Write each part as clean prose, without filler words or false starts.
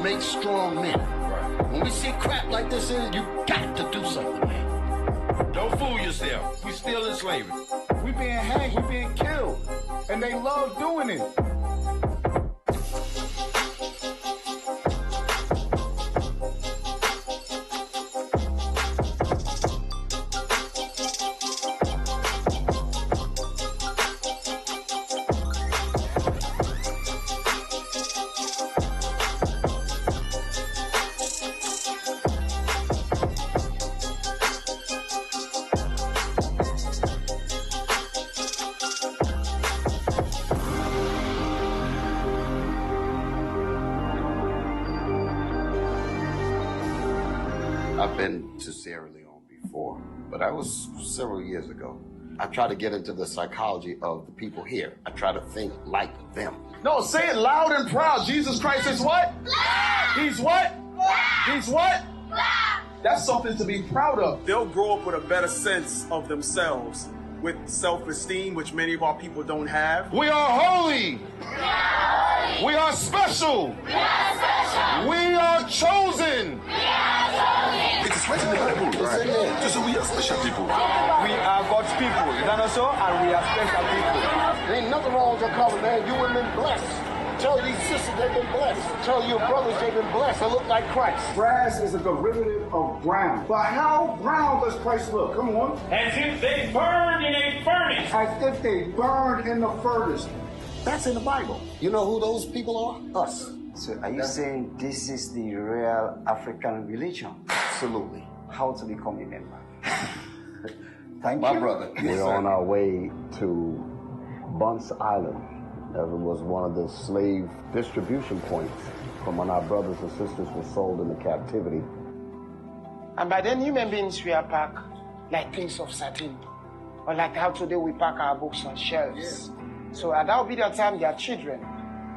make strong men. When we see crap like this in, you got to do something, man. Don't fool yourself. We still in slavery. We being hanged, we being killed, and they love doing it. I've been to Sierra Leone before, but that was several years ago. I try to get into the psychology of the people here. I try to think like them. No, say it loud and proud. Jesus Christ is what? He's what? He's what? That's something to be proud of. They'll grow up with a better sense of themselves, with self-esteem, which many of our people don't have. We are holy. We are special. We are chosen. It is written in the Bible. Right. Just so we are special people. We are God's people, is that not so? And we are special people. There ain't nothing wrong with your color, man. You women blessed. Tell these sisters they've been blessed. Tell your brothers they've been blessed. They look like Christ. Brass is a derivative of brown. But how brown does Christ look? Come on. As if they burned in a furnace. As if they burned in the furnace. That's in the Bible. You know who those people are? Us. So are you saying this is the real African religion? Absolutely. How to become a member? Thank My you. brother. We're on our way to Bunce Island. As it was one of the slave distribution points from when our brothers and sisters were sold into captivity. And by then, human beings were packed like things of satin, or like how today we pack our books on shelves. So at that will be the time their children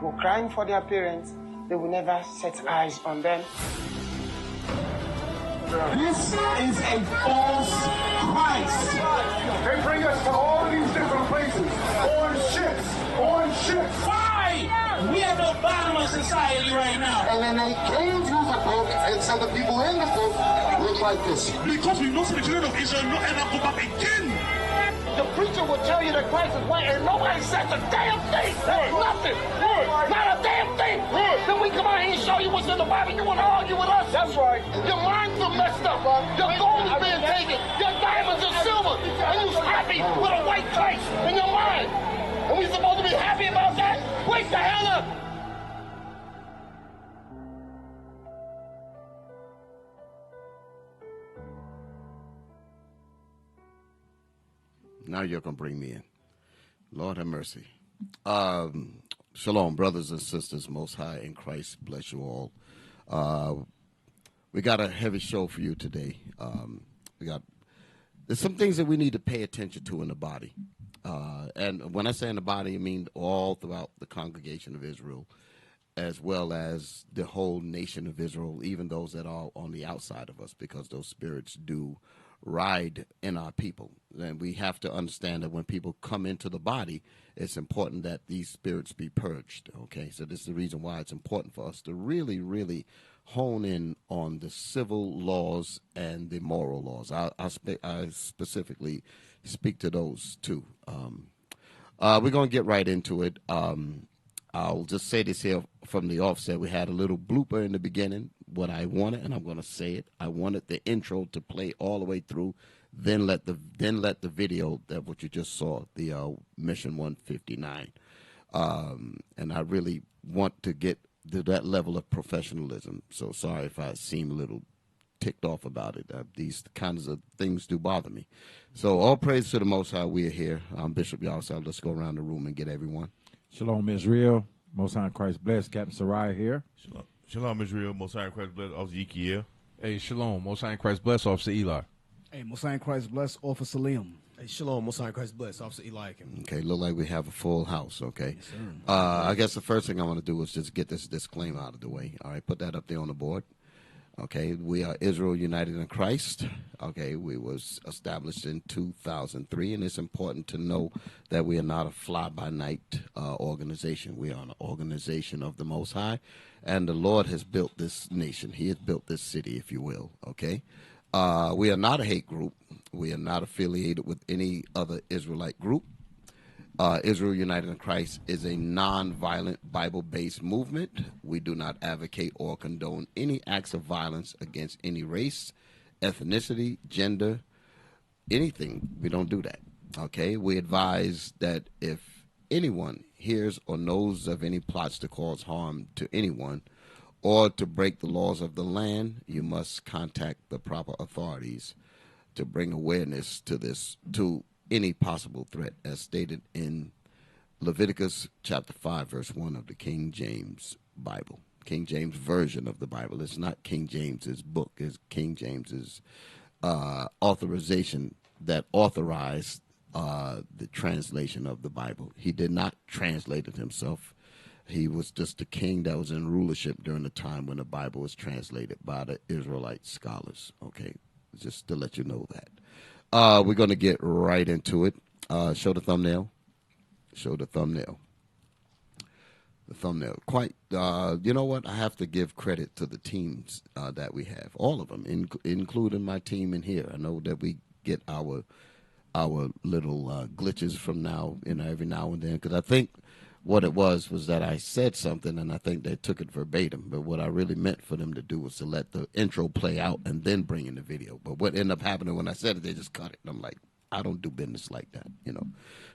were crying for their parents. They will never set eyes on them. This is a false Christ. They bring us to all these different places. On ships. Why? We are the bottom of society right now. And then they came through the book and said the people in the book look like this. Because we know the children of Israel not ever go back again. The preacher will tell you that Christ is white, and nobody says a damn thing. Nothing. Not a damn thing. Then we come out here and show you what's in the Bible. You want to argue with us? That's right. Your minds are messed up. Your gold is being taken. Your diamonds are silver. And you're happy with a white Christ in your mind. And we supposed to be happy about that? Wake the hell up. Now you're going to bring me in. Lord have mercy. Shalom, brothers and sisters, Most High in Christ. Bless you all. We got a heavy show for you today. There's some things that we need to pay attention to in the body. And when I say in the body, I mean all throughout the congregation of Israel, as well as the whole nation of Israel, even those that are on the outside of us, because those spirits do ride in our people. And we have to understand that when people come into the body, it's important that these spirits be purged. Okay, so this is the reason why it's important for us to really, really hone in on the civil laws and the moral laws. I specifically speak to those two. We're going to get right into it. I'll just say this here from the offset. We had a little blooper in the beginning, what I wanted, and I'm going to say it. I wanted the intro to play all the way through, then let the video, that what you just saw, the Mission 159. And I really want to get to that level of professionalism. So sorry if I seem a little ticked off about it. These kinds of things do bother me. So all praise to the Most High. We are here. I'm Bishop Yawsal. Let's go around the room and get everyone. Shalom, Israel. Most High in Christ bless. Captain Sarai here. Shalom, Israel. Most High in Christ bless. Officer Yekiel. Hey, shalom. Most High in Christ bless. Officer Eli. Hey, Most High in Christ bless. Officer Liam. Hey, shalom. Most High in Christ bless. Officer Eli. Okay, look like we have a full house, okay? Yes, I guess the first thing I want to do is just get this disclaimer out of the way. All right, put that up there on the board. Okay, we are Israel United in Christ. Okay, we was established in 2003, and it's important to know that we are not a fly-by-night organization. We are an organization of the Most High, and the Lord has built this nation. He has built this city, if you will, okay? We are not a hate group. We are not affiliated with any other Israelite group. Israel United in Christ is a non-violent Bible-based movement. We do not advocate or condone any acts of violence against any race, ethnicity, gender, anything. We don't do that. Okay? We advise that if anyone hears or knows of any plots to cause harm to anyone or to break the laws of the land, you must contact the proper authorities to bring awareness to this, to any possible threat, as stated in Leviticus chapter 5, verse 1 of the King James Bible. King James version of the Bible. It's not King James's book. It's King James's authorization that authorized the translation of the Bible. He did not translate it himself. He was just a king that was in rulership during the time when the Bible was translated by the Israelite scholars. Okay, just to let you know that. We're going to get right into it. Show the thumbnail. Show the thumbnail. The thumbnail. Quite, you know what? I have to give credit to the teams that we have. All of them, including my team in here. I know that we get our little glitches from now, every now and then. Because I think what it was that I said something, and I think they took it verbatim. But what I really meant for them to do was to let the intro play out and then bring in the video. But what ended up happening when I said it, they just cut it. And I'm like, I don't do business like that,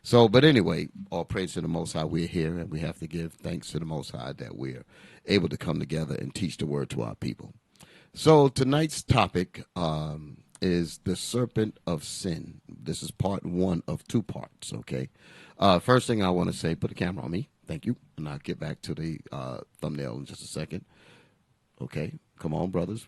So, but anyway, all praise to the Most High. We're here, and we have to give thanks to the Most High that we're able to come together and teach the word to our people. So tonight's topic is the Serpent of Sin. This is part 1 of 2 parts, okay? First thing I want to say, put the camera on me. Thank you. And I'll get back to the thumbnail in just a second. Okay. Come on, brothers.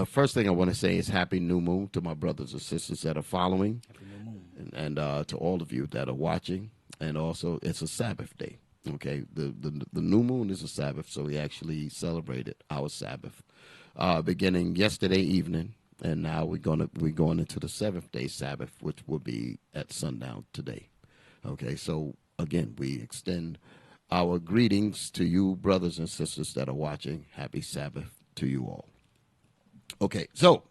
First thing I want to say is Happy New Moon to my brothers and sisters that are following. Happy New Moon. And to all of you that are watching. And also, it's a Sabbath day. Okay. The new moon is a Sabbath, so we actually celebrated our Sabbath beginning yesterday evening. And now we're going into the 7th day Sabbath, which will be at sundown today. Okay, so again, we extend our greetings to you, brothers and sisters that are watching. Happy Sabbath to you all. Okay, so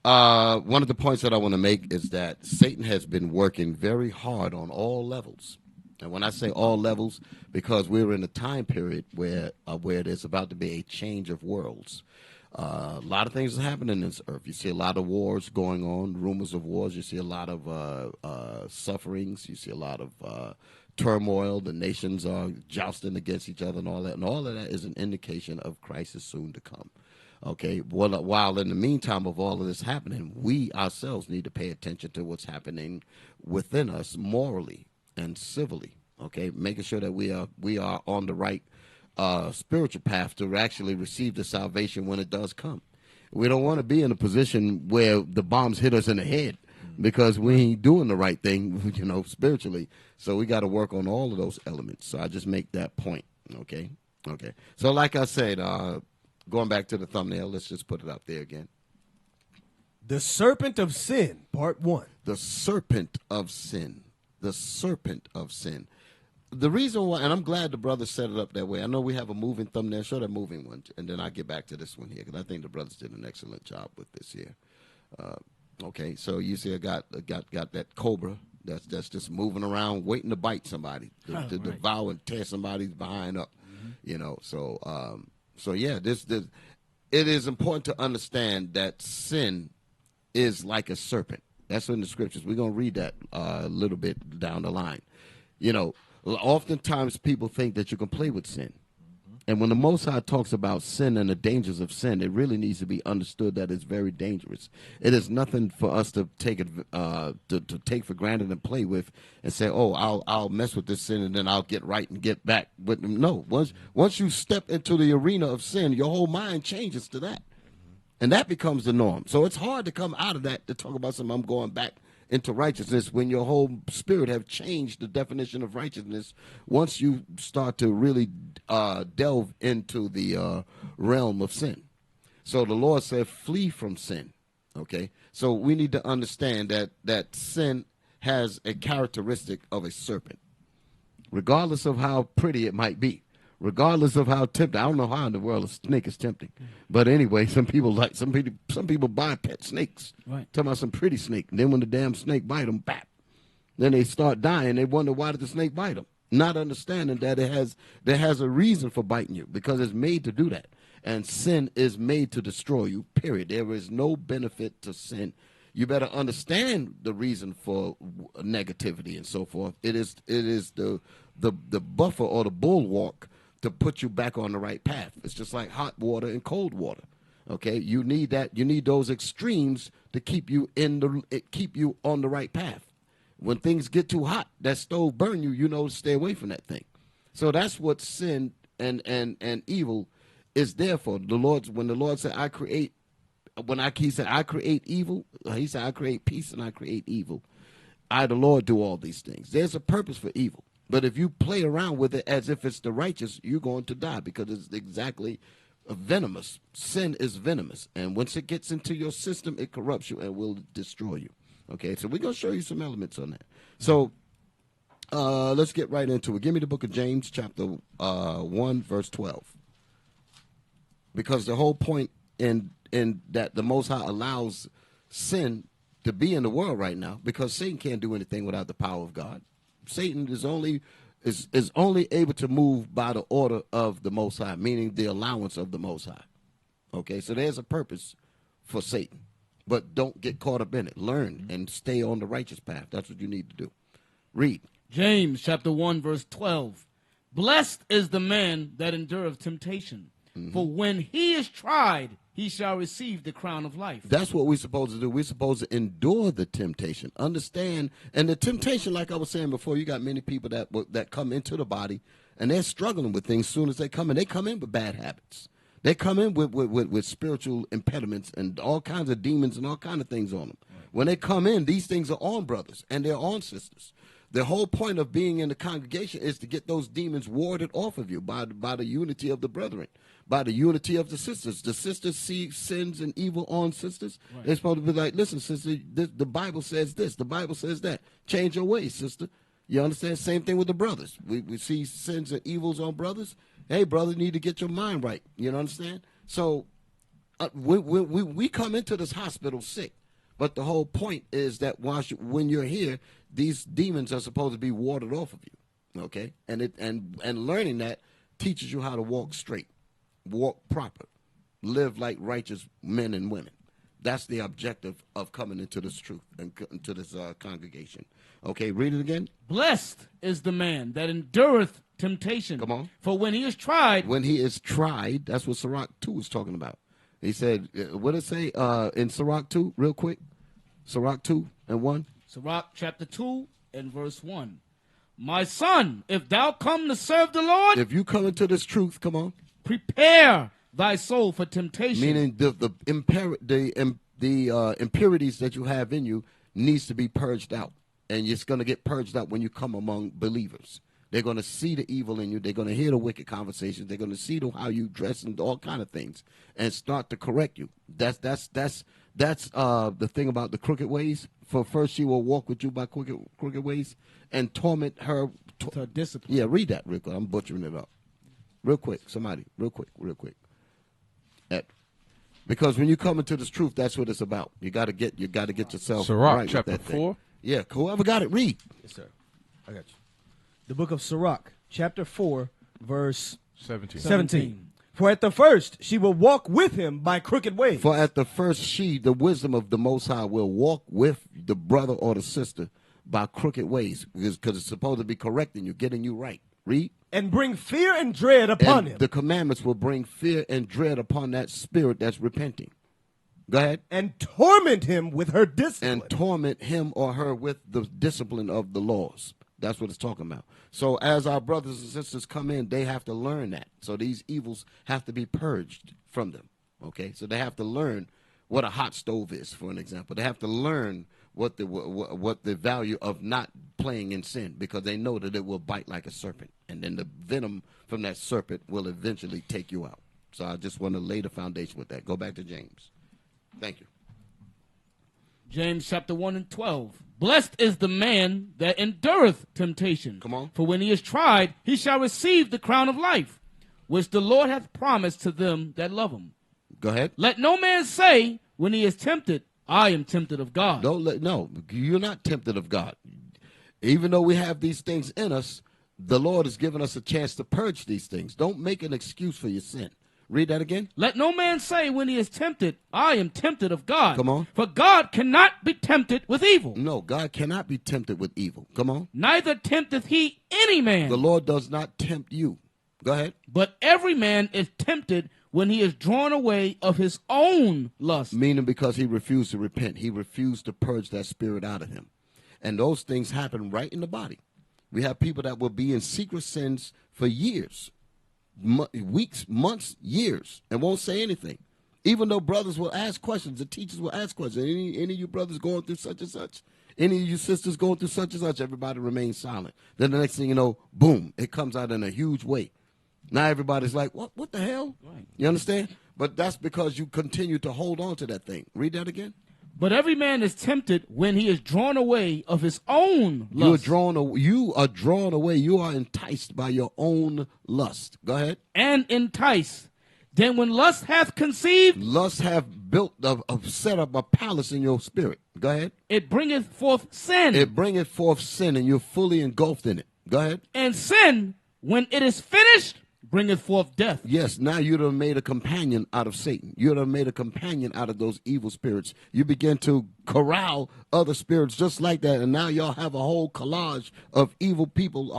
one of the points that I want to make is that Satan has been working very hard on all levels. And when I say all levels, because we're in a time period where there's about to be a change of worlds. A lot of things are happening in this earth. You see a lot of wars going on, rumors of wars. You see a lot of sufferings. You see a lot of turmoil. The nations are jousting against each other and all that. And all of that is an indication of Christ is soon to come. Okay, while in the meantime of all of this happening, we ourselves need to pay attention to what's happening within us morally and civilly. Okay, making sure that we are on the right spiritual path to actually receive the salvation when it does come. We don't want to be in a position where the bombs hit us in the head because we ain't doing the right thing, spiritually. So we got to work on all of those elements. So I just make that point. Okay. So like I said, going back to the thumbnail, let's just put it up there again. The Serpent of Sin, part 1. The Serpent of Sin. The Serpent of Sin. The reason why, and I'm glad the brothers set it up that way. I know we have a moving thumbnail. Show that moving one, and then I'll get back to this one here because I think the brothers did an excellent job with this here. Okay, so you see I got that cobra that's just moving around, waiting to bite somebody, to devour and tear somebody's behind up. So yeah, this it is important to understand that sin is like a serpent. That's in the scriptures. We're gonna read that a little bit down the line. Oftentimes people think that you can play with sin. And when the Most High talks about sin and the dangers of sin, it really needs to be understood that it's very dangerous. It is nothing for us to take it to take for granted and play with and say, "Oh, I'll mess with this sin and then I'll get right and get back." But no, once you step into the arena of sin, your whole mind changes to that, and that becomes the norm. So it's hard to come out of that to talk about something. I'm going back into righteousness when your whole spirit have changed the definition of righteousness once you start to really delve into the realm of sin. So the Lord said, flee from sin. Okay, so we need to understand that sin has a characteristic of a serpent, regardless of how pretty it might be, regardless of how tempting. I don't know how in the world a snake is tempting, but anyway, some people buy pet snakes. Right. Talking about some pretty snake. And then when the damn snake bite them, bap, then they start dying. They wonder why did the snake bite them, not understanding that it has a reason for biting you because it's made to do that. And sin is made to destroy you, period. There is no benefit to sin. You better understand the reason for negativity and so forth. It is the buffer or the bulwark to put you back on the right path. It's just like hot water and cold water. Okay, you need that. You need those extremes to keep you on the right path. When things get too hot, that stove burn you. You know to stay away from that thing. So that's what sin and evil is there for. The Lord, when the Lord said, he said, I create evil, he said, I create peace and I create evil. I, the Lord, do all these things. There's a purpose for evil. But if you play around with it as if it's the righteous, you're going to die because it's exactly venomous. Sin is venomous. And once it gets into your system, it corrupts you and will destroy you. Okay, so we're going to show you some elements on that. So let's get right into it. Give me the book of James, chapter 1, verse 12. Because the whole point in that the Most High allows sin to be in the world right now, because Satan can't do anything without the power of God. Satan is only able to move by the order of the Most High, meaning the allowance of the Most High. Okay, so there's a purpose for Satan, but don't get caught up in it. Learn and stay on the righteous path. That's what you need to do. Read. James chapter 1, verse 12. Blessed is the man that endureth temptation. For when he is tried, he shall receive the crown of life. That's what we're supposed to do. We're supposed to endure the temptation, understand. And the temptation, like I was saying before, you got many people that come into the body, and they're struggling with things as soon as they come in. They come in with bad habits. They come in with spiritual impediments and all kinds of demons and all kinds of things on them. Right. When they come in, these things are on brothers and they're on sisters. The whole point of being in the congregation is to get those demons warded off of you by the unity of the brethren, by the unity of the sisters. The sisters see sins and evil on sisters. Right. They're supposed to be like, listen, sister, the Bible says this. The Bible says that. Change your ways, sister. You understand? Same thing with the brothers. We see sins and evils on brothers. Hey, brother, you need to get your mind right. You know understand? So we come into this hospital sick. But the whole point is that when you're here, these demons are supposed to be warded off of you, okay? And learning that teaches you how to walk straight, walk proper, live like righteous men and women. That's the objective of coming into this truth and into this congregation. Okay, read it again. Blessed is the man that endureth temptation. Come on. For when he is tried. When he is tried, that's what Sirach 2 is talking about. He said, what did it say in Sirach 2, real quick? Sirach 2 and 1. Sirach chapter 2 and verse 1. My son, if thou come to serve the Lord. If you come into this truth, come on. Prepare thy soul for temptation. Meaning the impurities that you have in you needs to be purged out. And it's going to get purged out when you come among believers. They're going to see the evil in you. They're going to hear the wicked conversations. They're going to see how you dress and all kind of things, and start to correct you. That's the thing about the crooked ways. For first, she will walk with you by crooked ways and torment her. To discipline. Yeah, read that real quick. I'm butchering it up. Real quick, somebody. Real quick. Because when you come into this truth, that's what it's about. You got to get yourself Sirach, right. chapter with that 4. Thing. Yeah, whoever got it, read. Yes, sir. I got you. The book of Sirach, chapter 4, verse 17. For at the first she will walk with him by crooked ways. For at the first the wisdom of the Most High, will walk with the brother or the sister by crooked ways, because it's supposed to be correcting you, getting you right. Read. And bring fear and dread upon him. The commandments will bring fear and dread upon that spirit that's repenting. Go ahead. And torment him with her discipline. And torment him or her with the discipline of the laws. That's what it's talking about. So as our brothers and sisters come in, they have to learn that. So these evils have to be purged from them. Okay? So they have to learn what a hot stove is, for an example. They have to learn what the value of not playing in sin, because they know that it will bite like a serpent, and then the venom from that serpent will eventually take you out. So I just want to lay the foundation with that. Go back to James. Thank you. James chapter 1 and 12. Blessed is the man that endureth temptation. Come on. For when he is tried, he shall receive the crown of life, which the Lord hath promised to them that love him. Go ahead. Let no man say when he is tempted, I am tempted of God. No, you're not tempted of God. Even though we have these things in us, the Lord has given us a chance to purge these things. Don't make an excuse for your sin. Read that again. Let no man say when he is tempted, I am tempted of God. Come on. For God cannot be tempted with evil. No, God cannot be tempted with evil. Come on. Neither tempteth he any man. The Lord does not tempt you. Go ahead. But every man is tempted when he is drawn away of his own lust. Meaning because he refused to repent. He refused to purge that spirit out of him. And those things happen right in the body. We have people that will be in secret sins for years. Weeks, months, years, and won't say anything. Even though brothers will ask questions, the teachers will ask questions. Any of you brothers going through such and such? Any of you sisters going through such and such? Everybody remains silent. Then the next thing you know, boom, it comes out in a huge way. Now everybody's like, what the hell? Right. You understand? But that's because you continue to hold on to that thing. Read that again. But every man is tempted when he is drawn away of his own lust. You are drawn away. You are enticed by your own lust. Go ahead. And enticed. Then when lust hath conceived. Lust hath set up a palace in your spirit. Go ahead. It bringeth forth sin. It bringeth forth sin, and you're fully engulfed in it. Go ahead. And sin, when it is finished, bringeth forth death. Yes, now you'd have made a companion out of Satan. You'd have made a companion out of those evil spirits. You begin to corral other spirits just like that, and now y'all have a whole collage of evil people,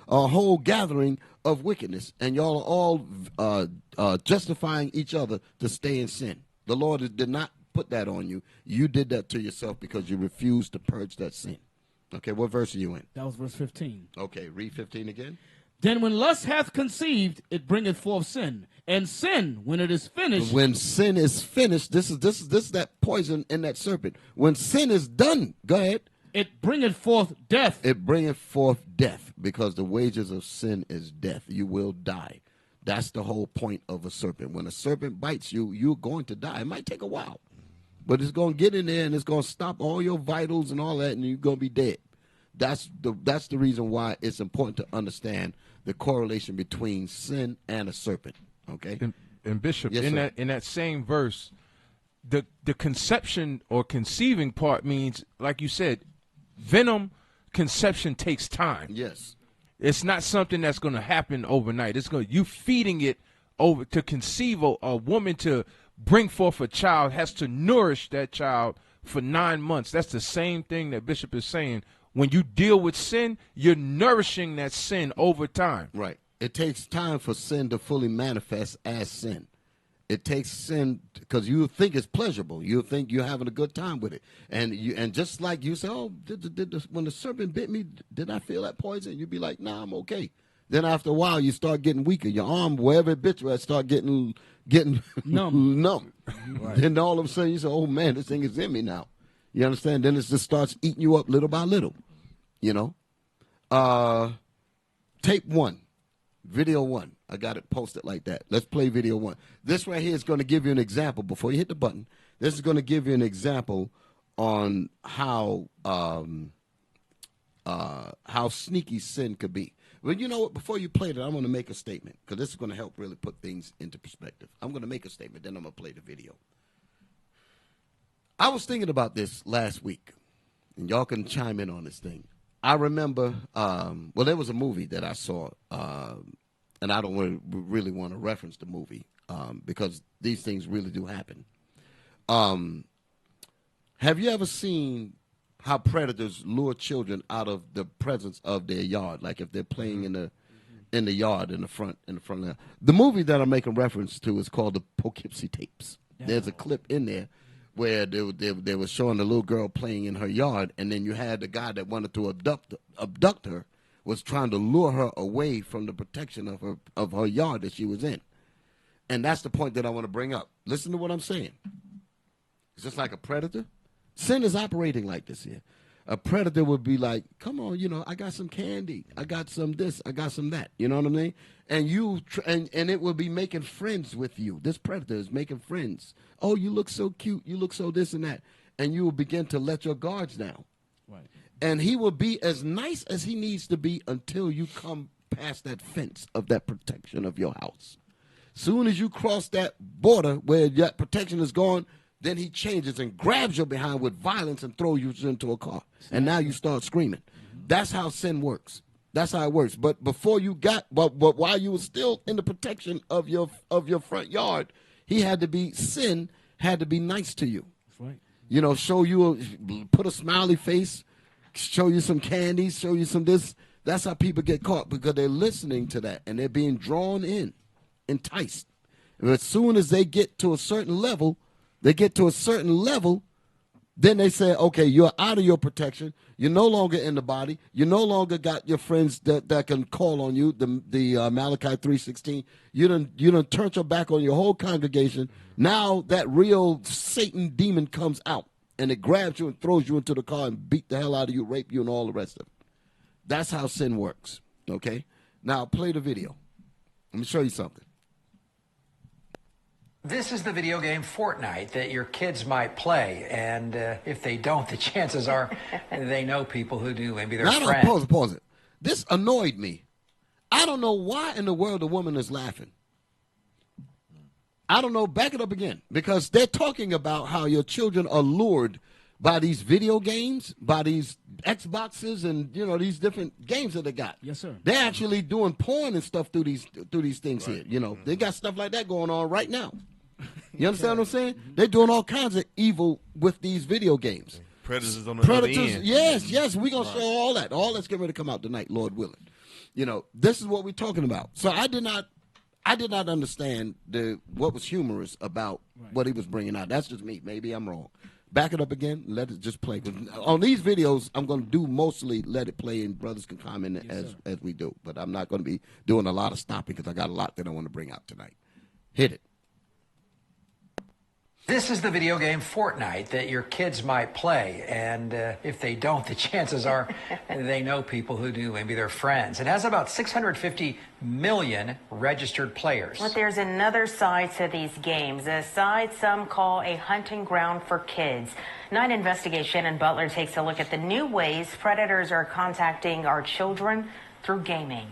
a whole gathering of wickedness, and y'all are all justifying each other to stay in sin. The Lord did not put that on you. You did that to yourself because you refused to purge that sin. Okay, what verse are you in? That was verse 15. Okay, read 15 again. Then when lust hath conceived, it bringeth forth sin. And sin, when it is finished. When sin is finished, this is that poison in that serpent. When sin is done, go ahead. It bringeth forth death. It bringeth forth death, because the wages of sin is death. You will die. That's the whole point of a serpent. When a serpent bites you, you're going to die. It might take a while, but it's going to get in there and it's going to stop all your vitals and all that, and you're going to be dead. That's the reason why it's important to understand the correlation between sin and a serpent. Okay. And Bishop, yes, in that same verse, the conception or conceiving part means, like you said, venom conception takes time. Yes. It's not something that's going to happen overnight. You feeding it over to conceive a woman to bring forth a child has to nourish that child for 9 months. That's the same thing that Bishop is saying. When you deal with sin, you're nourishing that sin over time. Right. It takes time for sin to fully manifest as sin. It takes sin because you think it's pleasurable. You think you're having a good time with it. And just like you say, when the serpent bit me, did I feel that poison? You'd be like, nah, I'm okay. Then after a while, you start getting weaker. Your arm, wherever it bit you at, start getting numb. Right. Then all of a sudden, you say, oh, man, this thing is in me now. You understand? Then it just starts eating you up little by little, you know. Tape 1, video 1. I got it posted like that. Let's play video 1. This right here is going to give you an example. Before you hit the button, this is going to give you an example on how sneaky sin could be. Well, you know what? Before you play it, I'm going to make a statement, because this is going to help really put things into perspective. I'm going to make a statement, then I'm going to play the video. I was thinking about this last week, and y'all can chime in on this thing. I remember, there was a movie that I saw, and I don't really want to reference the movie because these things really do happen. Have you ever seen how predators lure children out of the presence of their yard, like if they're playing in the yard in the front of the movie that I'm making reference to is called the Poughkeepsie Tapes. Yeah. There's a clip in there where they were showing the little girl playing in her yard, and then you had the guy that wanted to abduct her was trying to lure her away from the protection of her yard that she was in. And that's the point that I want to bring up. Listen to what I'm saying. It's just like a predator. Sin is operating like this here. A predator would be like, come on, I got some candy. I got some this. I got some that. You know what I mean? And and it will be making friends with you. This predator is making friends. Oh, you look so cute. You look so this and that. And you will begin to let your guards down. Right. And he will be as nice as he needs to be until you come past that fence of that protection of your house. Soon as you cross that border where that protection is gone, then he changes and grabs your behind with violence and throws you into a car. And now you start screaming. That's how sin works. That's how it works. But before you but while you were still in the protection of your front yard, sin had to be nice to you. That's right. Show you, put a smiley face, show you some candy, show you some this. That's how people get caught, because they're listening to that and they're being drawn in, enticed. And as soon as they get to a certain level, then they say, okay, you're out of your protection. You're no longer in the body. You no longer got your friends that can call on you, the Malachi 3:16. You done turned your back on your whole congregation. Now that real Satan demon comes out, and it grabs you and throws you into the car and beat the hell out of you, rape you, and all the rest of it. That's how sin works, okay? Now, play the video. Let me show you something. This is the video game Fortnite that your kids might play, and if they don't, the chances are they know people who do. Maybe they're friends. No, pause it. This annoyed me. I don't know why in the world the woman is laughing. I don't know. Back it up again, because they're talking about how your children are lured by these video games, by these Xboxes, and these different games that they got. Yes, sir. They're actually doing porn and stuff through these things here. They got stuff like that going on right now. You understand what I'm saying? They're doing all kinds of evil with these video games. Predators on the other end. Yes. We're going to show all that. All that's getting ready to come out tonight, Lord willing. This is what we're talking about. So I did not understand what was humorous about what he was bringing out. That's just me. Maybe I'm wrong. Back it up again. Let it just play. On these videos, I'm going to do mostly let it play, and brothers can comment as we do. But I'm not going to be doing a lot of stopping, because I got a lot that I want to bring out tonight. Hit it. This is the video game Fortnite that your kids might play, and if they don't, the chances are they know people who do. Maybe they're friends. It has about 650 million registered players. But there's another side to these games, a side some call a hunting ground for kids. Night Investigation and Butler takes a look at the new ways predators are contacting our children through gaming.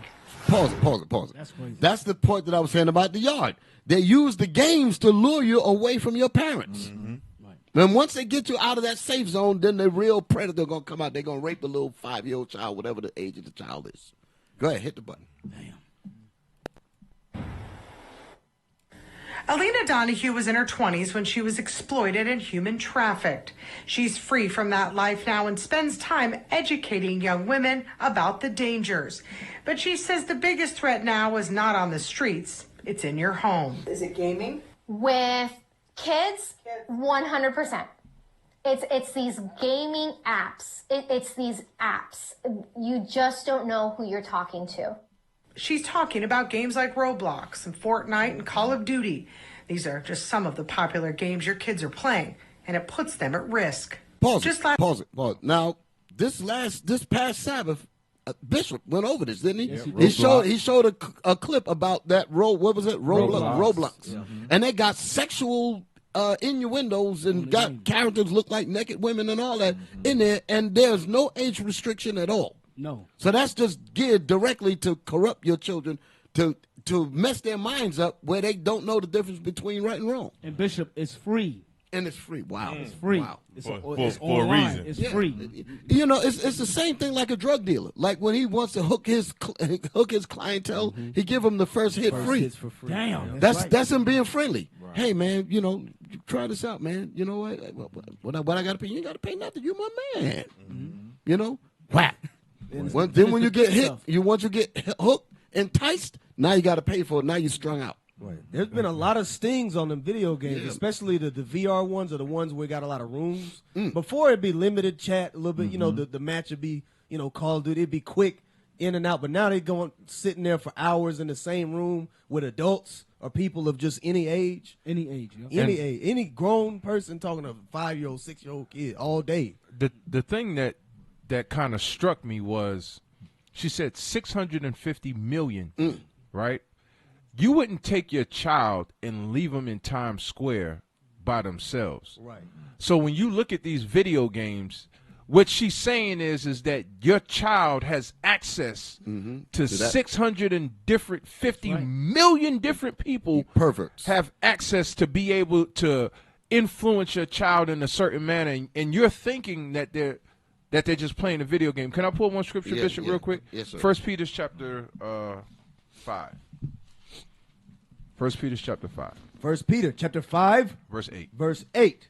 Pause it. That's crazy. That's the point that I was saying about the yard. They use the games to lure you away from your parents. Mm-hmm. Right. And once they get you out of that safe zone, then the real predator going to come out. They're going to rape the little 5-year-old child, whatever the age of the child is. Go ahead, hit the button. Damn. Alina Donahue was in her 20s when she was exploited and human trafficked. She's free from that life now and spends time educating young women about the dangers. But she says the biggest threat now is not on the streets, it's in your home. Is it gaming? With kids, 100%. It's these gaming apps. It's these apps. You just don't know who you're talking to. She's talking about games like Roblox and Fortnite and Call of Duty. These are just some of the popular games your kids are playing, and it puts them at risk. Pause it. Now, this past Sabbath, Bishop went over this, didn't he? Yes, he showed a clip about that what was it? Roblox. Yeah. And they got sexual innuendos and got characters look like naked women and all that in there, and there's no age restriction at all. No. So that's just geared directly to corrupt your children, to mess their minds up where they don't know the difference between right and wrong. And Bishop, it's free. And it's free. Wow. It's free. Wow. It's for a reason. It's free. It's the same thing like a drug dealer. Like when he wants to hook his clientele, he give them the first hit free. Hits for free. Damn. That's him being friendly. Right. Hey man, try this out, man. You know what I got to pay? You ain't got to pay nothing. You my man. Whack. Then when you get hit, once you get hooked, enticed, now you got to pay for it. Now you're strung out. Right. There's been a lot of stings on them video games, especially the VR ones or the ones where we got a lot of rooms. Before it'd be limited chat, a little bit, the match would be, Call of Duty, it'd be quick in and out. But now they going sitting there for hours in the same room with adults are people of just any age. Any age. Any grown person talking to a 5-year-old, 6-year-old kid all day. The thing that kind of struck me was she said 650 million, right? You wouldn't take your child and leave them in Times Square by themselves. Right. So when you look at these video games, what she's saying is that your child has access to 650 million different people. Perfect. Have access to be able to influence your child in a certain manner, and you're thinking that they're just playing a video game. Can I pull one scripture, Bishop, real quick? Yes, sir. 1 Peter chapter 5. 1 Peter chapter 5. 1 Peter chapter 5. Verse 8. Verse 8.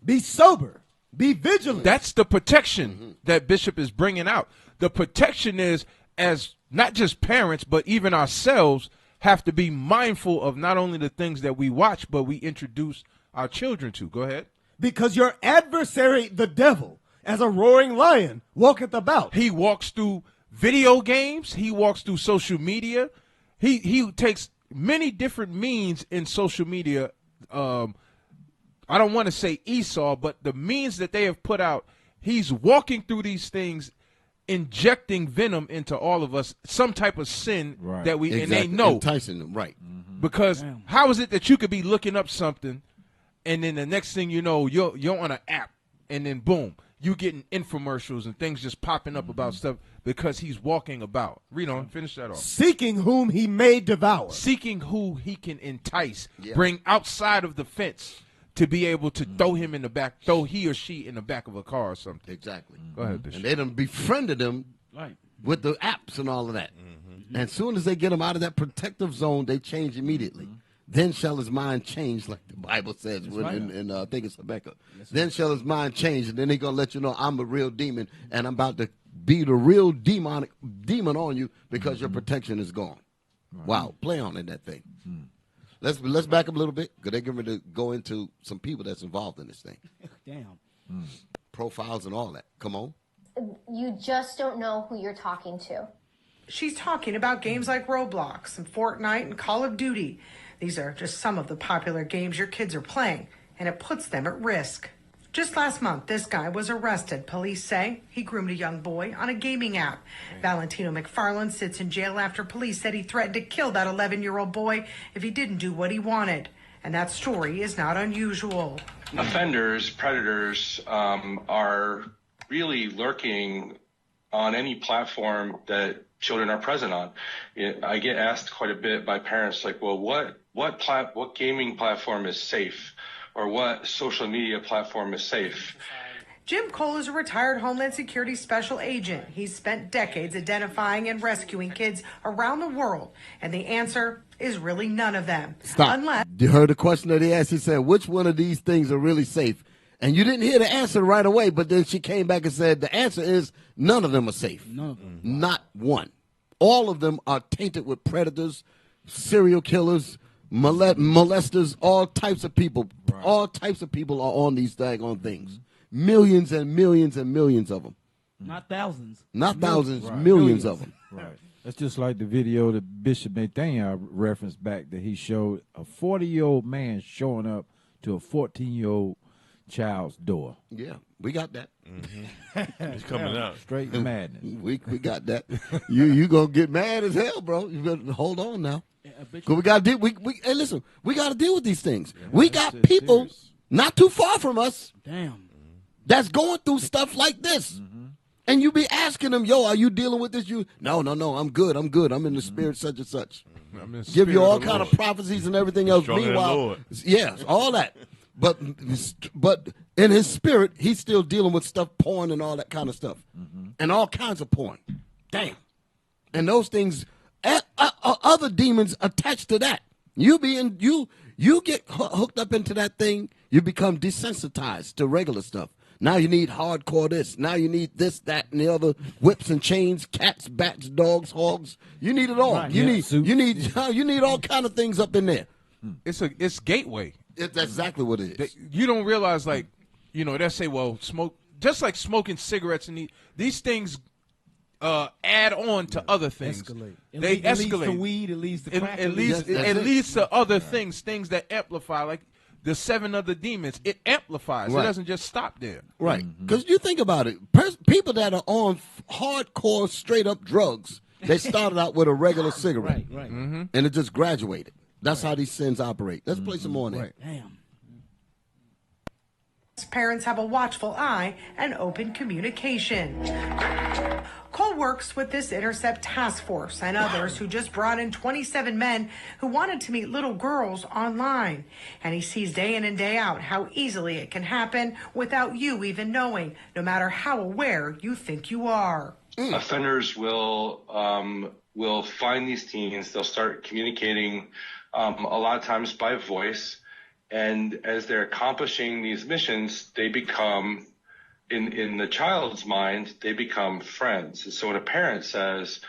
Be sober. Be vigilant. That's the protection that Bishop is bringing out. The protection is, as not just parents, but even ourselves have to be mindful of not only the things that we watch, but we introduce our children to. Go ahead. Because your adversary, the devil, as a roaring lion, walketh about. He walks through video games. He walks through social media. He takes many different means in social media. I don't want to say Esau, but the means that they have put out, he's walking through these things, injecting venom into all of us, some type of sin that we and they know. Enticing them, right. Because how is it that you could be looking up something and then the next thing you know, you're on an app and then boom, you getting infomercials and things just popping up about stuff because he's walking about. Read on, finish that off. Seeking whom he may devour. Seeking who he can entice, bring outside of the fence to be able to throw him in the back, throw he or she in the back of a car or something. Exactly. Go ahead, Bishop. And they done befriended them with the apps and all of that. And as soon as they get him out of that protective zone, they change immediately. Then shall his mind change, like the Bible says in I think it's Habakkuk. Then shall his mind change, and then he's going to let you know I'm a real demon, and I'm about to be the real demon on you because your protection is gone. Wow, play on in that thing. Let's back up a little bit because they're going to go into some people that's involved in this thing. Damn. Profiles and all that. Come on. You just don't know who you're talking to. She's talking about games like Roblox and Fortnite and Call of Duty. These are just some of the popular games your kids are playing, and it puts them at risk. Just last month, this guy was arrested. Police say he groomed a young boy on a gaming app. Valentino McFarland sits in jail after police said he threatened to kill that 11-year-old boy if he didn't do what he wanted. And that story is not unusual. Offenders, predators, are really lurking on any platform that children are present on. I get asked quite a bit by parents like, well, what gaming platform is safe? Or what social media platform is safe? Jim Cole is a retired Homeland Security special agent. He's spent decades identifying and rescuing kids around the world. And the answer is really none of them. Stop. You heard the question that he asked. He said, which one of these things are really safe? And you didn't hear the answer right away, but then she came back and said the answer is none of them are safe. None of them. Not one. All of them are tainted with predators, serial killers, molesters, all types of people. Right. All types of people are on these daggone things. Millions and millions and millions of them. Not thousands. Not thousands, millions of them. Right. That's just like the video that Bishop Nathaniel referenced back that he showed a 40-year-old man showing up to a 14-year-old child's door. Yeah, we got that. It's coming out. Straight madness. We got that. You gonna get mad as hell, bro. You better hold on now. Cause we gotta deal. Hey, listen, we gotta deal with these things. Yeah, we got people not too far from us. Damn. That's going through stuff like this. And you be asking them, yo, are you dealing with this? No, I'm good. I'm in the spirit such and such. Give you all kind of prophecies and everything else. Meanwhile, yes, all that. But in his spirit, he's still dealing with stuff, porn and all that kind of stuff. And all kinds of porn. Damn. And those things, other demons attached to that. You get hooked up into that thing, you become desensitized to regular stuff. Now you need hardcore this. Now you need this, that, and the other. Whips and chains, cats, bats, dogs, hogs. You need it all. Right, you need all kind of things up in there. It's gateway. That's exactly what it is. You don't realize, they say, well, smoke, just like smoking cigarettes and these things add on to other things. Escalate. They It leads escalate. to weed. It leads to crack. It leads to other things that amplify, like the 7 other demons. It amplifies. Right. It doesn't just stop there. Right. Because you think about it, people that are on hardcore, straight up drugs, they started out with a regular cigarette. Right. And it just graduated. That's how these sins operate. Let's play some more on that. Damn. Parents have a watchful eye and open communication. Cole works with this Intercept task force and others who just brought in 27 men who wanted to meet little girls online. And he sees day in and day out how easily it can happen without you even knowing, no matter how aware you think you are. Offenders will find these teens. They'll start communicating a lot of times by voice. And as they're accomplishing these missions, they become, in the child's mind, they become friends. And so when a parent says,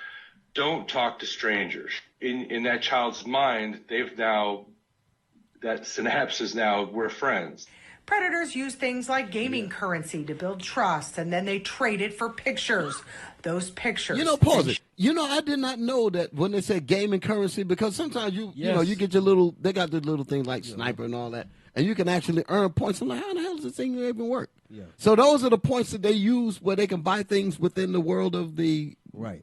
don't talk to strangers, in that child's mind, that synapse is now, we're friends. Predators use things like gaming currency to build trust, and then they trade it for pictures. Those pictures. Pause it. I did not know that when they said gaming currency, because sometimes you get your little, they got the little thing like sniper and all that, and you can actually earn points. I'm like, how the hell does this thing even work? Yeah. So those are the points that they use where they can buy things within the world of the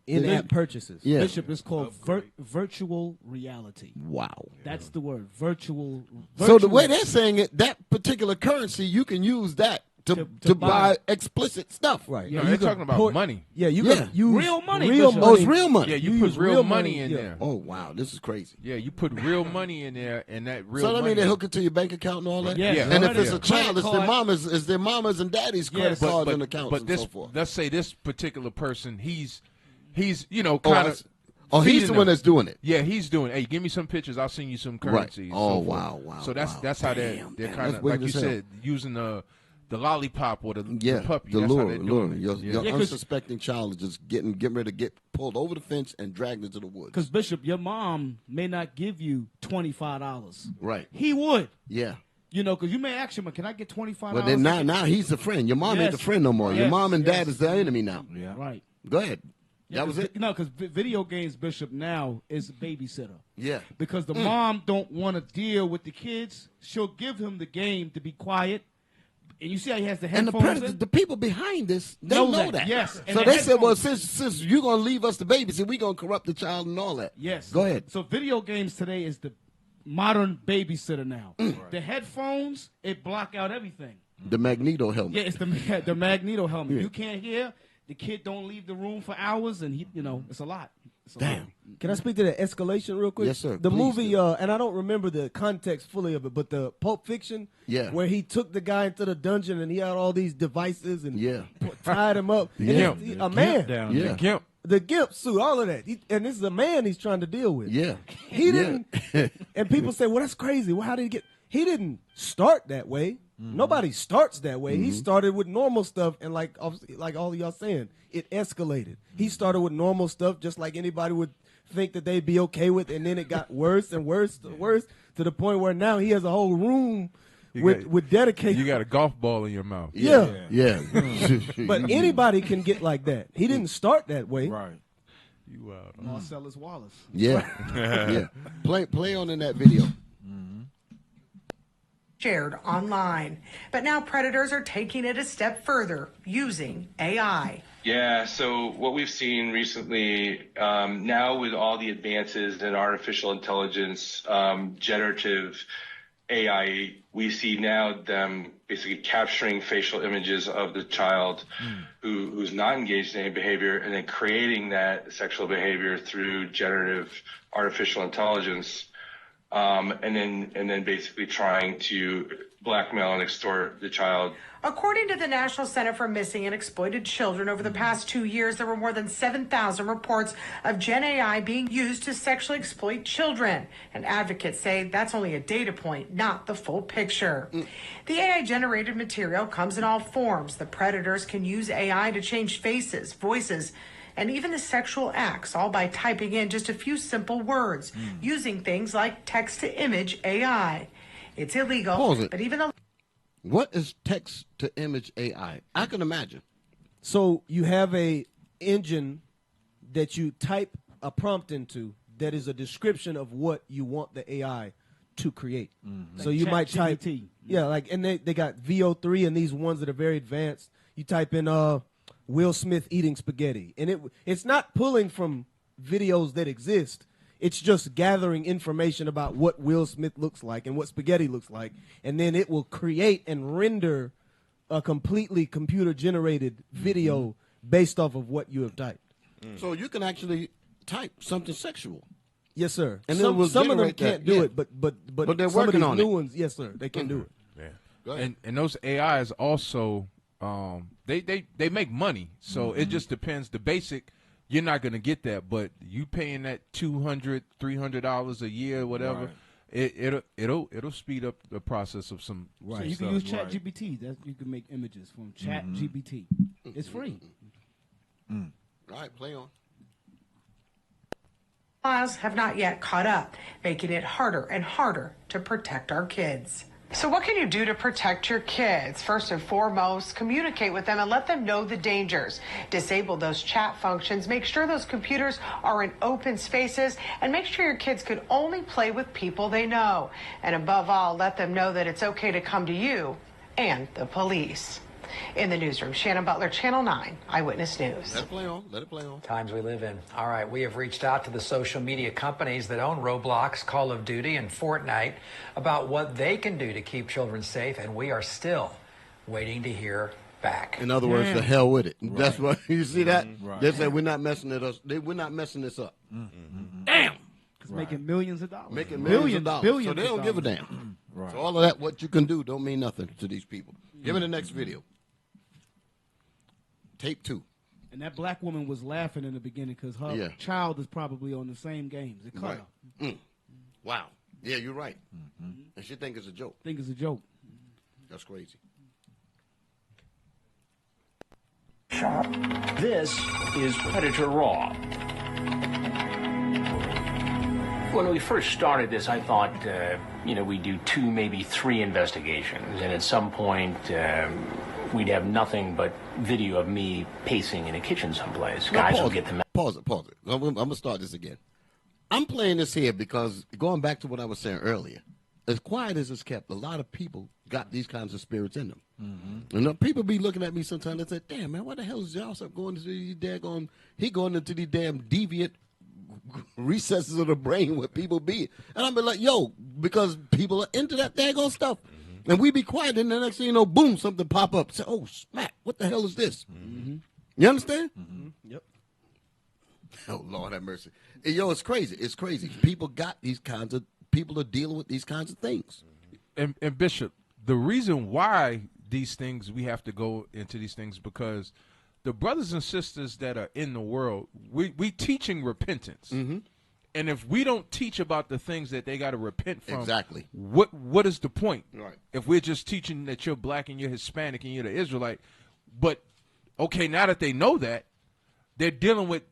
in-app purchases. Yeah. Bishop, is called virtual reality. Wow. That's the word, virtual. So the way they're saying it, that particular currency, you can use that to buy explicit stuff. Right. No, they're talking about money. Yeah, you can use real money. Real money. Oh, it's real money. Yeah, you put real money in there. Oh, wow. This is crazy. Yeah, you put real money in there, and that real So that money. mean they hook it to your bank account and all that? Yeah. And if it's a child, it's their mamas and daddy's credit cards and accounts but and this, so forth. let's say this particular person, he's he's he's the one that's doing it. Yeah, he's doing. Hey, give me some pictures. I'll send you some currency. Right. Oh, wow. So that's how they're kind of, like you said, using the lollipop or the puppy. The That's lure, how they're doing it. Your unsuspecting child is just getting ready to get pulled over the fence and dragged into the woods. Because, Bishop, your mom may not give you $25. Right. He would. Yeah. Because you may ask him, can I get $25? But then now he's the friend. Your mom ain't the friend no more. Your mom and dad is the enemy now. Yeah. Right. Go ahead. That was it? No, because video games, Bishop, now is a babysitter. Yeah. Because the mom don't want to deal with the kids. She'll give him the game to be quiet. And you see how he has the headphones and the people behind this, they know that. Yes. So they said, well, since you're going to leave us the babysit, we're going to corrupt the child and all that. Yes. Go ahead. So video games today is the modern babysitter now. The headphones, it block out everything. The Magneto helmet. Yeah, it's the Magneto helmet. Yeah. You can't hear. The kid don't leave the room for hours, and it's a lot. Damn. Can I speak to the escalation real quick? Yes, sir. The Please movie, and I don't remember the context fully of it, but the Pulp Fiction, where he took the guy into the dungeon and he had all these devices and tied him up. A man. The gimp. The gimp suit, all of that. And this is a man he's trying to deal with. Yeah. He didn't. And people say, well, that's crazy. Well, how did he get? He didn't start that way. Nobody starts that way. He started with normal stuff, and like all of y'all saying, it escalated. He started with normal stuff, just like anybody would think that they'd be okay with, and then it got worse and worse and worse to the point where now he has a whole room with dedicated. You got a golf ball in your mouth. Yeah. But anybody can get like that. He didn't start that way. Right. You Marcellus Wallace. Yeah. Yeah. Play on in that video. Shared online. But now predators are taking it a step further using AI. Yeah, so what we've seen recently, now with all the advances in artificial intelligence, generative AI, we see now them basically capturing facial images of the child who's not engaged in any behavior, and then creating that sexual behavior through generative artificial intelligence. And then basically trying to blackmail and extort the child. According to the National Center for Missing and Exploited Children, over the past 2 years, there were more than 7,000 reports of Gen AI being used to sexually exploit children. And advocates say that's only a data point, not the full picture. The AI-generated material comes in all forms. The predators can use AI to change faces, voices, and even the sexual acts, all by typing in just a few simple words, using things like text-to-image AI. It's illegal, Pause it. but even though... What is text-to-image AI? I can imagine. So you have a engine that you type a prompt into that is a description of what you want the AI to create. Mm-hmm. So Like you Chat might type, GPT. yeah, like, and they got VO3 and these ones that are very advanced. You type in Will Smith eating spaghetti, and it's not pulling from videos that exist. It's just gathering information about what Will Smith looks like and what spaghetti looks like, and then it will create and render a completely computer-generated video based off of what you have typed. So you can actually type something sexual. Yes, sir. And some of them can't do it, but they're some of working these on new it. ones, yes, sir, they can do it. Yeah. Go ahead. And those AIs also they make money. So it just depends. The basic, you're not going to get that, but you paying that $200, $300 a year, whatever. Right. It'll speed up the process of some. So you can use Chat GPT. That you can make images from Chat GPT. It's free. All right, play on. Laws have not yet caught up, making it harder and harder to protect our kids. So what can you do to protect your kids? First and foremost, communicate with them and let them know the dangers. Disable those chat functions. Make sure those computers are in open spaces, and make sure your kids can only play with people they know. And above all, let them know that it's okay to come to you and the police. In the newsroom, Shannon Butler, Channel 9, Eyewitness News. Let it play on. Let it play on. Times we live in. All right, we have reached out to the social media companies that own Roblox, Call of Duty, and Fortnite about what they can do to keep children safe, and we are still waiting to hear back. In other words, the hell with it. Right. That's what you see that. Right. They said we're not messing it up. We're not messing this up. Damn. It's making millions of dollars. Making millions of dollars. Billions So they don't of give a dollars. damn. Right. So all of that, what you can do, don't mean nothing to these people. Give me the next video. Tape 2. And that black woman was laughing in the beginning because her child is probably on the same games. It cut her. Wow. Yeah, you're right. And she think it's a joke. Think it's a joke. That's crazy. This is Predator Raw. When we first started this, I thought, we'd do 2, maybe 3 investigations. And at some point, we'd have nothing but video of me pacing in a kitchen someplace. Now, Guys will get the Pause it. I'm going to start this again. I'm playing this here because, going back to what I was saying earlier, as quiet as it's kept, a lot of people got these kinds of spirits in them. And people be looking at me sometimes and say, damn, man, what the hell is y'all going into these going into these damn deviant recesses of the brain where people be. And I'm be like, yo, because people are into that daggone stuff. And we be quiet, and the next thing you know, boom, something pop up. Say, oh, smack, what the hell is this? You understand? Yep. Oh, Lord have mercy. Hey, yo, it's crazy. It's crazy. People are dealing with these kinds of things. And Bishop, the reason why we have to go into these things, because the brothers and sisters that are in the world, we teaching repentance. And if we don't teach about the things that they got to repent from, exactly, what is the point? Right. If we're just teaching that you're black and you're Hispanic and you're the Israelite, but okay, now that they know that, they're dealing with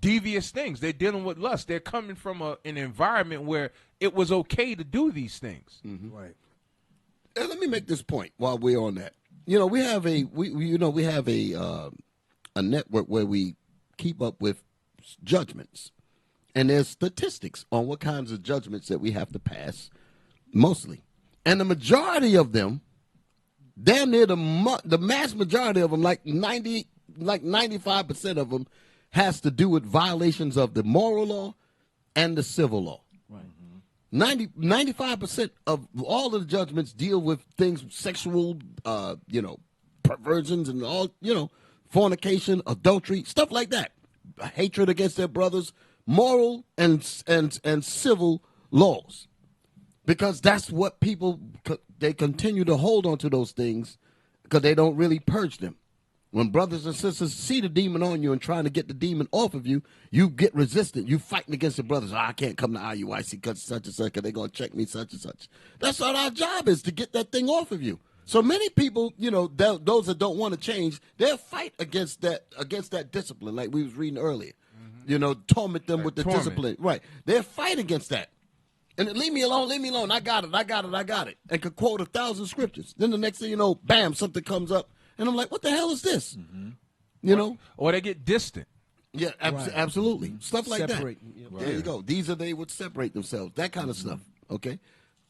devious things. They're dealing with lust. They're coming from an environment where it was okay to do these things. Right. And let me make this point while we're on that. We have a network where we keep up with judgments. And there's statistics on what kinds of judgments that we have to pass, mostly. And the majority of them, damn near the mass majority of them, like 95% of them, has to do with violations of the moral law and the civil law. Right. 95% of all of the judgments deal with things, sexual, perversions and all, fornication, adultery, stuff like that. Hatred against their brothers. Moral and civil laws, because that's what they continue to hold on to those things because they don't really purge them. When brothers and sisters see the demon on you and trying to get the demon off of you, you get resistant. You fighting against the brothers. I can't come to IUIC because such and such, because they're going to check me such and such. That's what our job is, to get that thing off of you. So many people, those that don't want to change, they'll fight against that discipline, like we was reading earlier. Torment them with the discipline. Right. They'll fight against that. And leave me alone. I got it. And could quote 1,000 scriptures. Then the next thing you know, bam, something comes up. And I'm like, what the hell is this? Or they get distant. Yeah, absolutely. Stuff like Separate, that. you know. There you go. They would separate themselves. That kind of stuff. Okay,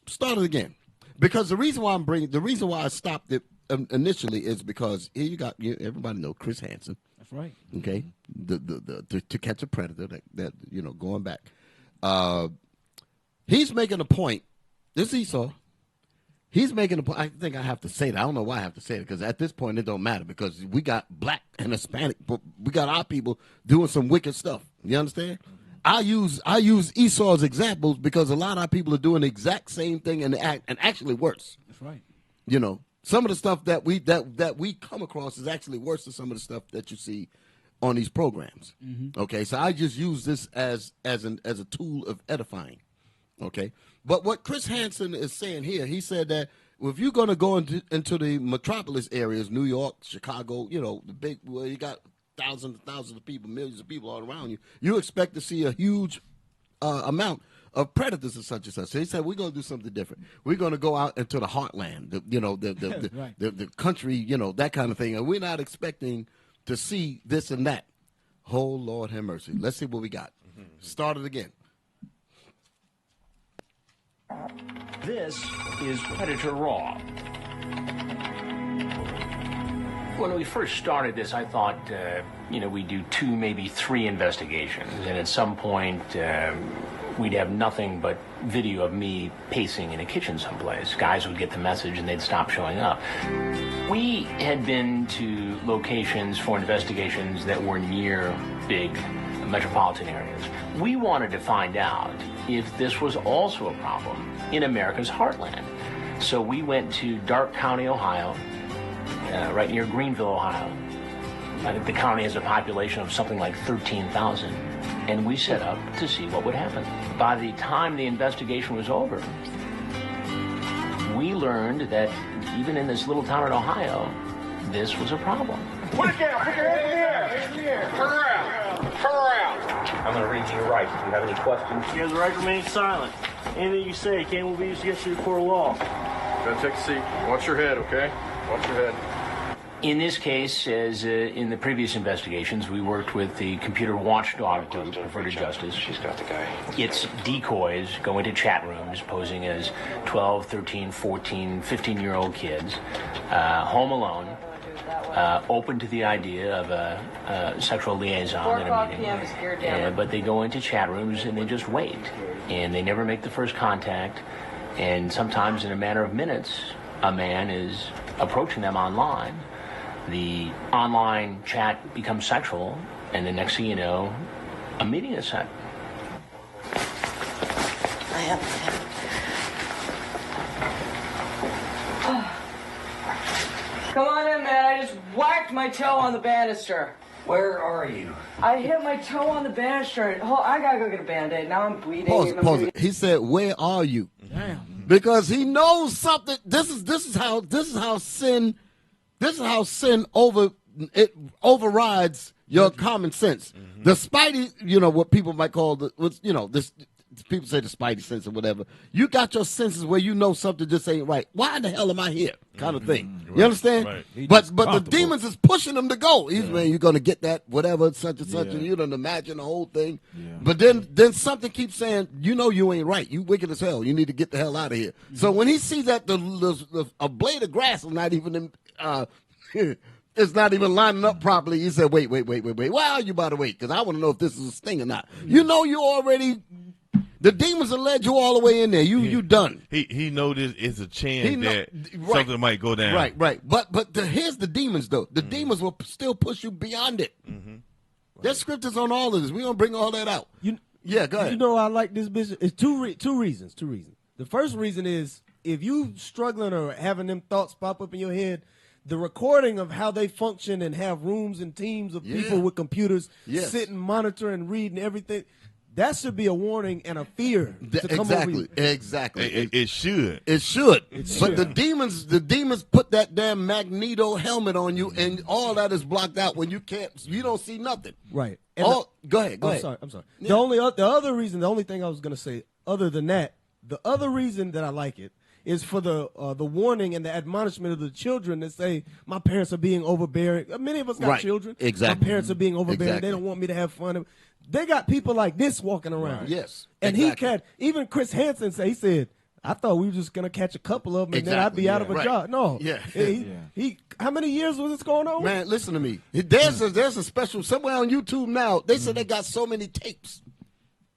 start it again. Because the reason why I stopped it initially is because here everybody know Chris Hansen. That's right. Okay, the To Catch a Predator. That going back. He's making a point. This is Esau. He's making a point. I think I have to say that. I don't know why I have to say it, because at this point it don't matter, because we got black and Hispanic, but we got our people doing some wicked stuff. You understand? I use Esau's examples because a lot of our people are doing the exact same thing and actually worse. That's right. You know, some of the stuff that we come across is actually worse than some of the stuff that you see on these programs. Mm-hmm. Okay, so I just use this as a tool of edifying. Okay, but what Chris Hansen is saying here, he said that if you're going to go into the metropolis areas, New York, Chicago, the big, where you got thousands and thousands of people, millions of people all around you, you expect to see a huge amount of predators and such and such. So he said, we're going to do something different. We're going to go out into the heartland, the country, that kind of thing. And we're not expecting to see this and that. Oh, Lord have mercy. Let's see what we got. Start it again. This is Predator Raw. When we first started this, I thought, we'd do 2, maybe 3 investigations, and at some point, we'd have nothing but video of me pacing in a kitchen someplace. Guys would get the message and they'd stop showing up. We had been to locations for investigations that were near big metropolitan areas. We wanted to find out if this was also a problem in America's heartland. So we went to Darke County, Ohio, right near Greenville, Ohio. I think the county has a population of something like 13,000. And we set up to see what would happen. By the time the investigation was over, we learned that even in this little town in Ohio, this was a problem. Put it down. Put your hands in the air. Turn around. Turn around. I'm going to read you your rights. Do you have any questions? You have the right to remain silent. Anything you say will be used against you in court of law. Gotta take a seat. Watch your head, okay? Watch your head. In this case, as in the previous investigations, we worked with the computer watchdog group, Refer to Justice. She's got the guy. Its decoys go into chat rooms posing as 12, 13, 14, 15-year-old kids, home alone, open to the idea of a sexual liaison in a meeting. But they go into chat rooms and they just wait. And they never make the first contact. And sometimes in a matter of minutes, a man is approaching them online. The online chat becomes sexual, and the next thing you know, a meeting is set. Come on in, man. I just whacked my toe on the banister. Where are you? I hit my toe on the banister. I gotta go get a Band-Aid. Now I'm bleeding. Pause it. He said, "Where are you?" Damn. Because he knows something. This is how sin overrides your common sense. The spidey, what people might call this. People say the spidey sense or whatever. You got your senses where you know something just ain't right. Why the hell am I here? Kind of thing. Right. You understand? Right. But the demons is pushing them to go. He's man, you're gonna get that whatever such and such, and you don't imagine the whole thing. Yeah. But then something keeps saying, you ain't right. You wicked as hell. You need to get the hell out of here. So when he sees that a blade of grass is not even it's not even lining up properly, he said, wait. Why are you about to wait? Because I want to know if this is a sting or not. You already. The demons have led you all the way in there. You done. He know this is a chance that something might go down. Right. But here's the demons though. The demons will still push you beyond it. Mm-hmm. There's scriptures on all of this. We're gonna bring all that out. Go ahead. I like this business. It's two reasons. The first reason is if you struggling or having them thoughts pop up in your head, the recording of how they function and have rooms and teams of people with computers sitting, monitoring, reading everything. That should be a warning and a fear to come over you. Exactly. It should. But the demons put that damn Magneto helmet on you, and all that is blocked out when you don't see nothing. Right. Go ahead. I'm sorry. Yeah. The only thing I was going to say, other than that, the other reason that I like it is for the warning and the admonishment of the children that say, my parents are being overbearing. Many of us got children. Exactly. My parents are being overbearing. Exactly. They don't want me to have fun. They got people like this walking around. Right. Yes. And exactly. even Chris Hansen he said, I thought we were just going to catch a couple of them and then I'd be out of a job. No. Yeah. He how many years was this going on? Man, listen to me. There's a special, somewhere on YouTube now, they said they got so many tapes.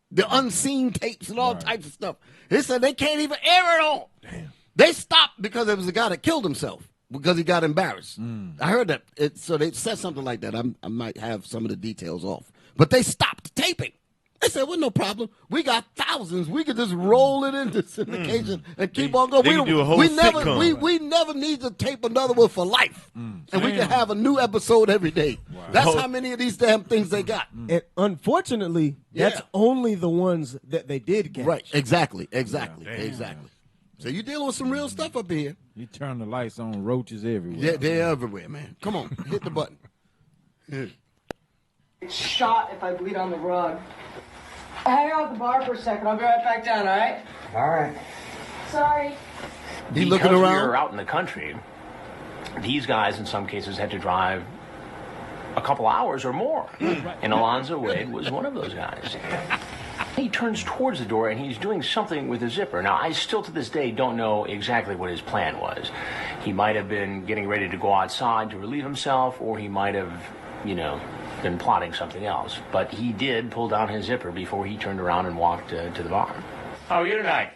The unseen tapes and all types of stuff. They said they can't even air it all. Damn. They stopped because there was a guy that killed himself because he got embarrassed. I heard that. So they said something like that. I might have some of the details off. But they stopped taping. They said, well, no problem. We got thousands. We could just roll it into syndication and keep on going. They can do a whole sitcom. We never need to tape another one for life. And we can have a new episode every day. Wow. That's how many of these damn things they got. And unfortunately, that's only the ones that they did catch. Right. Exactly. So you're dealing with some real stuff up here. You turn the lights on, roaches everywhere. Yeah, they're everywhere, man. Come on, hit the button. It's shot if I bleed on the rug. Hang out at the bar for a second. I'll be right back down, all right? All right. Sorry. He looking around? Because we were out in the country, these guys in some cases had to drive a couple hours or more. And Alonzo Wade was one of those guys. He turns towards the door and he's doing something with the zipper. Now, I still to this day don't know exactly what his plan was. He might have been getting ready to go outside to relieve himself, or he might have, been plotting something else. But he did pull down his zipper before he turned around and walked to the bar. How are you tonight?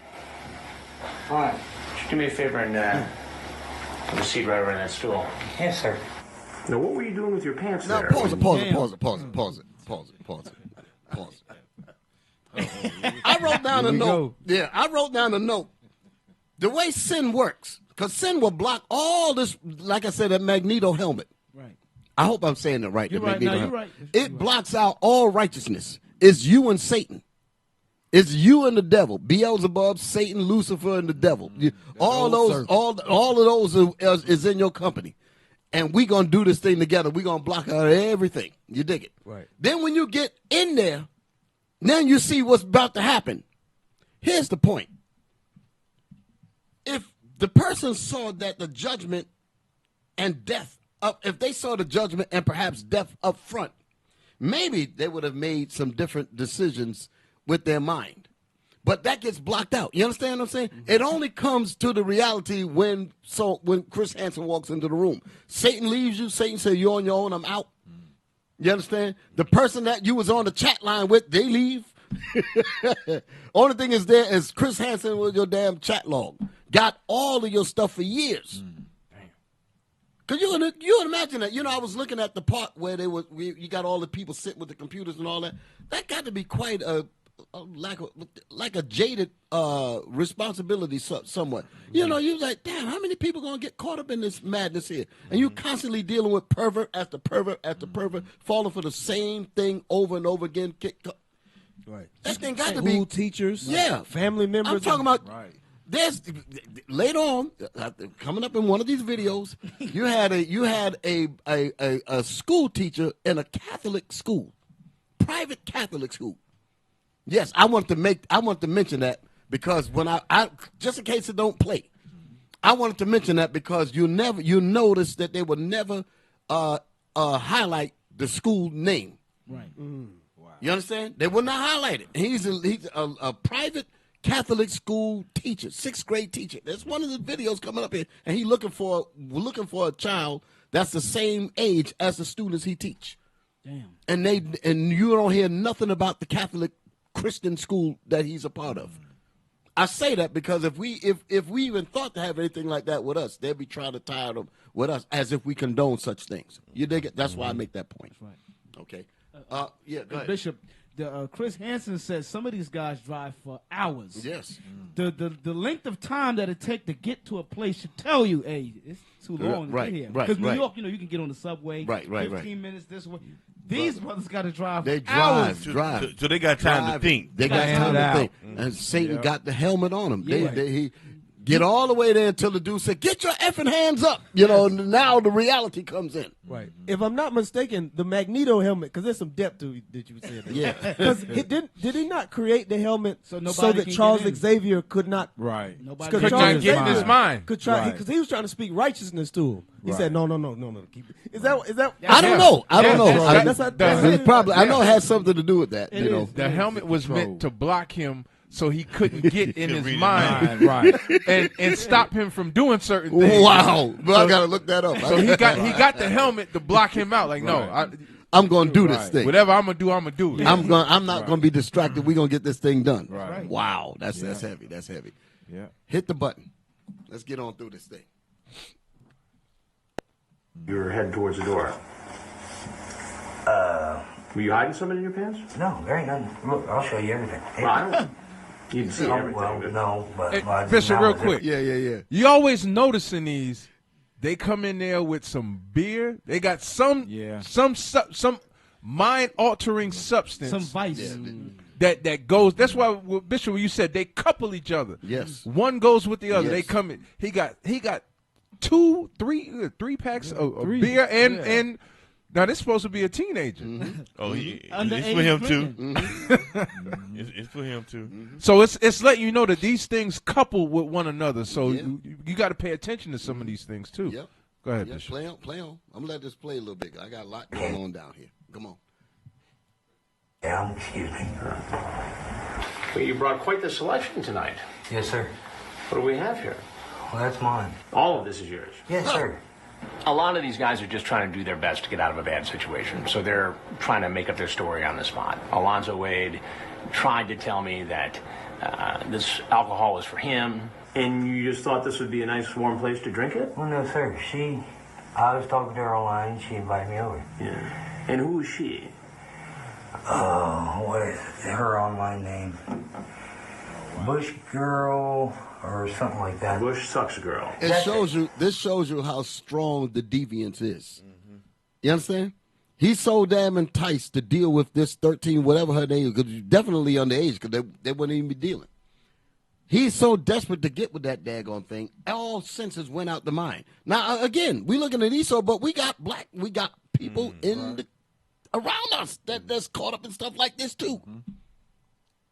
Fine. Just do me a favor and have a seat right over in that stool. Yes, sir. Now, what were you doing with your pants now, there? Pause it. I wrote down a note. Yeah, I wrote down a note. The way sin works, because sin will block all this, like I said, that Magneto helmet. Right. I hope I'm saying it right. You're right. No, you're right. It blocks out all righteousness. It's you and Satan. It's you and the devil. Beelzebub, Satan, Lucifer, and the devil. All of those is in your company. And we're going to do this thing together. We're going to block out everything. You dig it? Right. Then when you get in there, then you see what's about to happen. Here's the point. If the person saw that the judgment and death, if they saw the judgment and perhaps death up front, maybe they would have made some different decisions with their mind. But that gets blocked out. You understand what I'm saying? Mm-hmm. It only comes to the reality when Chris Hansen walks into the room. Satan leaves you. Satan says, you're on your own, I'm out. You understand? The person that you was on the chat line with, they leave. Only thing is there is Chris Hansen with your damn chat log. Got all of your stuff for years. Because you would imagine that. I was looking at the part where you got all the people sitting with the computers and all that. That got to be quite like a jaded responsibility somewhat. You're like, damn, how many people going to get caught up in this madness here? And you constantly dealing with pervert after pervert after pervert, falling for the same thing over and over again. Right. That thing got to be. School teachers, family members. I'm talking about. Right. There's later on, coming up in one of these videos, you had a school teacher in a Catholic school, private Catholic school. Yes, I want to mention that because when I just in case it don't play, I wanted to mention that because you notice that they would never highlight the school name. Right. Wow. You understand? They would not highlight it. He's a private Catholic school teacher, 6th grade teacher. There's one of the videos coming up here, and he's looking for a child that's the same age as the students he teach. Damn. And you don't hear nothing about the Catholic Christian school that he's a part of. I say that because if we even thought to have anything like that with us, they'd be trying to tie them with us as if we condone such things. You dig it? That's why I make that point. That's right. Okay. Yeah, go ahead. Bishop, Chris Hansen says some of these guys drive for hours. Yes. The length of time that it takes to get to a place should tell you, hey, it's too long to get here. Because New York, you can get on the subway. 15 minutes this way. These brothers got to drive. They hours. drive. So they got time to think. They got time to think. And Satan got the helmet on him. Get all the way there until the dude said, "Get your effing hands up." You know, now the reality comes in. Right. If I'm not mistaken, the Magneto helmet, because there's some depth to it that you said. Yeah. Because did he not create the helmet so nobody that can Charles get in? Xavier could not? Right. Nobody Could not get in his mind. Could try Right. because he was trying to speak righteousness to him. He Right. said, "No. Keep it." Is that? I don't know. I don't know. That's Probably. I know it has something to do with that. You know, The helmet was meant to block him so he couldn't get in his mind, right, and stop him from doing certain things. Wow, but I gotta look that up. So he got the helmet to block him out. Like, no, I'm going to do this thing. Whatever I'm gonna do it. I'm not going to be distracted. We're going to get this thing done. Right. Wow, that's heavy. That's heavy. Yeah. Hit the button. Let's get on through this thing. You're heading towards the door. Were you hiding something in your pants? No, there ain't nothing. Look, I'll show you everything. Well, I don't. You can see everything. Well, no, but Hey, Bishop, real quick. Yeah. You always notice in these, they come in there with some beer. They got some mind altering substance, Some vice. that goes. That's why Bishop, you said they couple each other. Yes. One goes with the other. Yes. They come in. He got three packs of beer and. Now this supposed to be a teenager. Mm-hmm. Oh, it's Underage for him too. drinking. It's for him too. So it's letting you know that these things couple with one another. So you got to pay attention to some of these things too. Yep. Go ahead, Yep. Bishop. Play on. I'm going to let this play a little bit. I got a lot going on down here. Come on. Yeah, excuse me. Well, you brought quite the selection tonight. Yes, sir. What do we have here? Well, that's mine. All of this is yours. Yes, sir. A lot of these guys are just trying to do their best to get out of a bad situation, so they're trying to make up their story on the spot. Alonzo Wade tried to tell me that this alcohol was for him. And you just thought this would be a nice warm place to drink it? Well, no, sir. I was talking to her online. She invited me over. Yeah. And who is she? What is her online name? Bush Girl or something like that. Bush Sucks Girl. This shows you how strong the deviance is. Mm-hmm. You understand? He's so damn enticed to deal with this 13, whatever her name is, because she's definitely underage, because they wouldn't even be dealing. He's so desperate to get with that daggone thing, all senses went out the mind. Now, again, we looking at Esau, but we got people around us that's caught up in stuff like this, too. Mm-hmm.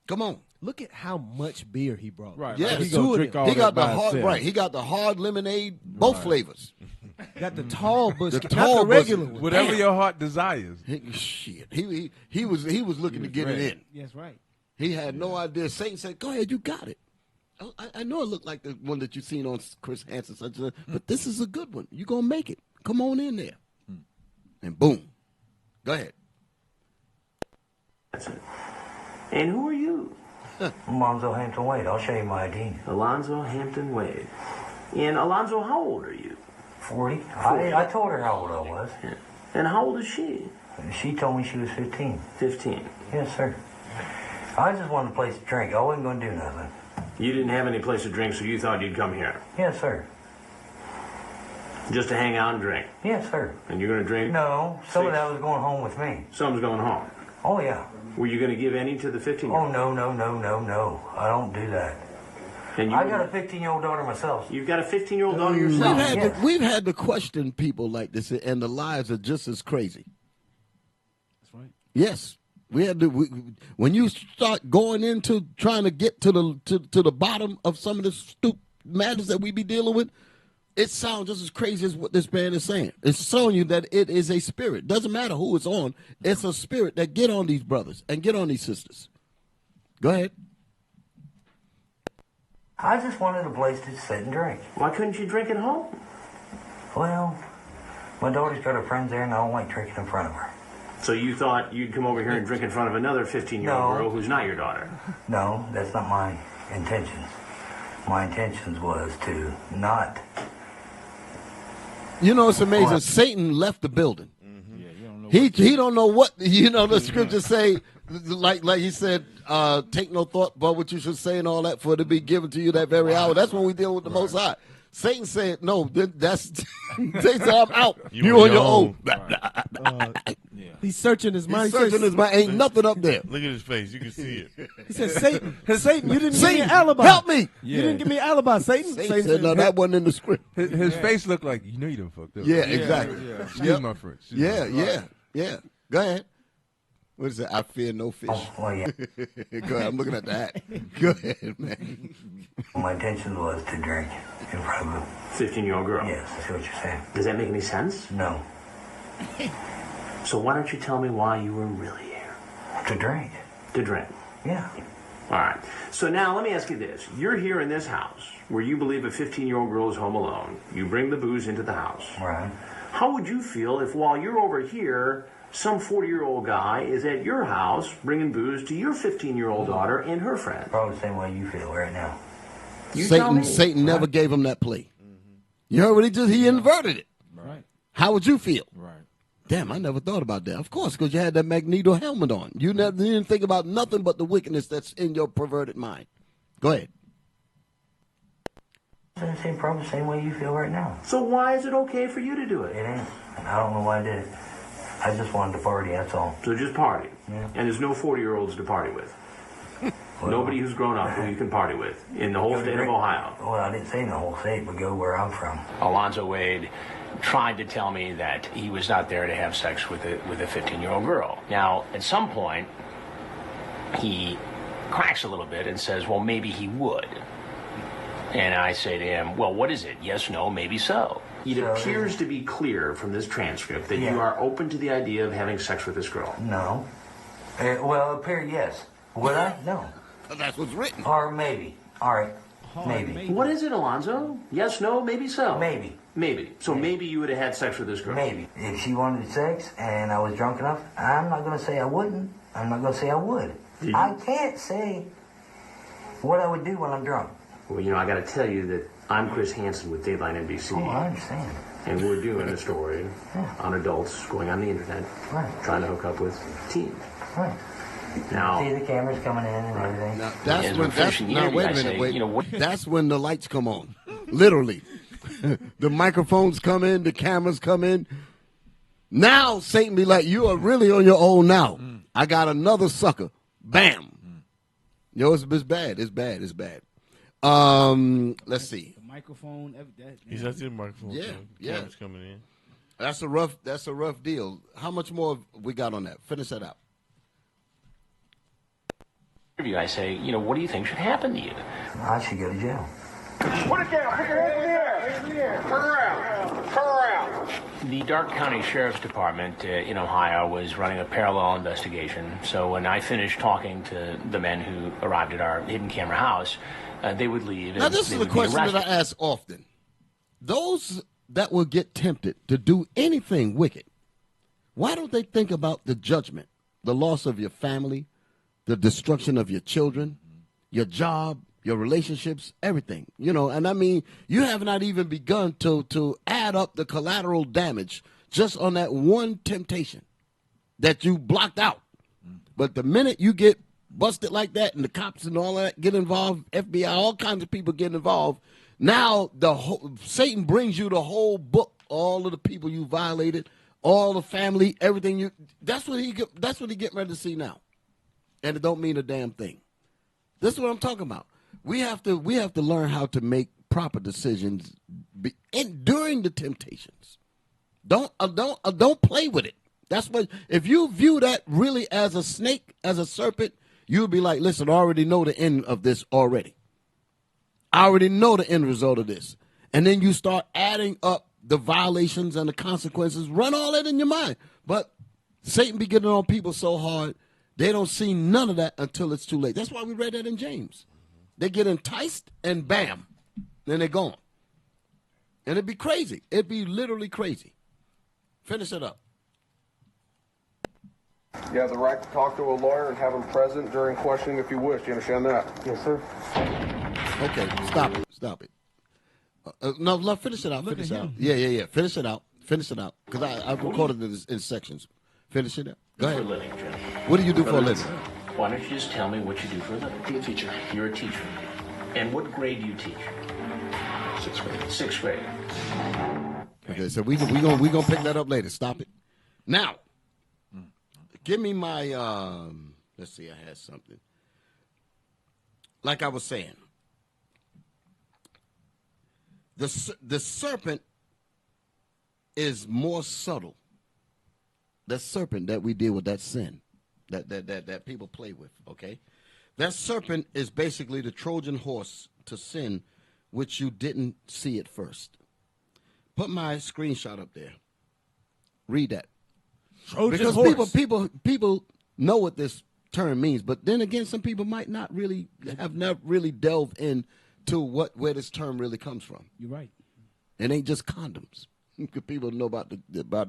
Come on. Look at how much beer he brought. Right. Yes. He gonna drink all He got that the by hard, himself. right. He got the hard lemonade, both flavors. Got the tall Bush, The not tall the regular Bush. one. Whatever your heart desires. Shit. He was looking to get it in. Yes, right. He had no idea. Satan said, "Go ahead, you got it." Oh, I know it looked like the one that you've seen on Chris Hansen, such and such, but this is a good one. You're gonna make it. Come on in there. And boom. Go ahead. That's it. And who are you? Alonzo Hampton Wade. I'll show you my ID. Alonzo Hampton Wade. And Alonzo, how old are you? 40. I told her how old I was. Yeah. And how old is she? She told me she was 15. 15. Yes, sir. I just wanted a place to drink. I wasn't going to do nothing. You didn't have any place to drink, so you thought you'd come here? Yes, sir. Just to hang out and drink? Yes, sir. And you're going to drink? No, some of that was going home with me. Some's going home? Oh, yeah. Were you going to give any to the 15-year-old? Oh, no. I don't do that. And I got a 15-year-old daughter myself. You've got a 15-year-old daughter yourself? We've had to question people like this, and the lives are just as crazy. That's right. Yes. We had to. When you start going into trying to get to the bottom of some of the stupid matters that we be dealing with, it sounds just as crazy as what this man is saying. It's showing you that it is a spirit. Doesn't matter who it's on. It's a spirit that get on these brothers and get on these sisters. Go ahead. I just wanted a place to sit and drink. Why couldn't you drink at home? Well, my daughter's got her friends there, and I don't like drinking in front of her. So you thought you'd come over here and drink in front of another 15-year-old girl who's not your daughter? No, that's not my intentions. My intentions was to not. You know, it's amazing. What? Satan left the building. Mm-hmm. Yeah, you don't know He don't know what the scriptures say. Like he said, take no thought but what you should say and all that, for it to be given to you that very hour. That's when we deal with the Most High. Satan said, no, that's, they said, I'm out. You on your own. He's searching his mind. He's searching his mind. Ain't nothing up there. Look at his face. You can see it. He said, Satan, you didn't give me an alibi. Help me. You didn't give me an alibi, Satan. Satan said, no, that wasn't in the script. His face looked like, you know you done fucked up. Yeah, exactly. Yeah. Excuse my French. Yeah. Go ahead. What is it? I fear no fish. Oh, yeah. Go ahead. I'm looking at the hat. Go ahead, man. My intention was to drink in front of a 15-year-old girl. Yes, I see what you're saying. Does that make any sense? No. So why don't you tell me why you were really here? To drink. To drink? Yeah. All right. So now let me ask you this. You're here in this house where you believe a 15-year-old girl is home alone. You bring the booze into the house. Right. How would you feel if while you're over here, some 40-year-old guy is at your house bringing booze to your 15-year-old daughter and her friend? Probably the same way you feel right now. Satan never gave him that plea. You heard what he did? He inverted it. Right. How would you feel? Right. Damn, I never thought about that. Of course, because you had that Magneto helmet on. You didn't think about nothing but the wickedness that's in your perverted mind. Go ahead. Probably the same way you feel right now. So why is it okay for you to do it? It ain't. I don't know why I did it. I just wanted to party, that's all. So just party. Yeah. And there's no 40-year-olds to party with. Nobody who's grown up who you can party with in the whole state of Ohio. Well, I didn't say in the whole state, but go where I'm from. Alonzo Wade tried to tell me that he was not there to have sex with a 15-year-old girl. Now, at some point, he cracks a little bit and says, well, maybe he would. And I say to him, well, what is it? Yes, no, maybe so. It appears to be clear from this transcript that you are open to the idea of having sex with this girl. No. Well, appear yes. Would I? No. That's what's written. Or maybe. All right. Maybe. What is it, Alonzo? Yes, no, maybe so. Maybe. Maybe. So maybe you would have had sex with this girl. Maybe. If she wanted sex and I was drunk enough, I'm not going to say I wouldn't. I'm not going to say I would. I can't say what I would do when I'm drunk. Well, you know, I got to tell you that I'm Chris Hansen with Dateline NBC. Oh, I understand. And we're doing a story on adults going on the internet, trying to hook up with teens. Right. Now, see the cameras coming in and everything. Now, wait a minute. That's when the lights come on. Literally. The microphones come in, the cameras come in. Now Satan be like, you are really on your own now. I got another sucker. Bam. Yo, it's bad. It's bad. It's bad. Let's see. The microphone. He's at the microphone. Yeah, Cameras coming in. That's a rough deal. How much more we got on that? Finish that out. I say, you know, what do you think should happen to you? I should go to jail. Put it down. Put your hands in the air. Hands in the air. Turn around. Turn around. The Darke County Sheriff's Department in Ohio was running a parallel investigation. So when I finished talking to the men who arrived at our hidden camera house, they would leave. Now, this is a question that I ask often. Those that will get tempted to do anything wicked, why don't they think about the judgment, the loss of your family, the destruction of your children, your job, your relationships, everything? You know, and I mean, you have not even begun to add up the collateral damage just on that one temptation that you blocked out. But the minute you get busted like that and the cops and all that get involved, FBI, all kinds of people get involved, now Satan brings you the whole book, all of the people you violated, all the family, everything that's what he getting ready to see now. And it don't mean a damn thing. This is what I'm talking about. We have to learn how to make proper decisions during the temptations. Don't play with it. That's what, if you view that really as a snake, as a serpent, you'll be like, listen, I already know the end of this already. I already know the end result of this. And then you start adding up the violations and the consequences, run all that in your mind. But Satan be getting on people so hard, they don't see none of that until it's too late. That's why we read that in James. They get enticed and bam, then they're gone. And it'd be crazy. It'd be literally crazy. Finish it up. You have the right to talk to a lawyer and have him present during questioning if you wish. You understand that? Yes, sir. Okay, stop it. No, finish it out. Finish it out. Yeah. Finish it out. Because I've recorded it in sections. Finish it up. Go ahead. For a living, Jim. What do you do for a living? Why don't you just tell me what you do for a living? I'm a teacher. You're a teacher. And what grade do you teach? Sixth grade. Sixth grade. Okay, so we gonna pick that up later. Stop it. Now, give me my let's see, I had something. Like I was saying, the serpent is more subtle. That serpent that we deal with, that sin, that people play with, okay? That serpent is basically the Trojan horse to sin, which you didn't see at first. Put my screenshot up there. Read that. Trojan because horse. people know what this term means, but then again, some people might not really have never really delved into where this term really comes from. You're right. It ain't just condoms. People know about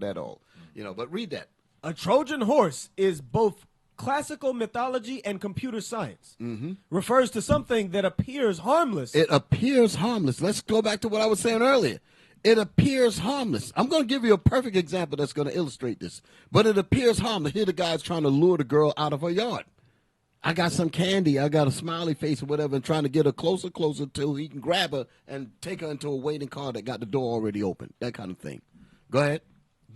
that all, But read that. A Trojan horse is both classical mythology and computer science. Mm-hmm. Refers to something that appears harmless. It appears harmless. Let's go back to what I was saying earlier. It appears harmless. I'm going to give you a perfect example that's going to illustrate this. But it appears harmless. Here the guy's trying to lure the girl out of her yard. I got some candy. I got a smiley face or whatever, and trying to get her closer till he can grab her and take her into a waiting car that got the door already open. That kind of thing. Go ahead.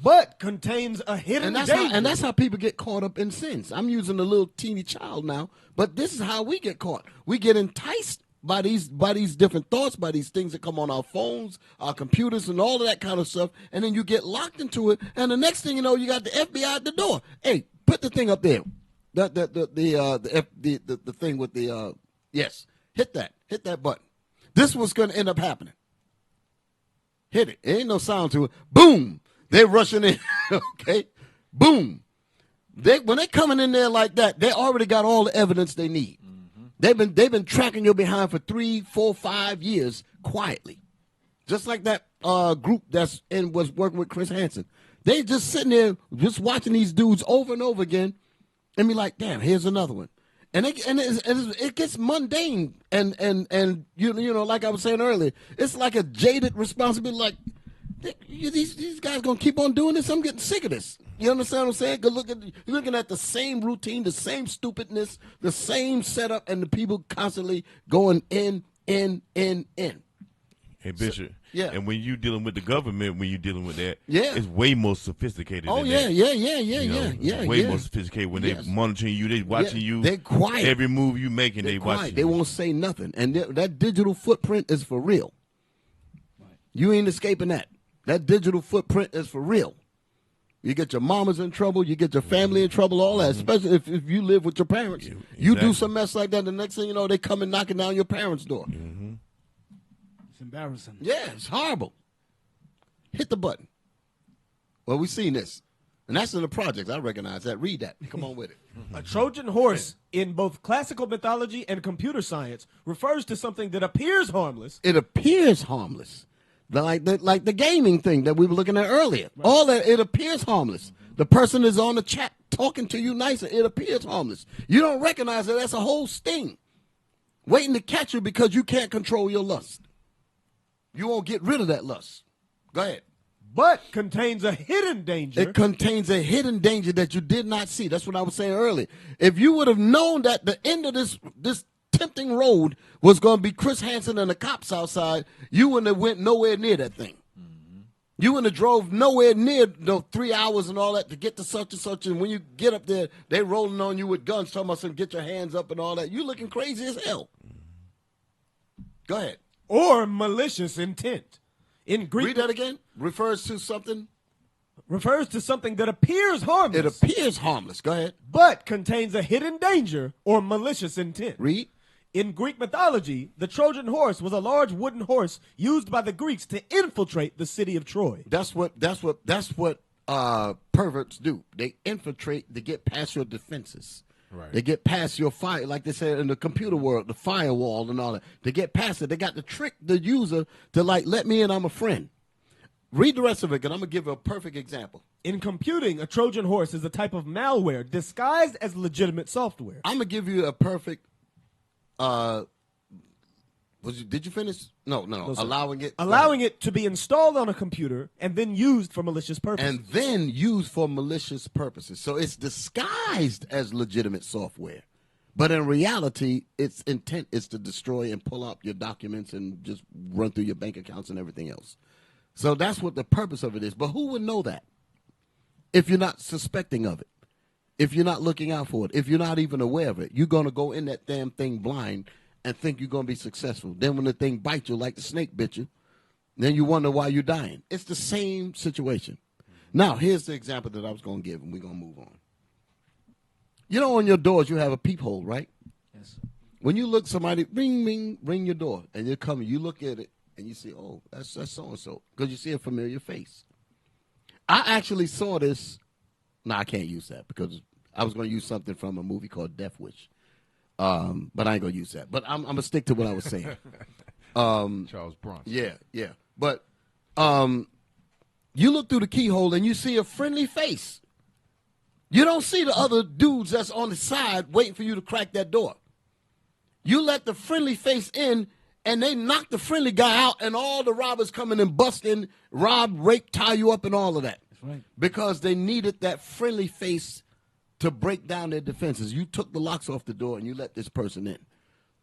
But contains a hidden danger. And that's how people get caught up in sins. I'm using a little teeny child now, but this is how we get caught. We get enticed by these different thoughts, by these things that come on our phones, our computers, and all of that kind of stuff, and then you get locked into it, and the next thing you know, you got the FBI at the door. Hey, put the thing up there. The thing with the yes, hit that button. This is what's going to end up happening. Hit it. There ain't no sound to it. Boom. They're rushing in. Okay. Boom. When they're coming in there like that, they already got all the evidence they need. Mm-hmm. They've been tracking your behind for 3, 4, 5 years quietly, just like that group was working with Chris Hansen. They just sitting there, just watching these dudes over and over again. And be like, damn, here's another one, and it gets mundane, and like I was saying earlier, it's like a jaded responsibility. Like these guys gonna keep on doing this. I'm getting sick of this. You understand what I'm saying? You're looking at the same routine, the same stupidness, the same setup, and the people constantly going in. Hey, Bishop. Yeah. And when you dealing with the government, when you dealing with that, yeah, it's way more sophisticated. Oh, than yeah, that. yeah. It's way more sophisticated when they monitoring you, they watching you. They're quiet. Every move you making, they watching quiet. you. They won't say nothing. And that digital footprint is for real. You ain't escaping that. That digital footprint is for real. You get your mamas in trouble. You get your family in trouble, all that, especially if you live with your parents. Exactly. You do some mess like that, the next thing you know, they come and knocking down your parents' door. Mm-hmm. It's embarrassing. Yeah, it's horrible. Hit the button. Well, we've seen this. And that's in the project. I recognize that. Read that. Come on with it. A Trojan horse in both classical mythology and computer science refers to something that appears harmless. It appears harmless. Like the gaming thing that we were looking at earlier. Right. All that, it appears harmless. The person is on the chat talking to you nicer. It appears harmless. You don't recognize that that's a whole sting waiting to catch you because you can't control your lust. You won't get rid of that lust. Go ahead. But contains a hidden danger. It contains a hidden danger that you did not see. That's what I was saying earlier. If you would have known that the end of this tempting road was going to be Chris Hansen and the cops outside, you wouldn't have went nowhere near that thing. Mm-hmm. You wouldn't have drove nowhere near those 3 hours and all that to get to such and such. And when you get up there, they rolling on you with guns, talking about some get your hands up and all that. You looking crazy as hell. Go ahead. Or malicious intent. In Greek, read that again. Refers to something that appears harmless. It appears harmless. Go ahead. But contains a hidden danger or malicious intent. Read. In Greek mythology, the Trojan horse was a large wooden horse used by the Greeks to infiltrate the city of Troy. That's what perverts do. They infiltrate to get past your defenses. Right. They get past your fire, like they said in the computer world, the firewall and all that. They get past it. They got to trick the user to let me in, I'm a friend. Read the rest of it, and I'm going to give you a perfect example. In computing, a Trojan horse is a type of malware disguised as legitimate software. I'm going to give you a perfect, did you finish? No. Allowing it to be installed on a computer and then used for malicious purposes. So it's disguised as legitimate software, But in reality, its intent is to destroy and pull up your documents and just run through your bank accounts and everything else. So that's what the purpose of it is. But who would know that if you're not suspecting of it? If you're not looking out for it, if you're not even aware of it, you're going to go in that damn thing blind and think you're going to be successful. Then when the thing bites you like the snake bit you, then you wonder why you're dying. It's the same situation. Now, here's the example that I was going to give, and we're going to move on. You know, on your doors, you have a peephole, right? Yes. When you look, somebody, ring, ring, ring your door, and they're coming. You look at it, and you see, oh, that's so-and-so, because you see a familiar face. I actually saw this. No, I can't use that because I was going to use something from a movie called Death Wish. But I ain't going to use that. But I'm going to stick to what I was saying. Charles Bronson. Yeah. But you look through the keyhole and you see a friendly face. You don't see the other dudes that's on the side waiting for you to crack that door. You let the friendly face in, and they knock the friendly guy out, and all the robbers come in and bust in, rob, rape, tie you up, and all of that. That's right. Because they needed that friendly face to break down their defenses. You took the locks off the door, and you let this person in.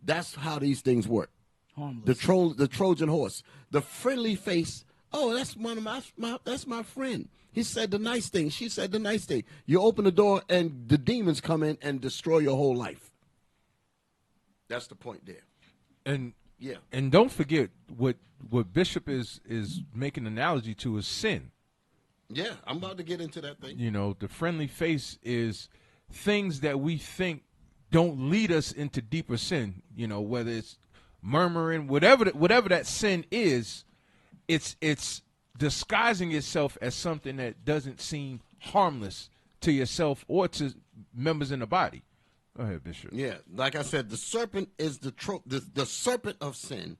That's how these things work. Harmless. The Trojan horse. The friendly face, oh, that's one of that's my friend. He said the nice thing. She said the nice thing. You open the door, and the demons come in and destroy your whole life. That's the point there. And yeah, and don't forget what Bishop is making an analogy to is sin. Yeah, I'm about to get into that thing. You know, the friendly face is things that we think don't lead us into deeper sin. You know, whether it's murmuring, whatever that sin is, it's disguising itself as something that doesn't seem harmless to yourself or to members in the body. Go ahead, Bishop. Yeah, like I said, the serpent is the serpent of sin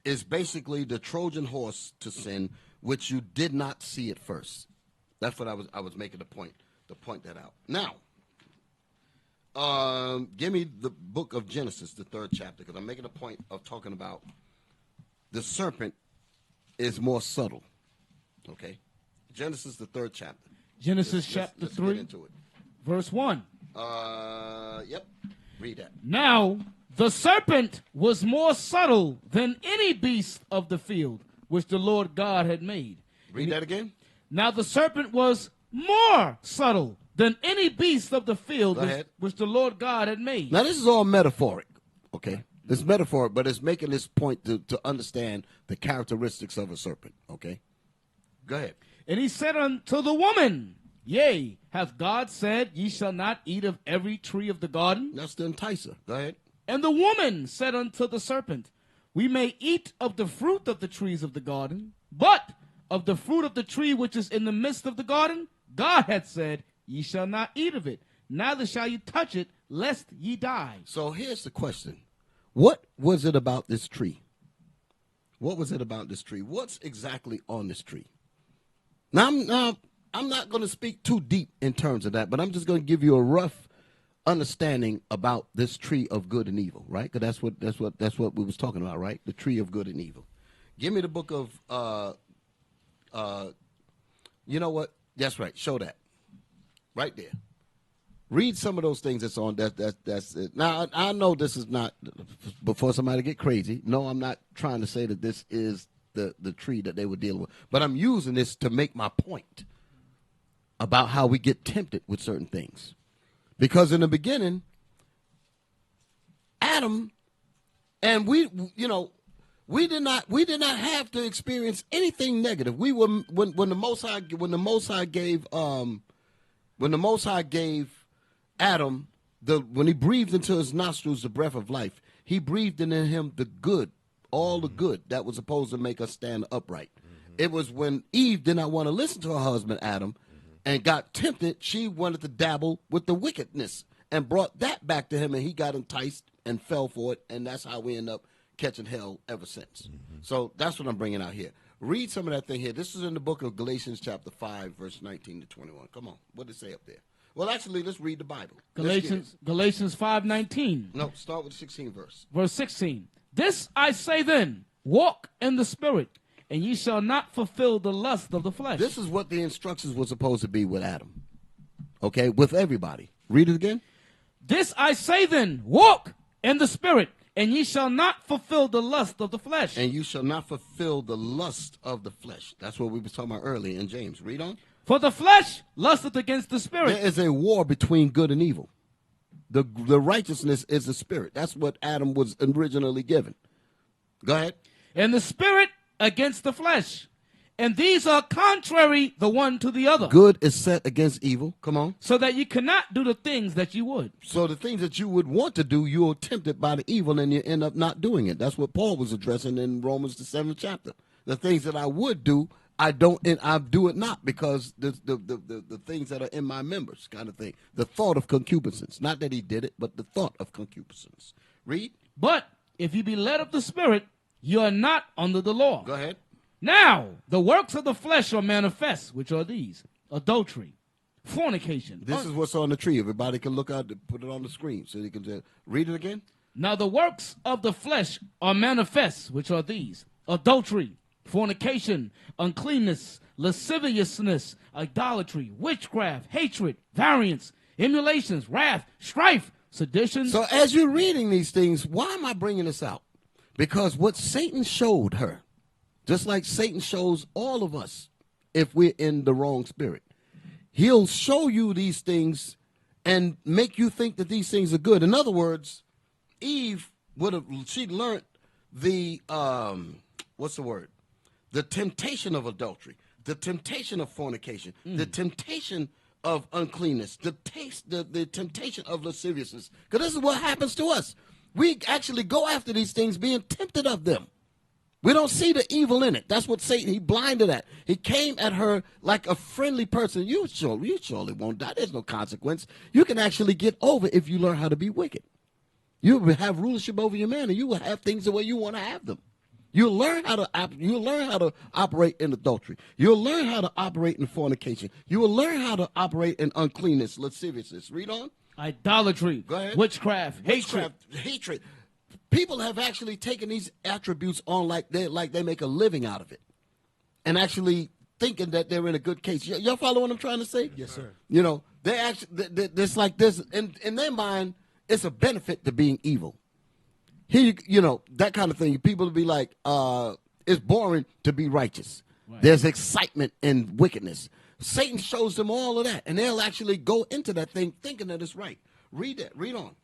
is basically the Trojan horse to sin, which you did not see at first. That's what I was making the point to point that out. Now, give me the book of Genesis, the 3rd chapter, because I'm making a point of talking about the serpent is more subtle. Okay, Genesis, the 3rd chapter. Genesis chapter 3, get into it. verse 1. Yep. Read that. Now the serpent was more subtle than any beast of the field which the Lord God had made. Read that again. Now the serpent was more subtle than any beast of the field which the Lord God had made. Now this is all metaphoric, okay? It's metaphoric, but it's making this point to understand the characteristics of a serpent, okay? Go ahead. And he said unto the woman, Yea, hath God said, Ye shall not eat of every tree of the garden? That's the enticer. Go ahead. And the woman said unto the serpent, We may eat of the fruit of the trees of the garden, but of the fruit of the tree which is in the midst of the garden, God hath said, Ye shall not eat of it, neither shall ye touch it, lest ye die. So here's the question. What was it about this tree? What was it about this tree? What's exactly on this tree? Now, I'm not going to speak too deep in terms of that, but I'm just going to give you a rough understanding about this tree of good and evil, right? Because that's what we was talking about, right? The tree of good and evil. Give me the book of, you know what? That's right. Show that. Right there. Read some of those things that's on. That's it. Now, I know this is not, before somebody get crazy, no, I'm not trying to say that this is the tree that they were dealing with. But I'm using this to make my point about how we get tempted with certain things. Because in the beginning, Adam, and we did not have to experience anything negative. We were when the Most High gave Adam when he breathed into his nostrils the breath of life, he breathed into him the good, all the good that was supposed to make us stand upright. Mm-hmm. It was when Eve did not want to listen to her husband Adam and got tempted, she wanted to dabble with the wickedness and brought that back to him, and he got enticed and fell for it, and that's how we end up catching hell ever since. Mm-hmm. So that's what I'm bringing out here. Read some of that thing here. This is in the book of Galatians chapter 5, verse 19 to 21. Come on. What did it say up there? Well, actually, let's read the Bible. Galatians 5:19. No, start with the 16th verse. Verse 16. This I say then, walk in the Spirit, and ye shall not fulfill the lust of the flesh. This is what the instructions were supposed to be with Adam. Okay, with everybody. Read it again. This I say then, walk in the Spirit, and ye shall not fulfill the lust of the flesh. And you shall not fulfill the lust of the flesh. That's what we were talking about earlier in James. Read on. For the flesh lusteth against the Spirit. There is a war between good and evil. The righteousness is the Spirit. That's what Adam was originally given. Go ahead. And the Spirit against the flesh. And these are contrary the one to the other. Good is set against evil. Come on. So that you cannot do the things that you would. So the things that you would want to do, you're tempted by the evil and you end up not doing it. That's what Paul was addressing in Romans the 7th chapter. The things that I would do, I don't, and I do it not because the things that are in my members kind of thing. The thought of concupiscence. Not that he did it, but the thought of concupiscence. Read. But if you be led of the Spirit, you are not under the law. Go ahead. Now, the works of the flesh are manifest, which are these: adultery, fornication. This is what's on the tree. Everybody can look out, put it on the screen so you can just read it again. Now, the works of the flesh are manifest, which are these: adultery, fornication, uncleanness, lasciviousness, idolatry, witchcraft, hatred, variance, emulations, wrath, strife, seditions. So as you're reading these things, why am I bringing this out? Because what Satan showed her, just like Satan shows all of us if we're in the wrong spirit, he'll show you these things and make you think that these things are good. In other words, Eve she learned the, what's the word? The temptation of adultery, the temptation of fornication, the temptation of uncleanness, the temptation of lasciviousness. Because this is what happens to us. We actually go after these things being tempted of them. We don't see the evil in it. That's what Satan, he blinded at. He came at her like a friendly person. You surely won't die. There's no consequence. You can actually get over if you learn how to be wicked. You will have rulership over your man, and you will have things the way you want to have them. You'll learn how to operate in adultery. You'll learn how to operate in fornication. You will learn how to operate in uncleanness, lasciviousness. Read on. Idolatry, go ahead. witchcraft, hatred. People have actually taken these attributes on like they make a living out of it, and actually thinking that they're in a good case. Y'all follow what I'm trying to say? Yes, sir. You know, they actually it's like this in their mind. It's a benefit to being evil. Here, you know, that kind of thing. People will be like, it's boring to be righteous. Right. There's excitement in wickedness. Satan shows them all of that, and they'll actually go into that thing thinking that it's right. Read that. Read on.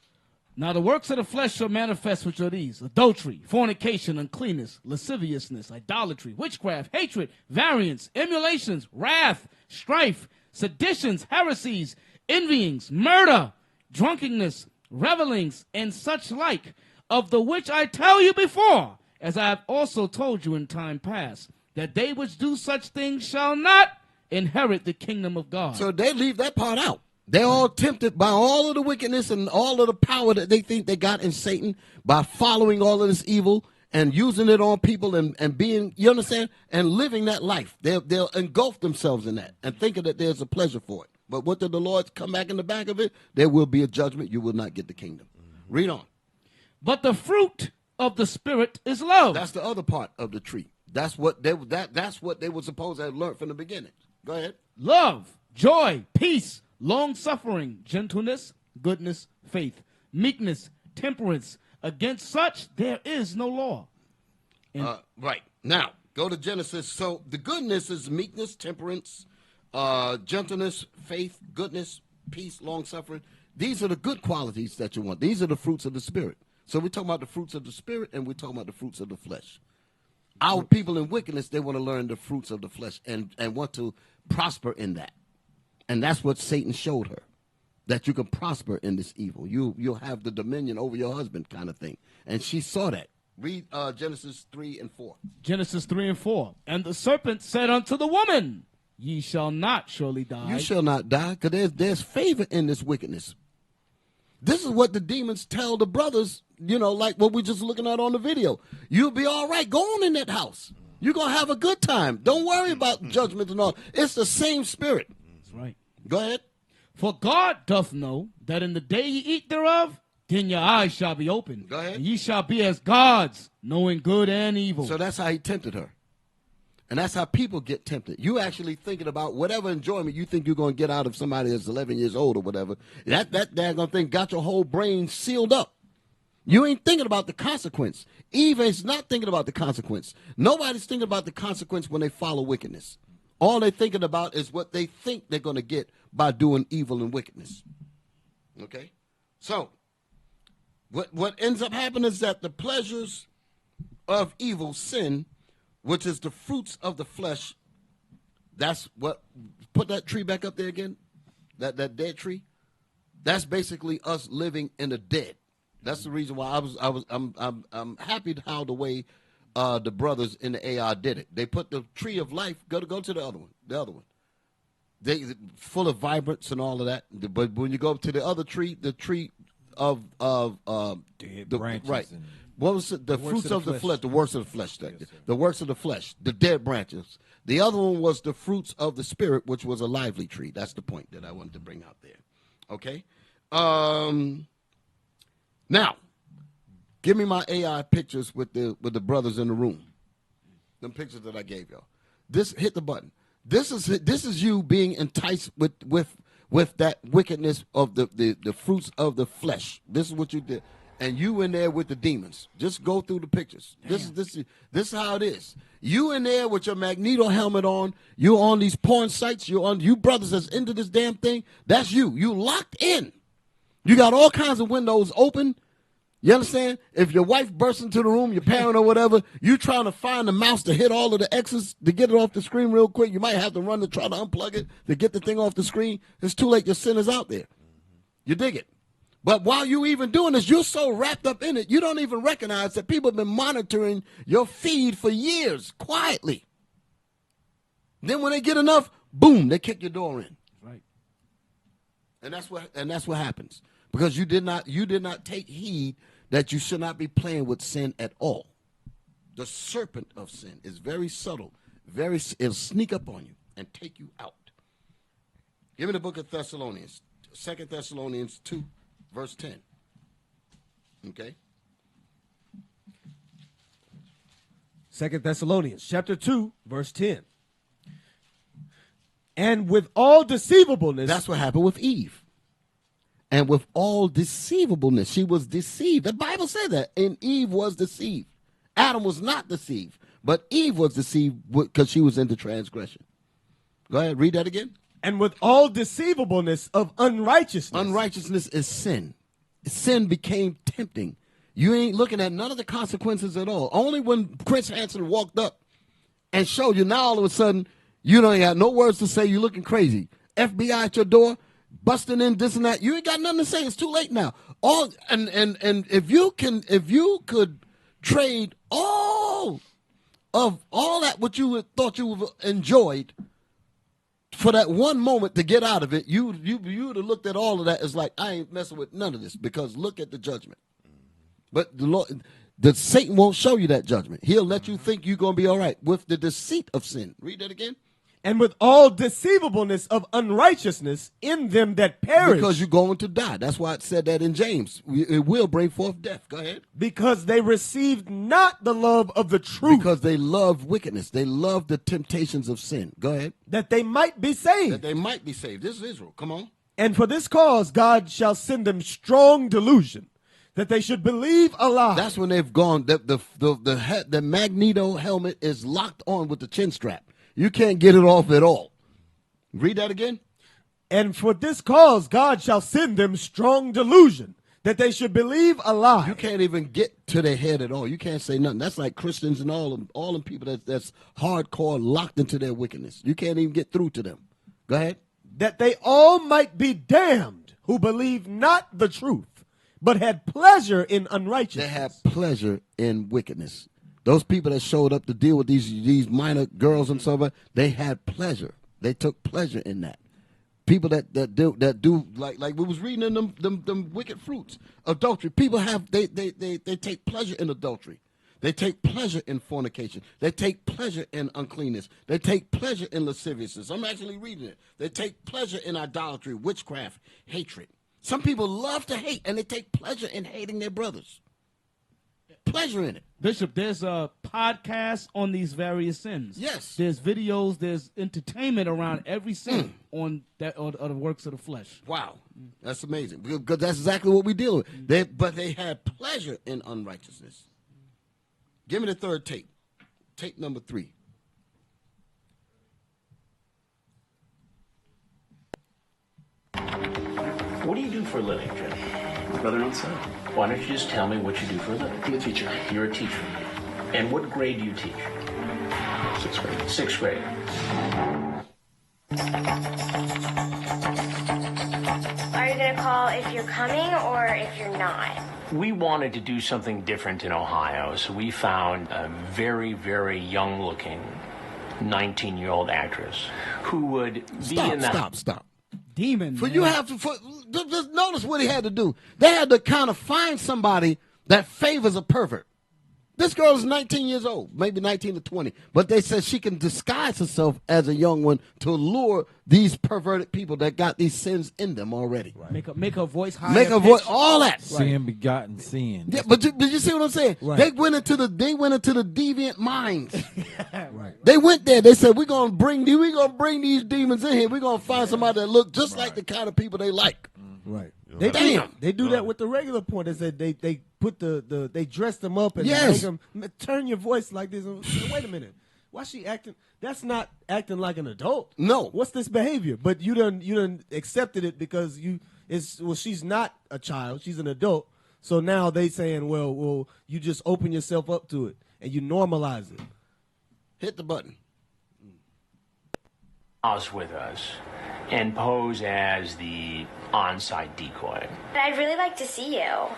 Now the works of the flesh are manifest, which are these: adultery, fornication, uncleanness, lasciviousness, idolatry, witchcraft, hatred, variance, emulations, wrath, strife, seditions, heresies, envyings, murder, drunkenness, revelings, and such like, of the which I tell you before, as I have also told you in time past, that they which do such things shall not inherit the kingdom of God. So they leave that part out. They're all tempted by all of the wickedness and all of the power that they think they got in Satan by following all of this evil and using it on people and being, you understand, and living that life. They'll engulf themselves in that and thinking that there's a pleasure for it. But what did the Lord come back in the back of it? There will be a judgment. You will not get the kingdom. Read on. But the fruit of the Spirit is love. That's the other part of the tree. That's what they were supposed to have learned from the beginning. Go ahead. Love, joy, peace, long-suffering, gentleness, goodness, faith, meekness, temperance. Against such there is no law. Right. Now, go to Genesis. So the goodness is meekness, temperance, gentleness, faith, goodness, peace, long-suffering. These are the good qualities that you want. These are the fruits of the Spirit. So we're talking about the fruits of the Spirit, and we're talking about the fruits of the flesh. Our people in wickedness, they want to learn the fruits of the flesh and want to prosper in that. And that's what Satan showed her, that you can prosper in this evil. You'll have the dominion over your husband kind of thing. And she saw that. Read Genesis 3 and 4. Genesis 3 and 4. And the serpent said unto the woman, ye shall not surely die. You shall not die, because there's favor in this wickedness. This is what the demons tell the brothers, you know, like what we're just looking at on the video. You'll be all right. Go on in that house. You're going to have a good time. Don't worry about judgment and all. It's the same spirit. That's right. Go ahead. For God doth know that in the day ye eat thereof, then your eyes shall be opened. Go ahead. And ye shall be as gods, knowing good and evil. So that's how he tempted her. And that's how people get tempted. You actually thinking about whatever enjoyment you think you're going to get out of somebody that's 11 years old or whatever. That daggone thing got your whole brain sealed up. You ain't thinking about the consequence. Eve is not thinking about the consequence. Nobody's thinking about the consequence when they follow wickedness. All they're thinking about is what they think they're going to get by doing evil and wickedness. Okay? So, what ends up happening is that the pleasures of evil, sin, which is the fruits of the flesh, that's what, put that tree back up there again, that dead tree. That's basically us living in the dead. That's the reason why I'm happy how the way the brothers in the AR did it. They put the tree of life. Go to the other one. They full of vibrance and all of that. But when you go up to the other tree, the tree of dead branches, right. What was it? The fruits of the flesh, the works of the flesh. The works of the flesh, the dead branches. The other one was the fruits of the spirit, which was a lively tree. That's the point that I wanted to bring out there. Okay. Now, give me my AI pictures with the brothers in the room. Them pictures that I gave y'all. This, hit the button. This is you being enticed with that wickedness of the fruits of the flesh. This is what you did. And you in there with the demons. Just go through the pictures. This is how it is. You in there with your Magneto helmet on. You on these porn sites. You brothers that's into this damn thing. That's you. You locked in. You got all kinds of windows open. You understand? If your wife bursts into the room, your parent or whatever, you trying to find the mouse to hit all of the X's to get it off the screen real quick. You might have to run to try to unplug it to get the thing off the screen. It's too late. Your sin is out there. You dig it? But while you even doing this, you're so wrapped up in it, you don't even recognize that people have been monitoring your feed for years quietly. Then when they get enough, boom, they kick your door in. Right. And that's what happens. Because you did not take heed that you should not be playing with sin at all. The serpent of sin is very subtle. It'll sneak up on you and take you out. Give me the book of Thessalonians, 2 Thessalonians 2, verse 10. Okay? 2 Thessalonians chapter 2, verse 10. And with all deceivableness. That's what happened with Eve. And with all deceivableness, she was deceived. The Bible said that. And Eve was deceived. Adam was not deceived. But Eve was deceived because she was into transgression. Go ahead, read that again. And with all deceivableness of unrighteousness. Unrighteousness is sin. Sin became tempting. You ain't looking at none of the consequences at all. Only when Chris Hansen walked up and showed you, now all of a sudden, you don't have no words to say. You're looking crazy. FBI at your door, busting in this and that. You ain't got nothing to say. It's too late now. And if you could trade all of all that what you thought you enjoyed for that one moment to get out of it, you would have looked at all of that as like, I ain't messing with none of this, because look at the judgment. But the Satan won't show you that judgment. He'll let you think you're going to be all right with the deceit of sin. Read that again. And with all deceivableness of unrighteousness in them that perish. Because you're going to die. That's why it said that in James. It will bring forth death. Go ahead. Because they received not the love of the truth. Because they loved wickedness. They loved the temptations of sin. Go ahead. That they might be saved. That they might be saved. This is Israel. Come on. And for this cause God shall send them strong delusion, that they should believe a lie. That's when they've gone. The Magneto helmet is locked on with the chin strap. You can't get it off at all. Read that again. And for this cause God shall send them strong delusion, that they should believe a lie. You can't even get to their head at all. You can't say nothing. That's like Christians and all them people that's hardcore locked into their wickedness. You can't even get through to them. Go ahead. That they all might be damned who believe not the truth, but had pleasure in unrighteousness. They had pleasure in wickedness. Those people that showed up to deal with these minor girls and so on, they had pleasure. They took pleasure in that. People that do like we was reading in them wicked fruits, adultery. People they take pleasure in adultery. They take pleasure in fornication. They take pleasure in uncleanness. They take pleasure in lasciviousness. I'm actually reading it. They take pleasure in idolatry, witchcraft, hatred. Some people love to hate, and they take pleasure in hating their brothers. Pleasure in it. Bishop, there's podcasts on these various sins. Yes. There's videos, there's entertainment around every sin on that or the works of the flesh. Wow. That's amazing. Because that's exactly what we deal with. But they had pleasure in unrighteousness. Give me the third tape. Tape number 3. What do you do for a living, Jim? Brother and son. Why don't you just tell me what you do for a living? I'm a teacher. You're a teacher. And what grade do you teach? 6th grade. 6th grade. Are you going to call if you're coming or if you're not? We wanted to do something different in Ohio, so we found a very, very young-looking 19-year-old actress who would be in the... Stop. Demon. For you have to just notice what he had to do. They had to kind of find somebody that favors a pervert. This girl is 19 years old, maybe 19 to 20, but they said she can disguise herself as a young one to lure these perverted people that got these sins in them already. Right. Make her voice higher. Make her voice, all that. Sin begotten sin. Yeah, but you see what I'm saying? Right. They went into the deviant minds. Right. They went there. They said, we're gonna bring these demons in here. We're gonna find somebody that look just like the kind of people they like. Right. They do that with the regular porn. They said they put they dress them up and Yes. make them turn your voice like this. Wait a minute. Why she acting? That's not acting like an adult. No. What's this behavior? But you done accepted it because she's not a child. She's an adult. So now they saying, well, you just open yourself up to it and you normalize it. Hit the button. Us with us and pose as the on-site decoy. But I'd really like to see you.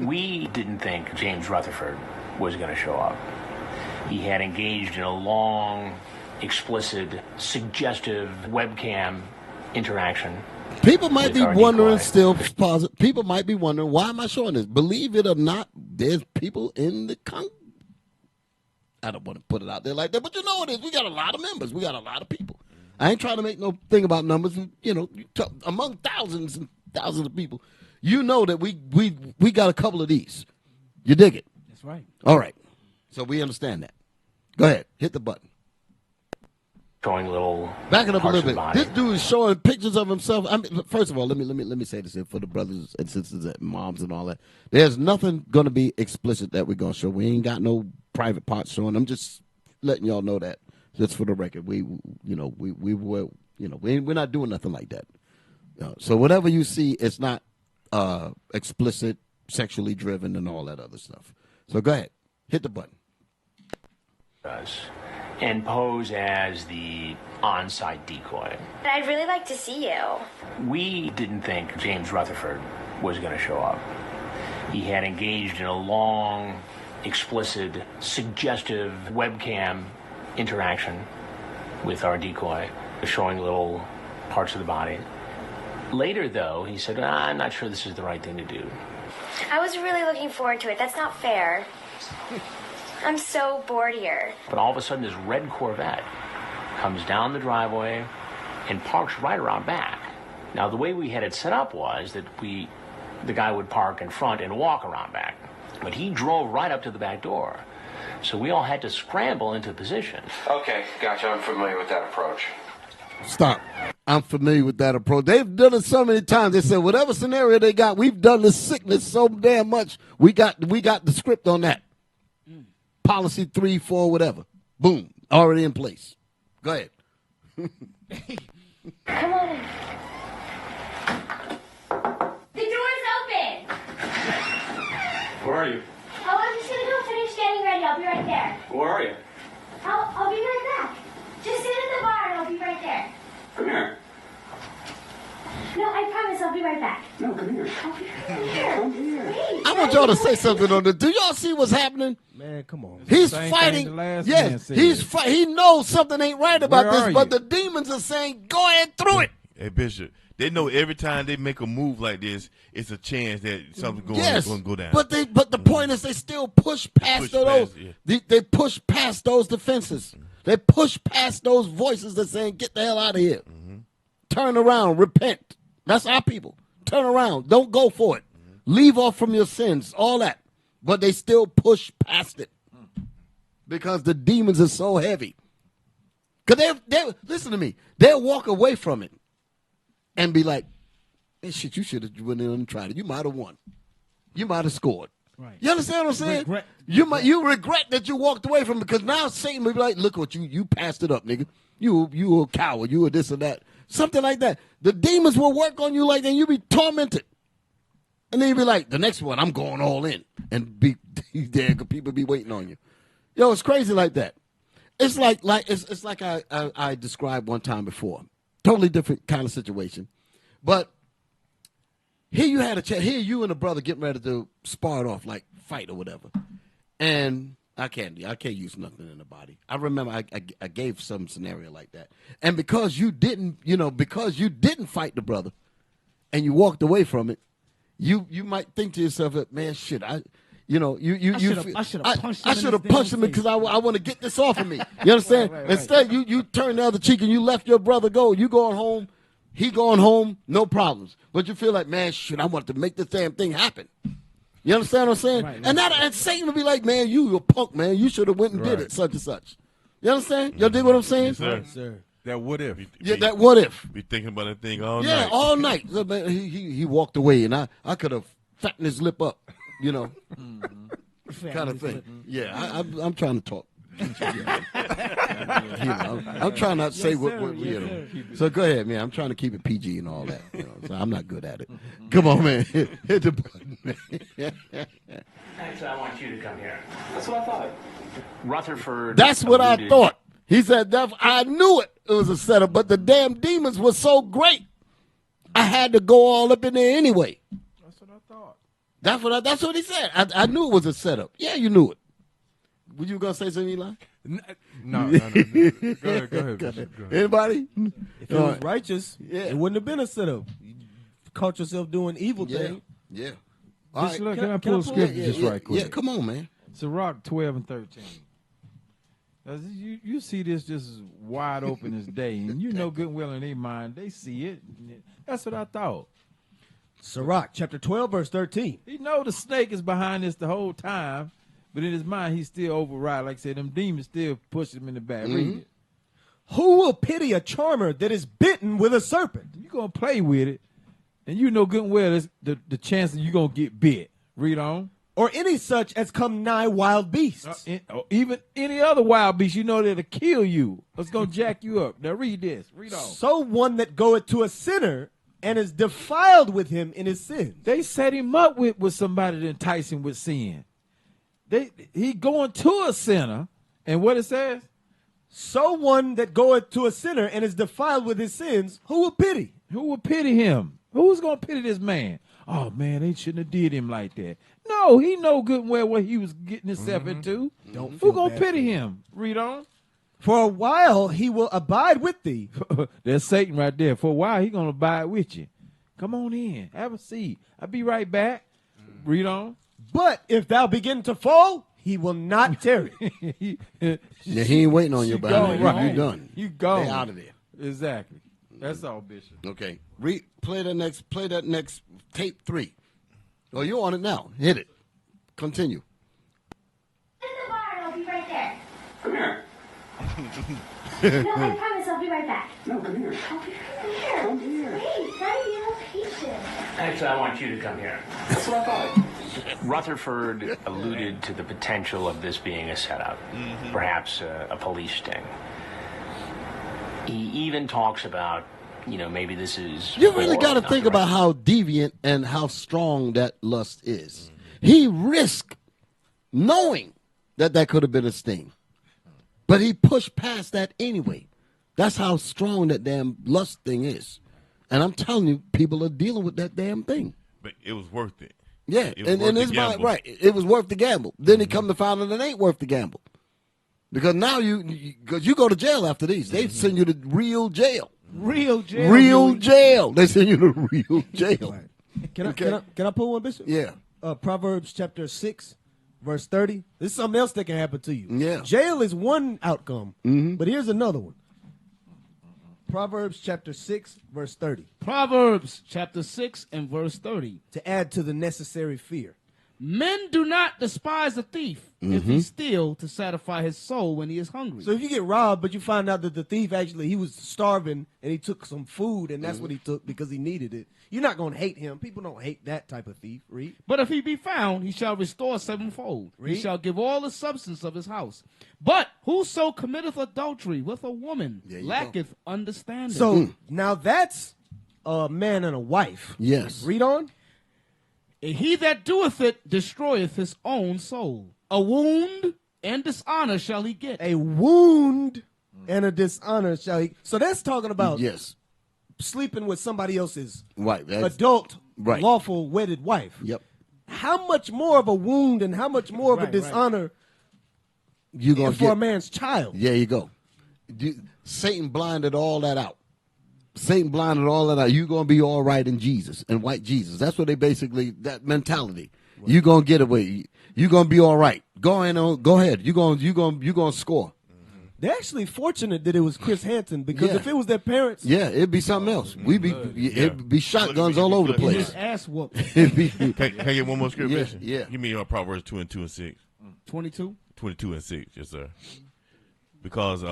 We didn't think James Rutherford was going to show up. He had engaged in a long, explicit, suggestive webcam interaction. People might with be our wondering decoy. People might be wondering, why am I showing this? Believe it or not, there's people in the I don't want to put it out there like that, but you know it is. We got a lot of members. We got a lot of people. I ain't trying to make no thing about numbers. You know, among thousands and thousands of people, you know that we got a couple of these. You dig it? That's right. All right. So we understand that. Go ahead. Hit the button. Showing little Back it up a parts little of the bit. body. This dude is showing pictures of himself. I mean, first of all, let me say this here for the brothers and sisters and moms and all that. There's nothing going to be explicit that we're going to show. We ain't got no private parts showing. I'm just letting y'all know that. Just for the record, we're not doing nothing like that. So whatever you see, it's not explicit, sexually driven, and all that other stuff. So go ahead, hit the button. And pose as the on-site decoy. But I'd really like to see you. We didn't think James Rutherford was going to show up. He had engaged in a long, explicit, suggestive webcam interaction with our decoy, showing little parts of the body. Later, though, he said, I'm not sure this is the right thing to do. I was really looking forward to it. That's not fair. I'm so bored here. But all of a sudden, this red Corvette comes down the driveway and parks right around back. Now, the way we had it set up was that the guy would park in front and walk around back. But he drove right up to the back door. So we all had to scramble into position. Okay, gotcha. I'm familiar with that approach. Stop. I'm familiar with that approach. They've done it so many times. They said whatever scenario they got, we've done this sickness so damn much. We got the script on that. Policy 3, 4, whatever. Boom. Already in place. Go ahead. Come on in. The door's open. Where are you? Oh, I'm just gonna go finish getting ready. I'll be right there. Where are you? I'll be right back. Just sit at the bar and I'll be right there. Come here. No, I promise I'll be right back. No, come here. I'll be right here. Come here. Wait, I want y'all to say something on this. Do y'all see what's happening? Man, come on. He's Same thing fighting. the last man Yes, said. he knows something ain't right about Where this, are but you? the demons are saying, go ahead through it. Hey, Bishop, they know every time they make a move like this, it's a chance that something's going to go down. But the point is they still push past those. They push past those defenses. They push past those voices that saying, get the hell out of here. Turn around, repent. That's our people. Turn around. Don't go for it. Leave off from your sins, all that. But they still push past it. because the demons are so heavy. Because they listen to me. They'll walk away from it and be like, hey, shit, you should have went in and tried it. You might have won. You might have scored. Right. You understand what I'm saying? You regret that you walked away from it because now Satan will be like, look what you passed it up, nigga. You a coward. You a this or that. Something like that. The demons will work on you like that and you'll be tormented. And then you'll be like, the next one, I'm going all in. And be there because people be waiting on you. Yo, it's crazy like that. It's like it's like I described one time before. Totally different kind of situation. But here you had a chat. Here you and a brother getting ready to spar it off, like fight or whatever. And I can't use nothing in the body. I remember I gave some scenario like that. And because you didn't fight the brother and you walked away from it, you might think to yourself, man, shit, I should have punched him because I want to get this off of me. You understand? Right. Instead, you turn the other cheek and you left your brother go. You going home, he going home, no problems. But you feel like, man, shit, I want to make this damn thing happen. You understand what I'm saying? Right, and Satan will be like, man, you a punk, man. You should have went and did it, such and such. You understand? Y'all dig what I'm saying? Yes, sir. Yes, sir. That what if? That what if. Be thinking about that thing all night. Yeah, all night. So, man, he walked away, and I could have fattened his lip up. You know, kind of thing. Yeah, I'm trying to talk. I'm trying not to say what you know. So go ahead, man. I'm trying to keep it PG and all that. You know, so I'm not good at it. Come on, man. Hit the button, man. Actually, I want you to come here. That's what I thought. Rutherford. That's what I thought. He said, I knew it was a setup, but the damn demons were so great. I had to go all up in there anyway. That's what I thought. That's what he said. I knew it was a setup. Yeah, you knew it. Were you going to say something, Eli? No. Go ahead. Go ahead. Anybody? If it was righteous, it wouldn't have been a setup. You caught yourself doing evil thing. Yeah. Just look, can I pull a scripture just right quick? Yeah, come on, man. Sirach 12 and 13. You see this just as wide open as day, and you know good and well in their mind, they see it. That's what I thought. Sirach chapter 12, verse 13. He know the snake is behind this the whole time, but in his mind, he's still override. Like I said, them demons still push him in the back. Read it. Who will pity a charmer that is bitten with a serpent? You're going to play with it, and you know good and well the chances you're going to get bit. Read on. Or any such as come nigh wild beasts. Or even any other wild beast, you know that'll kill you. It's going to jack you up. Now read this. Read on. So one that goeth to a sinner and is defiled with him in his sins. They set him up with somebody to entice him with sin. He going to a sinner, and what it says? So one that goeth to a sinner and is defiled with his sins, who will pity? Who will pity him? Who's going to pity this man? Oh, man, they shouldn't have did him like that. No, he know good and well what he was getting himself into. Who going to pity him? Read on. For a while he will abide with thee. There's Satan right there. For a while he going to abide with you. Come on in. Have a seat. I'll be right back. Read on. But if thou begin to fall, he will not tarry. Yeah, he ain't waiting on you, buddy. You done. You gone. They out of there. Exactly. That's all, Bishop. Okay. Play that next tape 3. Oh, you're on it now. Hit it. Continue. In the bar, I'll be right there. Come here. No, I promise I'll be right back. No, come here. I'll be right here. Come here. Wait, gotta be a little patient. Actually, I want you to come here. That's what I thought. Rutherford alluded to the potential of this being a setup, perhaps a police sting. He even talks about, maybe this is... You really got to think about how deviant and how strong that lust is. He risked knowing that could have been a sting. But he pushed past that anyway. That's how strong that damn lust thing is. And I'm telling you, people are dealing with that damn thing. But it was worth it. Yeah, and his mind, right. It was worth the gamble. Then he come to find out it ain't worth the gamble. Because now you go to jail after these. They send you to real jail. Real jail. Real jail. They send you to real jail. Right. Can I pull one, Bishop? Yeah. Proverbs chapter 6, verse 30. This is something else that can happen to you. Yeah. Jail is one outcome, but here's another one. Proverbs chapter 6, verse 30. Proverbs chapter 6 and verse 30. To add to the necessary fear. Men do not despise a thief if he steal to satisfy his soul when he is hungry. So if you get robbed, but you find out that the thief actually, he was starving and he took some food and that's what he took because he needed it, you're not going to hate him. People don't hate that type of thief. Read. But if he be found, he shall restore sevenfold. Read. He shall give all the substance of his house. But whoso committeth adultery with a woman lacketh understanding. So now that's a man and a wife. Yes. Read on. And he that doeth it destroyeth his own soul. A wound and dishonor shall he get. A wound and a dishonor shall he. So that's talking about sleeping with somebody else's adult, lawful wedded wife. Yep. How much more of a wound and how much more of a dishonor you gonna for a man's child? There you go. Satan blinded all that out. Satan blinded all that out. You're going to be all right in Jesus and white Jesus. That's what they basically, that mentality. Right. You're going to get away. You're going to be all right. Go ahead. You're going to score. They're actually fortunate that it was Chris Hansen because if it was their parents, it'd be something else. It'd be shotguns all over the place. His ass whooped. Can I get one more scripture? Yeah. Give me Proverbs 2 and 6. 22? 22 and 6, yes, sir. Because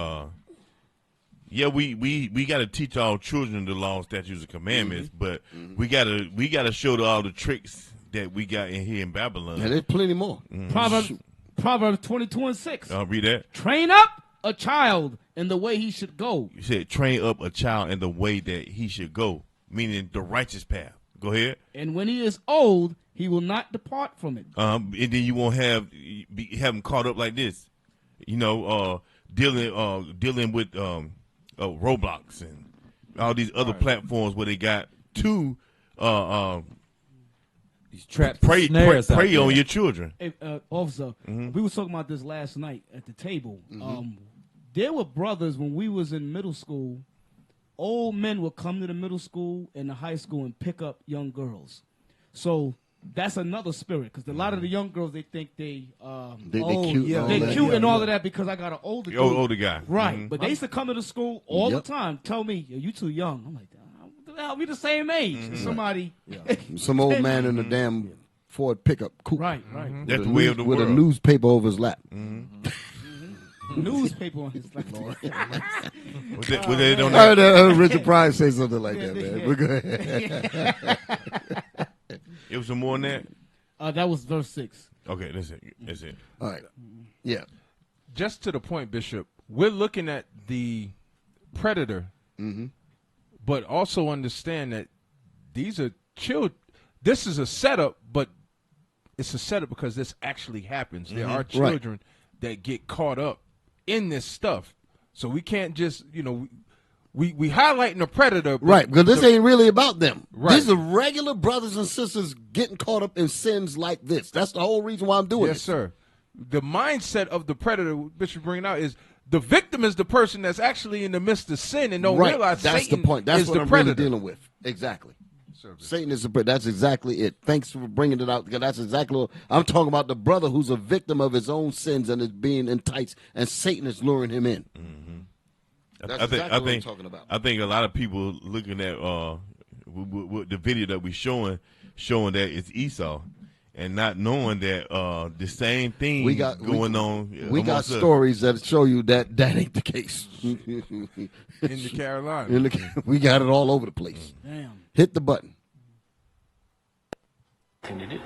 we got to teach our children the law, statutes, and commandments, but we gotta show all the tricks that we got in here in Babylon. And there's plenty more. Proverbs 22 and 6. Read that. Train up a child in the way he should go. You said train up a child in the way that he should go, meaning the righteous path. Go ahead. And when he is old, he will not depart from it. And then you won't have him caught up like this, dealing with Roblox and all these other platforms where they got these traps, prey on your children. Hey, officer, we were talking about this last night at the table. There were brothers when we was in middle school. Old men would come to the middle school and the high school and pick up young girls. So that's another spirit because a lot of the young girls they think they cute and all of that because I got an older dude. Older guy, right? But they used to come to the school all the time. Tell me, you too young. I'm like, what the hell? We the same age. Somebody, some old man in a damn Ford pickup coupe. Right. That's the way of the with world. a newspaper over his lap. Newspaper on his lap. I heard Richard Pryor say something like that, man. We're good. It was some more than that? That was verse 6. Okay, that's it. All right. Yeah. Just to the point, Bishop, we're looking at the predator, but also understand that these are children. This is a setup, but it's a setup because this actually happens. There are children that get caught up in this stuff. So we can't just, we highlighting the predator. Right, because this ain't really about them. Right. These are regular brothers and sisters getting caught up in sins like this. That's the whole reason why I'm doing Yes, it. sir. The mindset of the predator, Bishop bringing out, is the victim is the person that's actually in the midst of sin and don't realize that's Satan the point. That's is what the I'm predator. really dealing with. Exactly. Satan is the predator. That's exactly it. Thanks for bringing it out because that's exactly what I'm talking about. The brother who's a victim of his own sins and is being enticed, and Satan is luring him in. That's exactly what I'm talking about. I think a lot of people looking at with the video that we're showing that it's Esau, and not knowing that the same thing going on. We got stories that show you that ain't the case. In the Carolina. We got it all over the place. Damn. Hit the button. To do,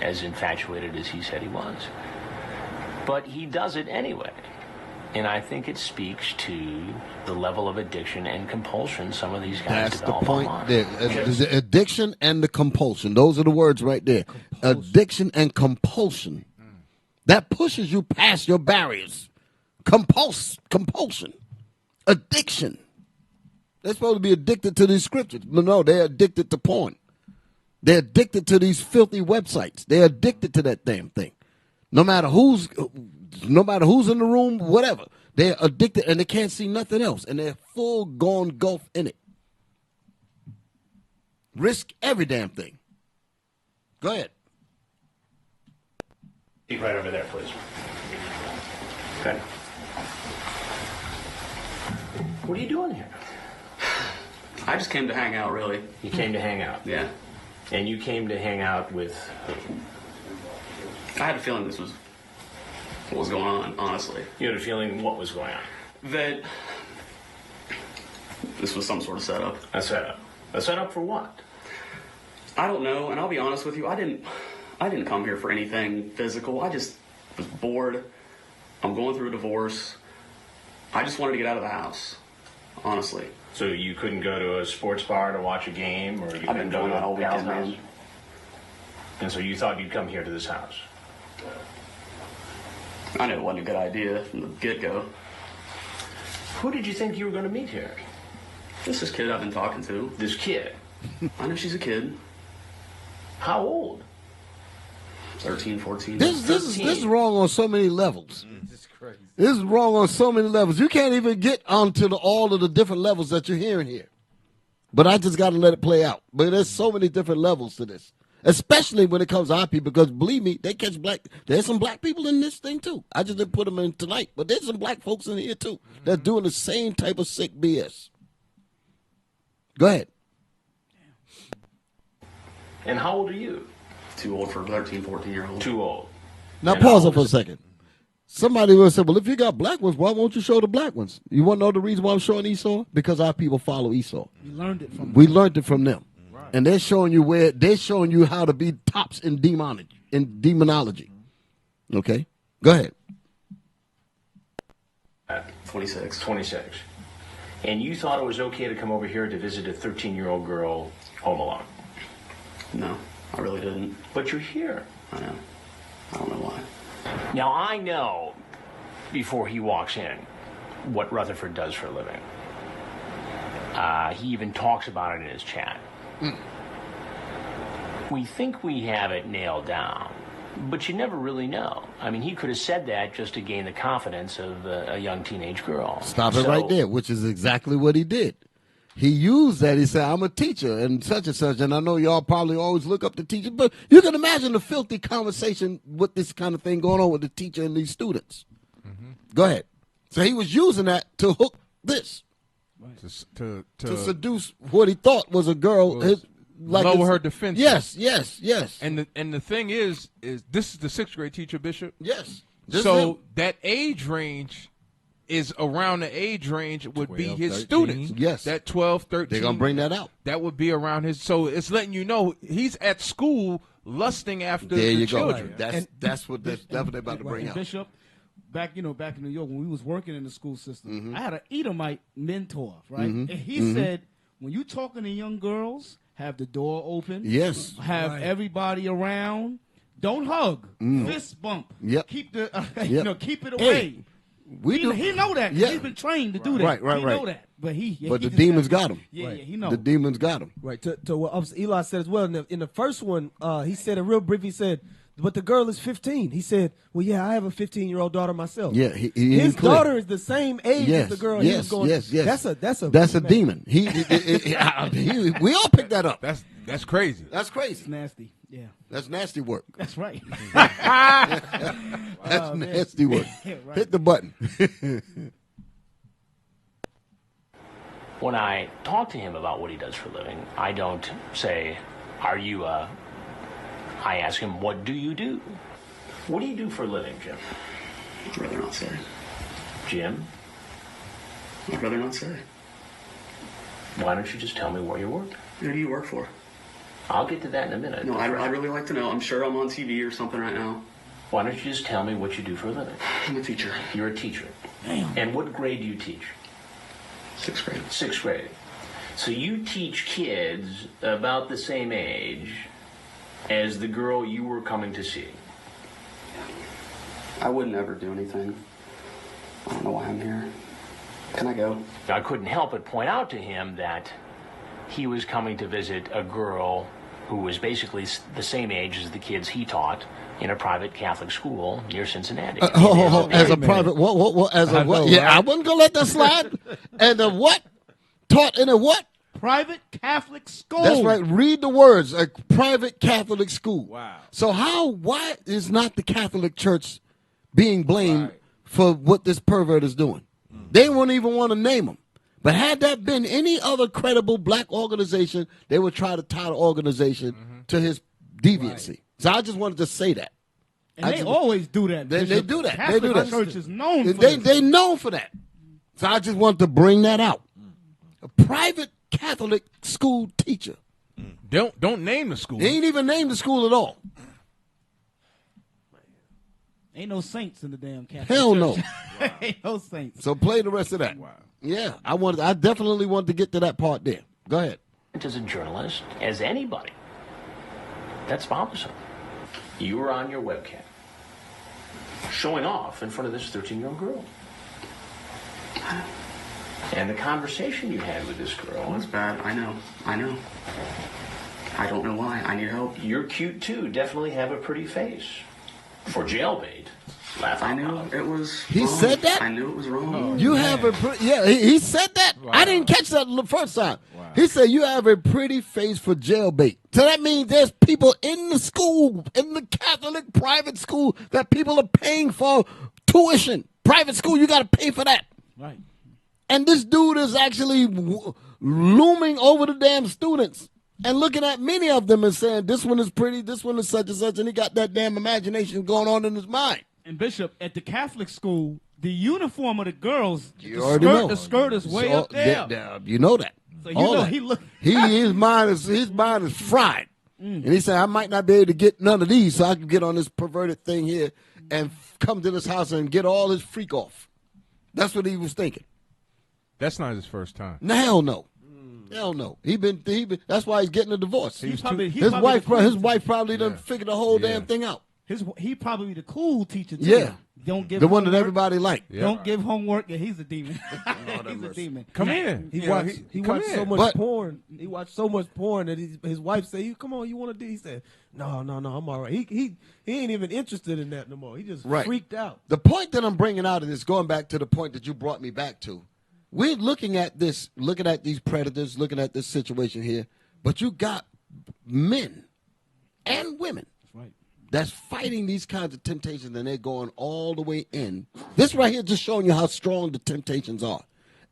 as infatuated as he said he was. But he does it anyway. And I think it speaks to the level of addiction and compulsion some of these guys That's the develop point online. there. The addiction and the compulsion. Those are the words right there. Addiction and compulsion. That pushes you past your barriers. Compulsion. Addiction. They're supposed to be addicted to these scriptures. No, they're addicted to porn. They're addicted to these filthy websites. They're addicted to that damn thing. No matter who's in the room, whatever. They're addicted and they can't see nothing else. And they're full gone gulf in it. Risk every damn thing. Go ahead. Keep right over there, please. Okay. What are you doing here? I just came to hang out, really. You came to hang out? Yeah. And you came to hang out with who? I had a feeling this was what was going on, honestly. You had a feeling what was going on? That this was some sort of setup. A setup? A setup for what? I don't know, and I'll be honest with you, I didn't come here for anything physical. I just was bored. I'm going through a divorce. I just wanted to get out of the house, honestly. So you couldn't go to a sports bar to watch a game, or you I've couldn't been go doing to that all a gal's weekend, house? man. And so you thought you'd come here to this house? I knew it wasn't a good idea from the get-go. Who did you think you were going to meet here? This kid I've been talking to. This kid? I know she's a kid. How old? 13, 14. This is wrong on so many levels. This is wrong on so many levels. You can't even get onto all of the different levels that you're hearing here. But I just got to let it play out. But there's so many different levels to this, especially when it comes to our people, because believe me, they catch black. There's some black people in this thing too. I just didn't put them in tonight, but there's some black folks in here too that's doing the same type of sick BS. Go ahead. And how old are you? Too old for a 13, 14-year-old. Too old. Now pause it for a second. Somebody will say, well, if you got black ones, why won't you show the black ones? You want to know the reason why I'm showing Esau? Because our people follow Esau. We learned it from them. We learned it from them. Right. And they're showing you how to be tops in demonology. Okay? Go ahead. 26. 26. And you thought it was okay to come over here to visit a 13-year-old girl home alone? No, I really didn't. But you're here. I know. I don't know why. Now, I know, before he walks in, what Rutherford does for a living. He even talks about it in his chat. We think we have it nailed down, but you never really know. I mean, he could have said that just to gain the confidence of a young teenage girl. Stop it right there, which is exactly what he did. He used that. He said, I'm a teacher and such, and I know y'all probably always look up to teachers, but you can imagine the filthy conversation with this kind of thing going on with the teacher and these students. Mm-hmm. Go ahead. So he was using that to hook this. Right. To seduce what he thought was a girl. Lower her defense. Yes. And the thing is this is the 6th grade teacher, Bishop? Yes. So that age range is around the age range would 12, be his 13. Students. Yes. That 12, 13. They're going to bring that out. That would be around his. So it's letting you know he's at school lusting after the children. Go. That's what they're about to bring out. Bishop, back in New York when we was working in the school system, I had an Edomite mentor, right? And he said, when you talking to young girls, have the door open. Yes. Have everybody around. Don't hug. Fist bump. Yep. Keep the keep it away. He know that. Yeah. He's been trained to do that. Right. He know that. But the demons got him. Yeah, he know. The demons got him. Right. To what Eli said as well. In the first one, he said a real brief. He said, but the girl is 15. He said, well, yeah, I have a 15-year-old daughter myself. Yeah, his daughter is the same age as the girl. Yes, he was going, yes. That's a demon. We all picked that up. That's crazy. That's crazy. It's nasty. Yeah. That's nasty work. That's right. That's nasty work. Right. Hit the button. When I talk to him about what he does for a living, I don't say, are you I ask him, what do you do? What do you do for a living, Jim? I'd rather not say. Jim? I'd rather not say. Why don't you just tell me where you work? Who do you work for? I'll get to that in a minute. No, I'd really like to know. I'm sure I'm on TV or something right now. Why don't you just tell me what you do for a living? I'm a teacher. You're a teacher. Damn. And what grade do you teach? 6th grade. 6th grade. So you teach kids about the same age as the girl you were coming to see. I wouldn't ever do anything. I don't know why I'm here. Can I go? I couldn't help but point out to him that he was coming to visit a girl who was basically the same age as the kids he taught in a private Catholic school near Cincinnati. As a private, what? Yeah, I wasn't gonna let that slide. And a what? Taught in a what? Private Catholic school. That's right. Read the words. A private Catholic school. Wow. So why is not the Catholic Church being blamed for what this pervert is doing? They won't even want to name him. But had that been any other credible black organization, they would try to tie the organization to his deviancy. So I just wanted to say that. And they always do that. They do that. Catholic They do that. Church is known for They this. known for that. So I just want to bring that out. A private Catholic school teacher. Don't name the school. They ain't even named the school at all. Ain't no saints in the damn Catholic Hell Church. no. Ain't no saints. So play the rest of that. Wow. Yeah, I definitely want to get to that part there. Go ahead. As a journalist, as anybody, that's bothersome. You were on your webcam, showing off in front of this 13-year-old girl. And the conversation you had with this girl. That's bad. I know. I don't know why. I need help. You're cute too. Definitely have a pretty face. For jailbait. Laugh out loud. It was He wrong. said that? I knew it was wrong. You have a he said that. Wow. I didn't catch that the first time. He said you have a pretty face for jailbait. So that means there's people in the school, in the Catholic private school, that people are paying for tuition. Private school, you got to pay for that. Right. And this dude is actually looming over the damn students and looking at many of them and saying, this one is pretty, this one is such and such, and he got that damn imagination going on in his mind. And Bishop, at the Catholic school, the uniform of the girls, the skirt is way up there. You know that. So you All know that. he look. his mind is fried. And he said, I might not be able to get none of these, so I can get on this perverted thing here and come to this house and get all his freak off. That's what he was thinking. That's not his first time. No, hell no. Hell no. He been. That's why he's getting a divorce. His His wife probably done figured the whole damn thing out. He probably the cool teacher too. Yeah. Don't give the one that homework. everybody liked. Don't give homework. Yeah, he's a demon. He's a demon. Come in. He You know, watched. He come watched in. so much But- porn. He watched so much porn that his wife said, "Come on, you want to do?" He said, "No, I'm all right." He ain't even interested in that no more. He just freaked out. The point that I'm bringing out of this, going back to the point that you brought me back to, we're looking at this, looking at these predators, looking at this situation here, but you got men and women that's fighting these kinds of temptations, and they're going all the way in. This right here just showing you how strong the temptations are.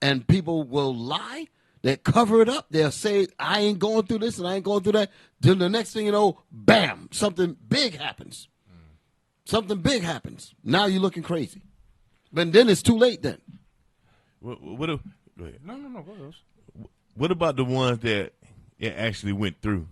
And people will lie. They cover it up. They'll say, I ain't going through this and I ain't going through that. Then the next thing you know, bam, something big happens. Something big happens. Now you're looking crazy. But then it's too late then. Go ahead. No, go ahead. What about the ones that it actually went through?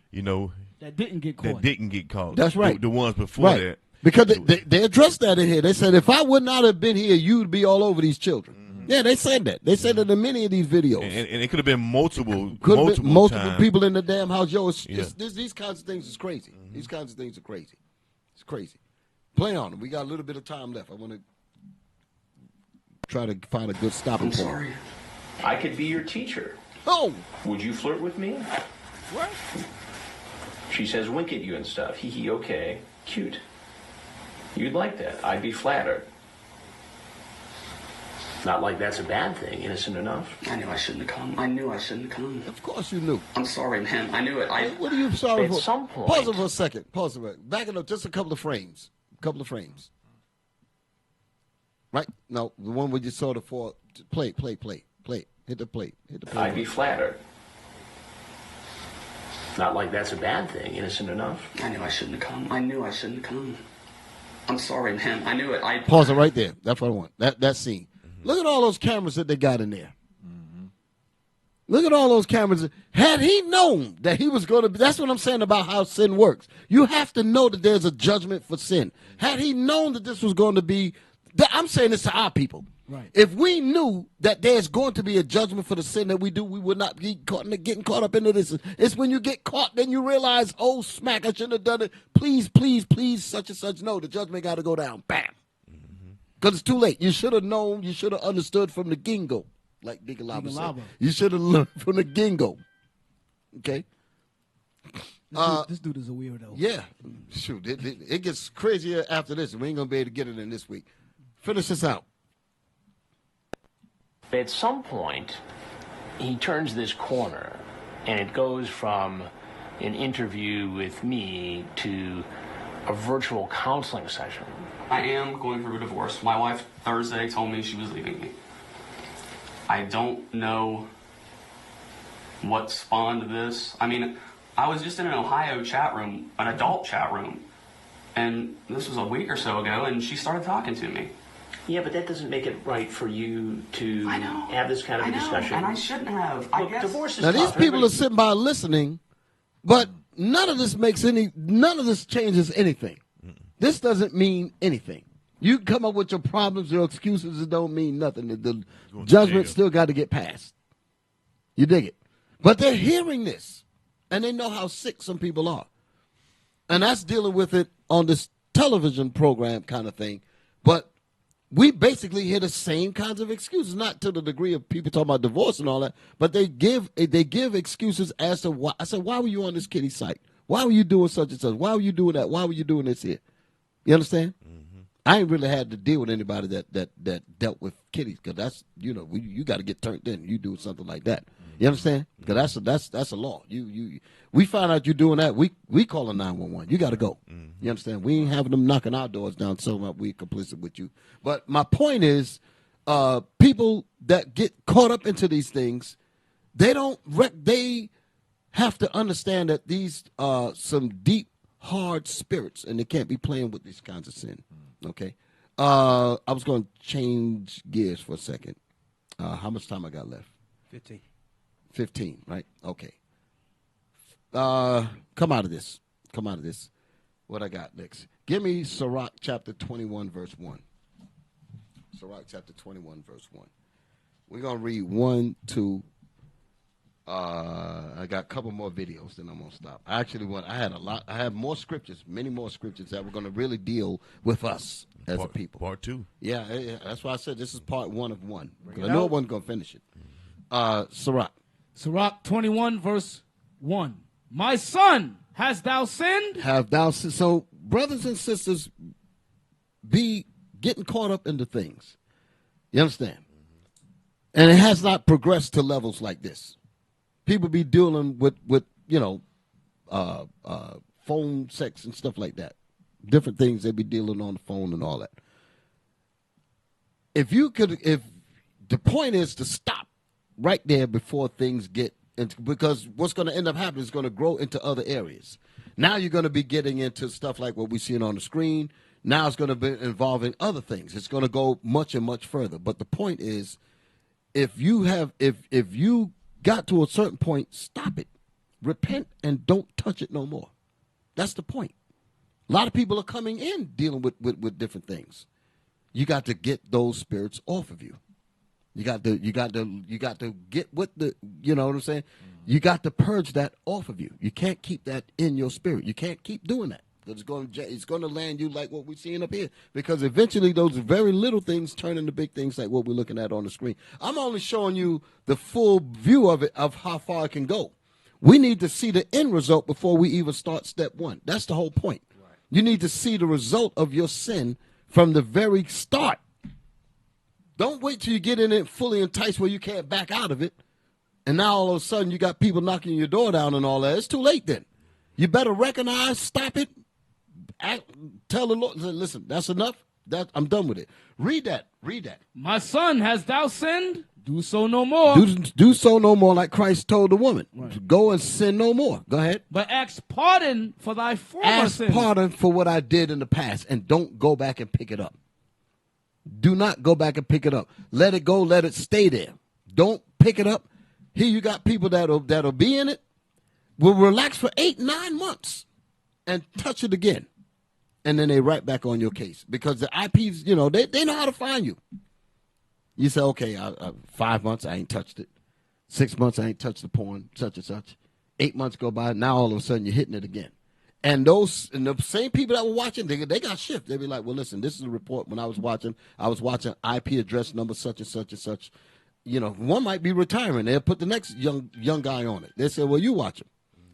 You know, That didn't get caught. that didn't get caught. That's right. The ones before Right. that. Because they addressed that in here. They said, if I would not have been here, you'd be all over these children. Yeah, they said that. They said that in many of these videos. And it could have been multiple Multiple people in the damn house. Yo, Yeah. these kinds of things is crazy. These kinds of things are crazy. It's crazy. Play on it. We got a little bit of time left. I want to try to find a good stopping point. Sorry. I could be your teacher. Oh! Would you flirt with me? What? She says wink at you and stuff. Hee hee, okay. Cute. You'd like that. I'd be flattered. Not like that's a bad thing. Innocent enough. I knew I shouldn't have come. I knew I shouldn't have come. Of course you knew. I'm sorry, man. I knew it. What are you sorry At for? some point. Pause it for a second. Pause it for a second. Back it up just a couple of frames. Right? No, the one where you saw the four. Play. Hit the play. I'd be flattered. Not like that's a bad thing. Innocent enough. I knew I shouldn't have come. I knew I shouldn't have come. I'm sorry, man. I knew it. Pause it right there. That's what I want. That scene. Look at all those cameras that they got in there. Look at all those cameras. Had he known that he was going to, that's what I'm saying about how sin works. You have to know that there's a judgment for sin. Had he known that this was going to be, I'm saying this to our people. Right. If we knew that there's going to be a judgment for the sin that we do, we would not be getting caught up into this. It's when you get caught, then you realize, oh, smack, I shouldn't have done it. Please, such and such. No, the judgment got to go down. Bam. Because it's too late. You should have known. You should have understood from the gingo, like Deacon Lava said. You should have learned from the gingo. Okay? This dude is a weirdo. Yeah. Shoot, it gets crazier after this. We ain't going to be able to get it in this week. Finish this out. At some point, he turns this corner, and it goes from an interview with me to a virtual counseling session. I am going through a divorce. My wife Thursday told me she was leaving me. I don't know what spawned this. I mean, I was just in an Ohio chat room, an adult chat room, And this was a week or so ago, and she started talking to me. Yeah, but that doesn't make it right for you to have this kind of a discussion. And I shouldn't have. Look, I guess. divorce is Now, these tough. people are sitting by listening, but none of this changes anything. This doesn't mean anything. You come up with your problems, your excuses, it don't mean nothing. The judgment still got to get passed. You dig it? But they're hearing this, and they know how sick some people are. And that's dealing with it on this television program kind of thing. But we basically hear the same kinds of excuses, not to the degree of people talking about divorce and all that, but they give excuses as to why. I said, why were you on this kiddie site? Why were you doing such and such? Why were you doing that? Why were you doing this here? You understand? I ain't really had to deal with anybody that dealt with kiddies, because that's, you got to get turned in. You do something like that. You understand? Because that's a law. We find out you're doing that, we call a 911. You got to go. You understand? We ain't having them knocking our doors down so much we complicit with you. But my point is, people that get caught up into these things, they have to understand that these are some deep, hard spirits, and they can't be playing with these kinds of sin. Okay, I was going to change gears for a second. How much time I got left? 15, right? Okay. Come out of this. What I got next? Give me Sirach chapter 21, verse 1. Sirach chapter 21, verse 1. We're going to read 1, 2. I got a couple more videos, then I'm going to stop. I have more scriptures, many more scriptures that we're going to really deal with us as a people. Part 2. Yeah, that's why I said this is part 1 of 1. I know I wasn't going to finish it. Sirach 21, verse 1. My son, hast thou sinned? Have thou sinned? So, brothers and sisters, be getting caught up into things. You understand? And it has not progressed to levels like this. People be dealing with phone sex and stuff like that. Different things they be dealing on the phone and all that. If the point is to stop right there before things get into, because what's going to end up happening is going to grow into other areas. Now you're going to be getting into stuff like what we're seeing on the screen. Now it's going to be involving other things. It's going to go much and much further. But the point is, if you got to a certain point, stop it. Repent and don't touch it no more. That's the point. A lot of people are coming in dealing with different things. You got to get those spirits off of you. You got to get with the, you know what I'm saying? You got to purge that off of you. You can't keep that in your spirit. You can't keep doing that. It's going to land you like what we're seeing up here, because eventually those very little things turn into big things like what we're looking at on the screen. I'm only showing you the full view of it, of how far it can go. We need to see the end result before we even start step 1. That's the whole point. Right. You need to see the result of your sin from the very start. Don't wait till you get in it fully enticed where you can't back out of it, and now all of a sudden you got people knocking your door down and all that. It's too late then. You better recognize, stop it. Tell the Lord, listen, that's enough. I'm done with it. Read that. My son, hast thou sinned? Do so no more. Do so no more, like Christ told the woman. Right. Go and sin no more. Go ahead. But ask pardon for thy former sins. Ask pardon for what I did in the past, and don't go back and pick it up. Do not go back and pick it up. Let it go. Let it stay there. Don't pick it up. Here you got people that'll be in it, will relax for 8-9 months, and touch it again. And then they right back on your case, because the IPs, they know how to find you. You say, okay, 5 months, I ain't touched it. 6 months, I ain't touched the porn, such and such. 8 months go by, now all of a sudden you're hitting it again. And the same people that were watching, they got shift. They be like, well, listen, this is a report when I was watching IP address number such and such and such. One might be retiring. They'll put the next young guy on it. They say, well, you watch him.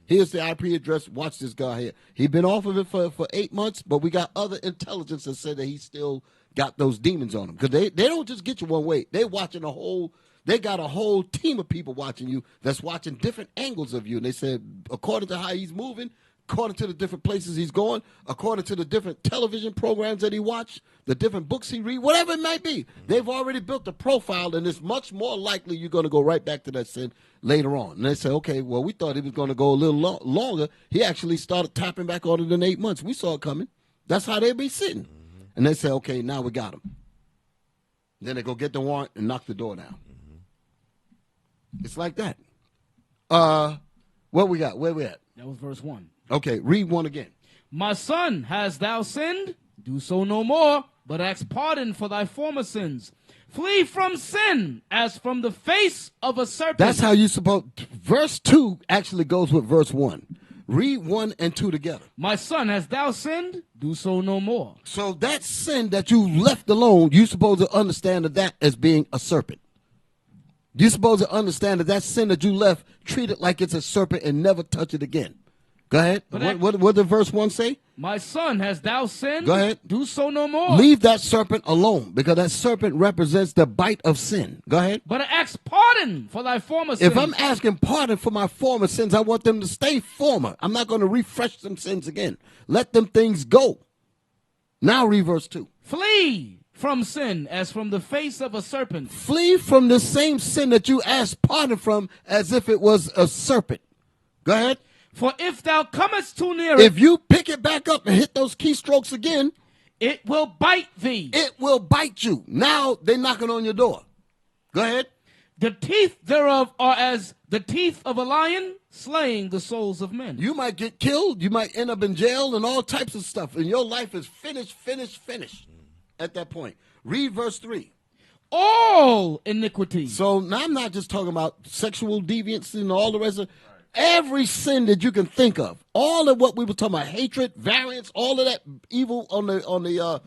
Here's the IP address. Watch this guy here. He's been off of it for 8 months, but we got other intelligence that said that he still got those demons on him. Because they don't just get you one way. They're watching they got a whole team of people watching you that's watching different angles of you. And they said, according to how he's moving, according to the different places he's going, according to the different television programs that he watched, the different books he read, whatever it might be, they've already built a profile, and it's much more likely you're going to go right back to that sin later on. And they say, okay, well, we thought he was going to go a little longer. He actually started tapping back on it in 8 months. We saw it coming. That's how they be sitting. And they say, okay, now we got him. Then they go get the warrant and knock the door down. It's like that. What we got? Where we at? That was verse 1. Okay, read 1 again. My son, hast thou sinned? Do so no more, but ask pardon for thy former sins. Flee from sin as from the face of a serpent. That's how you supposed. Verse 2 actually goes with verse 1. Read 1 and 2 together. My son, hast thou sinned? Do so no more. So that sin that you left alone, you're supposed to understand that as being a serpent. You're supposed to understand that sin that you left, treat it like it's a serpent and never touch it again. Go ahead. What did verse 1 say? My son, hast thou sinned? Go ahead. Do so no more. Leave that serpent alone, because that serpent represents the bite of sin. Go ahead. But ask pardon for thy former sins. If I'm asking pardon for my former sins, I want them to stay former. I'm not going to refresh them sins again. Let them things go. Now read verse 2. Flee from sin as from the face of a serpent. Flee from the same sin that you asked pardon from as if it was a serpent. Go ahead. For if thou comest too near if you pick it back up and hit those keystrokes again, it will bite thee. It will bite you. Now they're knocking on your door. Go ahead. The teeth thereof are as the teeth of a lion, slaying the souls of men. You might get killed. You might end up in jail and all types of stuff. And your life is finished at that point. Read verse 3. All iniquity. So now I'm not just talking about sexual deviance and all the rest of every sin that you can think of. All of what we were talking about, hatred, variance, all of that evil on the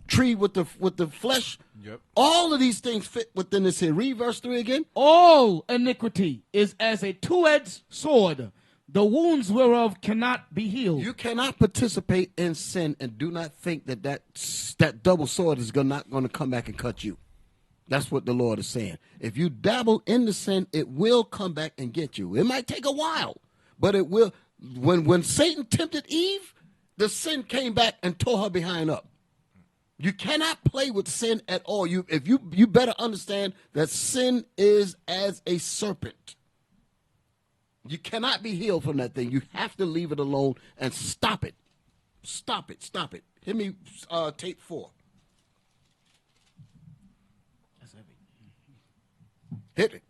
tree with the flesh. Yep. All of these things fit within this here. Read verse 3 again. All iniquity is as a two-edged sword, the wounds whereof cannot be healed. You cannot participate in sin and do not think that double sword is not going to come back and cut you. That's what the Lord is saying. If you dabble in the sin, it will come back and get you. It might take a while, but it will. When Satan tempted Eve, the sin came back and tore her behind up. You cannot play with sin at all. You better understand that sin is as a serpent. You cannot be healed from that thing. You have to leave it alone and stop it. Stop it. Stop it. Hit me tape 4. Hit it.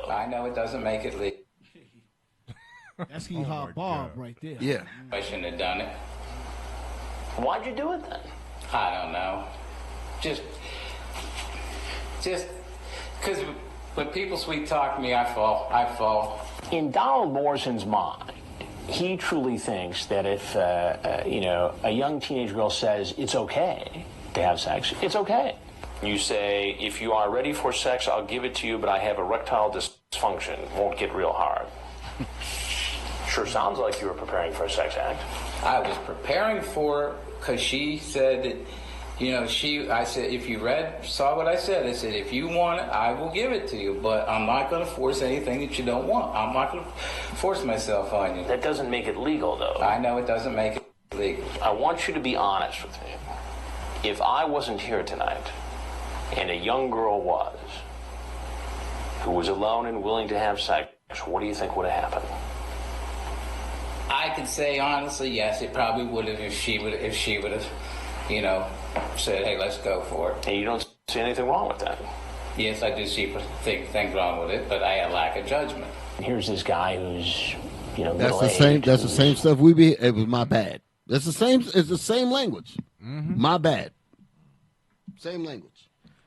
I know it doesn't make it legal. That's Hee-Haw Bob right there. Yeah. I shouldn't have done it. Why'd you do it then? I don't know. Just because when people sweet talk me, I fall. In Donald Morrison's mind, he truly thinks that if a young teenage girl says it's okay to have sex, it's okay. You say, if you are ready for sex, I'll give it to you, but I have erectile dysfunction. Won't get real hard. Sure sounds like you were preparing for a sex act. I was preparing for, because she said that, I said, if you saw what I said, if you want it, I will give it to you, but I'm not going to force anything that you don't want. I'm not going to force myself on you. That doesn't make it legal, though. I know it doesn't make it legal. I want you to be honest with me. If I wasn't here tonight, and a young girl was, who was alone and willing to have sex, what do you think would have happened? I could say honestly, yes, it probably would have if she would have, said, hey, let's go for it. And you don't see anything wrong with that? Yes, I do see things wrong with it, but I had lack of judgment. Here's this guy who's, That's the same. That's the same stuff we be. It was my bad. That's the same. It's the same language. Mm-hmm. My bad. Same language.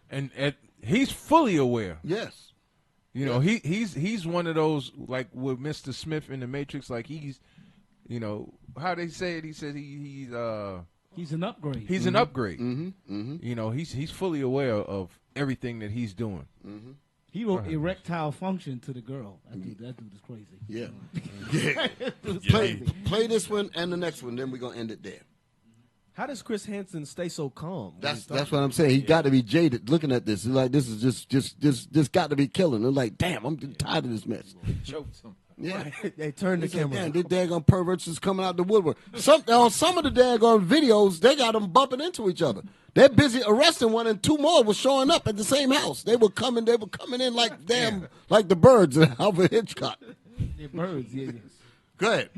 And he's fully aware. Yes. He's one of those, like with Mr. Smith in the Matrix, like he's, how they say it. He said he's an upgrade. He's an upgrade. Mm-hmm. Mm-hmm. He's fully aware of everything that he's doing. Mm-hmm. He wrote erectile function to the girl. That dude is crazy. Yeah. Play this one and the next one, then we're gonna end it there. How does Chris Hansen stay so calm? That's what I'm saying. He got to be jaded looking at this. He's like, this is just got to be killing. They're like, damn, I'm tired of this mess. Yeah, they turned the camera. Damn, these daggone perverts is coming out the woodwork. On some of the daggone videos, they got them bumping into each other. They're busy arresting one, and 2 more were showing up at the same house. They were coming in like like the birds in Alfred Hitchcock. They're birds, yeah. Go ahead.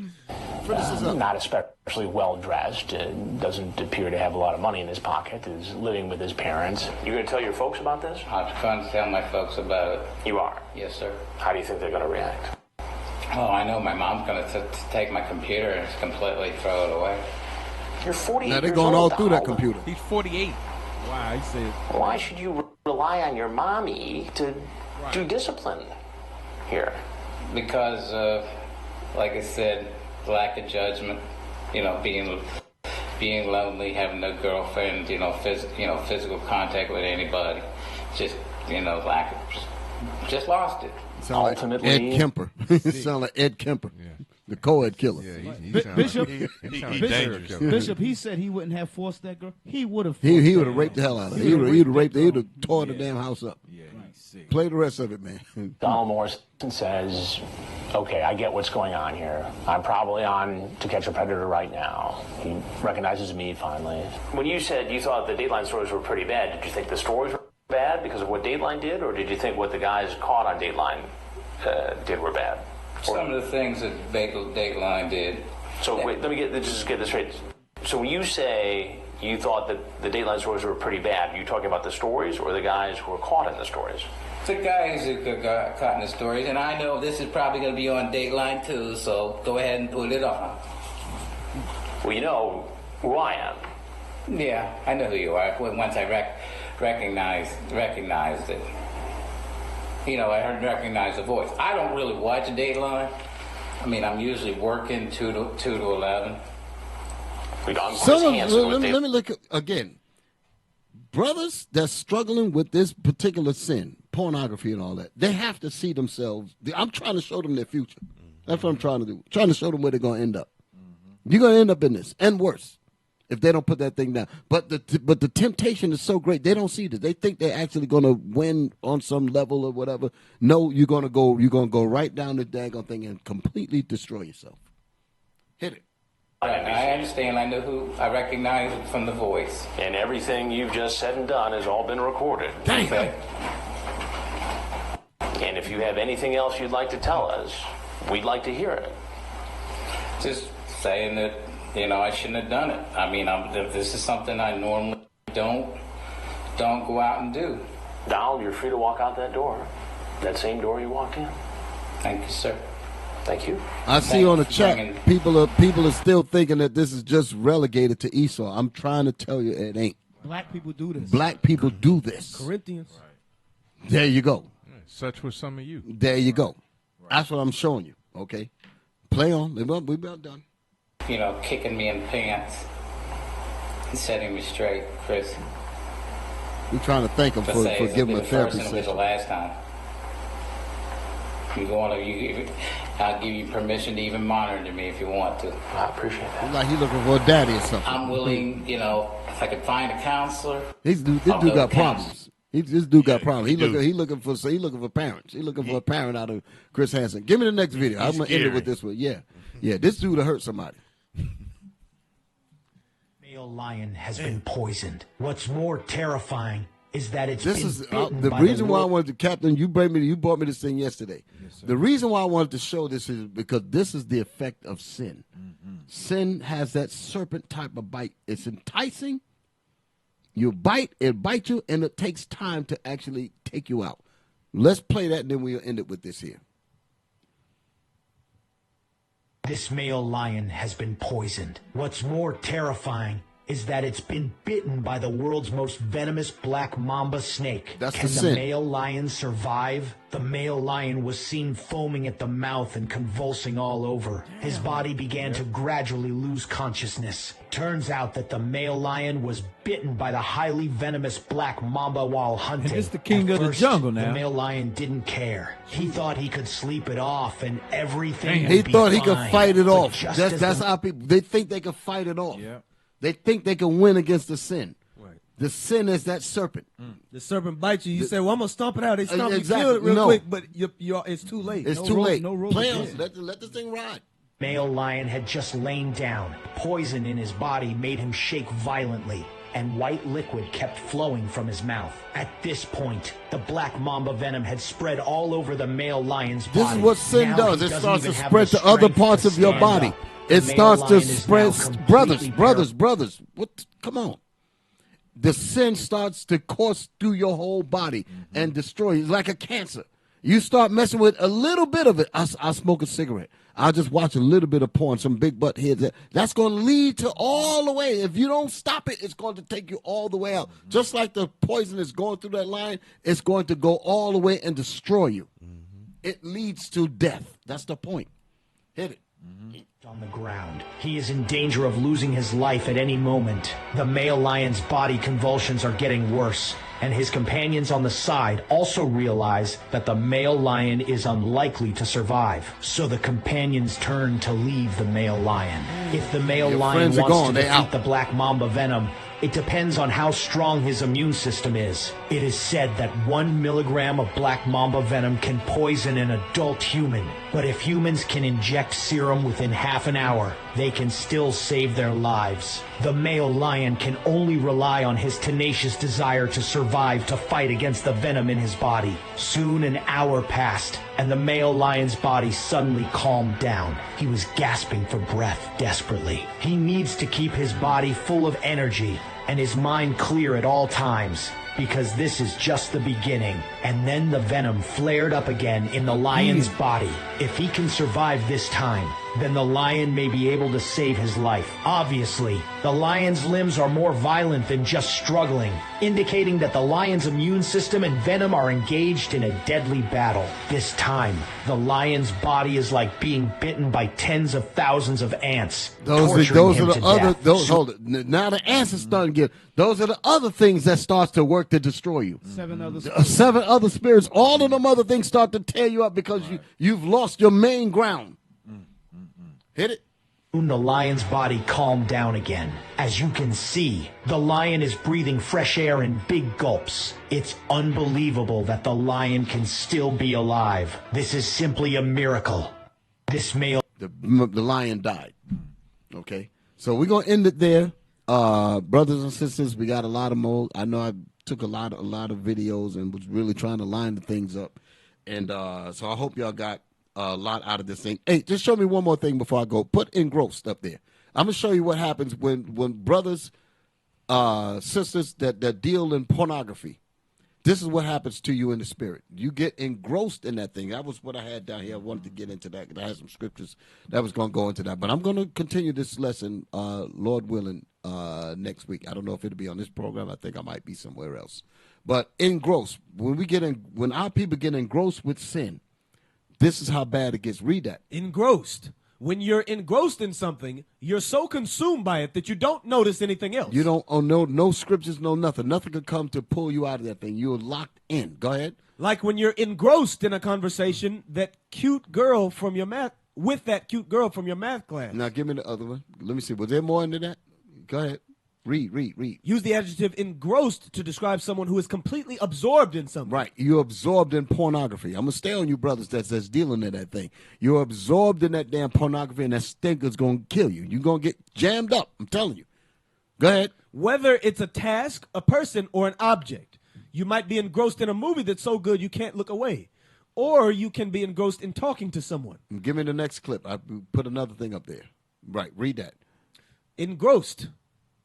Not especially well dressed. Doesn't appear to have a lot of money in his pocket. Is living with his parents. You going to tell your folks about this? I'm trying to tell my folks about it. You are? Yes, sir. How do you think they're going to react? Oh, I know my mom's going to take my computer and just completely throw it away. You're 48 Now they're years going old, all through that Donald. computer. He's 48. Wow, he said. Why should you rely on your mommy to do discipline here? Because, like I said, lack of judgment. You know, being lonely, having no girlfriend. You know, physical contact with anybody. Just just lost it. Sound like Ed Kemper. Sound like Ed Kemper, the co-ed killer. Bishop, dangerous. Bishop, he said he wouldn't have forced that girl. He would have. He would have raped the hell out of her. He would have tore the damn house up. Play the rest of it, man. Donald Morrison says, okay, I get what's going on here. I'm probably on To Catch a Predator right now. He recognizes me finally. When you said you thought the Dateline stories were pretty bad, did you think the stories were bad because of what Dateline did, or did you think what the guys caught on Dateline did were bad? Some of the things that Dateline did. So wait, let me get this straight. So when you say you thought that the Dateline stories were pretty bad, are you talking about the stories or the guys who were caught in the stories? The guys who got caught in the stories, and I know this is probably going to be on Dateline too, so go ahead and put it on. Well, you know who I am. Yeah, I know who you are. Once I recognized it. You know, I recognized the voice. I don't really watch Dateline. I mean, I'm usually working 2 to 11. Let me look again. Brothers that's struggling with this particular sin, pornography and all that, they have to see themselves. I'm trying to show them their future. That's what I'm trying to do. Trying to show them where they're going to end up. You're going to end up in this, and worse, if they don't put that thing down. But the temptation is so great, they don't see this. They think they're actually going to win on some level or whatever. No, you're going to go right down the daggone thing and completely destroy yourself. Hit it. I understand. I know who. I recognize it from the voice. And everything you've just said and done has all been recorded. Damn. Okay. And if you have anything else you'd like to tell us, we'd like to hear it. Just saying that, I shouldn't have done it. I mean, this is something I normally don't go out and do. Donald, you're free to walk out that door. That same door you walked in. Thank you, sir. Thank you. I see on the chat, people are still thinking that this is just relegated to Esau. I'm trying to tell you it ain't. Black people do this. Black people do this. Corinthians. Right. There you go. Such was some of you. There you go. Right. That's what I'm showing you. Okay. Play on. We're about done. Kicking me in the pants and setting me straight, Chris. We're trying to thank him for giving a therapy session. It was the last time. I'll give you permission to even monitor me if you want to. I appreciate that. Like he's looking for a daddy or something. I'm willing, if I could find a counselor. This dude got problems. This dude got problems. He looking for parents. He looking for a parent out of Chris Hansen. Give me the next video. I'm gonna end it with this one. Yeah. This dude will hurt somebody. Male lion has been poisoned. What's more terrifying is that it's the reason why I wanted to, Captain. You brought me this thing yesterday. Yes, the reason why I wanted to show this is because this is the effect of sin. Mm-hmm. Sin has that serpent type of bite. It's enticing. You bite, it bites you, and it takes time to actually take you out. Let's play that, and then we'll end it with this here. This male lion has been poisoned. What's more terrifying is that it's been bitten by the world's most venomous black mamba snake. That's Can the the sin. male lion survive? The male lion was seen foaming at the mouth and convulsing all over. His body began to gradually lose consciousness. Turns out that the male lion was bitten by the highly venomous black mamba while hunting. And it's the king At of the first, jungle now. The male lion didn't care. He thought he could sleep it off and everything would He be thought he could fine. fight it But off. just That's as the how people, they think they can fight it off. Yeah. They think they can win against the sin. Right. The sin is that serpent. The serpent bites you. You say, well, I'm going to stomp it out. They stomp exactly. you, kill it real No. quick, but it's too late. It's too late. No rules. Play on. Let this thing ride. Male lion had just lain down. Poison in his body made him shake violently, and white liquid kept flowing from his mouth. At this point, the black mamba venom had spread all over the male lion's body. This is what sin Now does. he It doesn't starts to even have spread the to other strength parts to of your stand body. up. It The male starts to lion is spread. now Brothers. What? Come on. The sin starts to course through your whole body and destroy you. It's like a cancer. You start messing with a little bit of it. I'll smoke a cigarette. I'll just watch a little bit of porn, some big butt heads. That's going to lead to all the way. If you don't stop it, it's going to take you all the way out. Just like the poison is going through that line, it's going to go all the way and destroy you. It leads to death. That's the point. Hit it. On the ground. He is in danger of losing his life at any moment. The male lion's body convulsions are getting worse, and his companions on the side also realize that the male lion is unlikely to survive. So the companions turn to leave the male lion. If the male lion wants to defeat the black mamba venom, it depends on how strong his immune system is. It is said that 1 milligram of black mamba venom can poison an adult human. But if humans can inject serum within half an hour, they can still save their lives. The male lion can only rely on his tenacious desire to survive to fight against the venom in his body. Soon an hour passed, and the male lion's body suddenly calmed down. He was gasping for breath desperately. He needs to keep his body full of energy and his mind clear at all times, because this is just the beginning. And then the venom flared up again in the lion's body. If he can survive this time, then the lion may be able to save his life. Obviously, the lion's limbs are more violent than just struggling, indicating that the lion's immune system and venom are engaged in a deadly battle. This time, the lion's body is like being bitten by tens of thousands of ants. Those are the other. Now the ants are starting to get. Those are the other things that starts to work to destroy you. 7 other spirits. 7 other spirits. All of them other things start to tear you up because you've lost your main ground. Hit it. Soon the lion's body calmed down again. As you can see, the lion is breathing fresh air in big gulps. It's unbelievable that the lion can still be alive. This is simply a miracle. This male... The lion died. Okay? So we're going to end it there. Brothers and sisters, we got a lot of more. I know I took a lot of videos and was really trying to line the things up. And so I hope y'all got a lot out of this thing. Hey, just show me one more thing before I go. Put engrossed up there. I'm going to show you what happens when brothers, sisters that deal in pornography. This is what happens to you in the spirit. You get engrossed in that thing. That was what I had down here. I wanted to get into that because I had some scriptures that was going to go into that. But I'm going to continue this lesson, Lord willing, next week. I don't know if it'll be on this program. I think I might be somewhere else. But engrossed. When our people get engrossed with sin, this is how bad it gets. Read that. Engrossed. When you're engrossed in something, you're so consumed by it that you don't notice anything else. You don't no scriptures, no nothing. Nothing could come to pull you out of that thing. You're locked in. Go ahead. Like when you're engrossed in a conversation, with that cute girl from your math class. Now give me the other one. Let me see. Was there more into that? Go ahead. Read. Use the adjective engrossed to describe someone who is completely absorbed in something. Right. You're absorbed in pornography. I'm going to stay on you, brothers, that's dealing in that thing. You're absorbed in that damn pornography, and that stinker's going to kill you. You're going to get jammed up. I'm telling you. Go ahead. Whether it's a task, a person, or an object, you might be engrossed in a movie that's so good you can't look away. Or you can be engrossed in talking to someone. Give me the next clip. I put another thing up there. Right. Read that. Engrossed.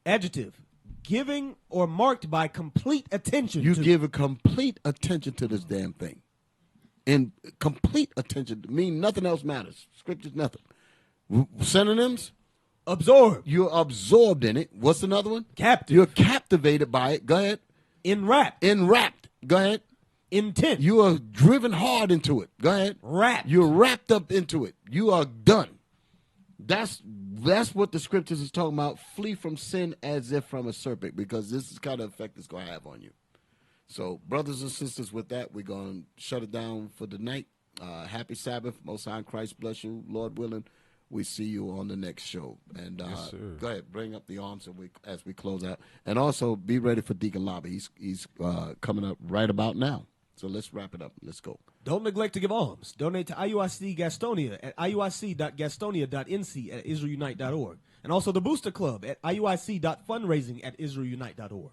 Adjective, giving or marked by complete attention. You give a complete attention to this damn thing. And complete attention mean nothing else matters. Scripture's nothing. Synonyms? Absorbed. You're absorbed in it. What's another one? Captive. You're captivated by it. Go ahead. Enwrapped. Go ahead. Intent. You are driven hard into it. Go ahead. Wrapped. You're wrapped up into it. You are done. That's what the scriptures is talking about. Flee from sin as if from a serpent, because this is kind of effect it's going to have on you. So, brothers and sisters, with that, we're going to shut it down for the night. Happy Sabbath. Most High Christ bless you. Lord willing, we see you on the next show. And Yes, go ahead, bring up the arms as we close out. And also, be ready for Deacon Lobby. He's coming up right about now. So let's wrap it up. Let's go. Don't neglect to give alms. Donate to IUIC Gastonia at iuic.gastonia.nc at israelunite.org. And also the Booster Club at iuic.fundraising@israelunite.org.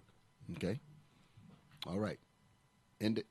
Okay. All right. End it.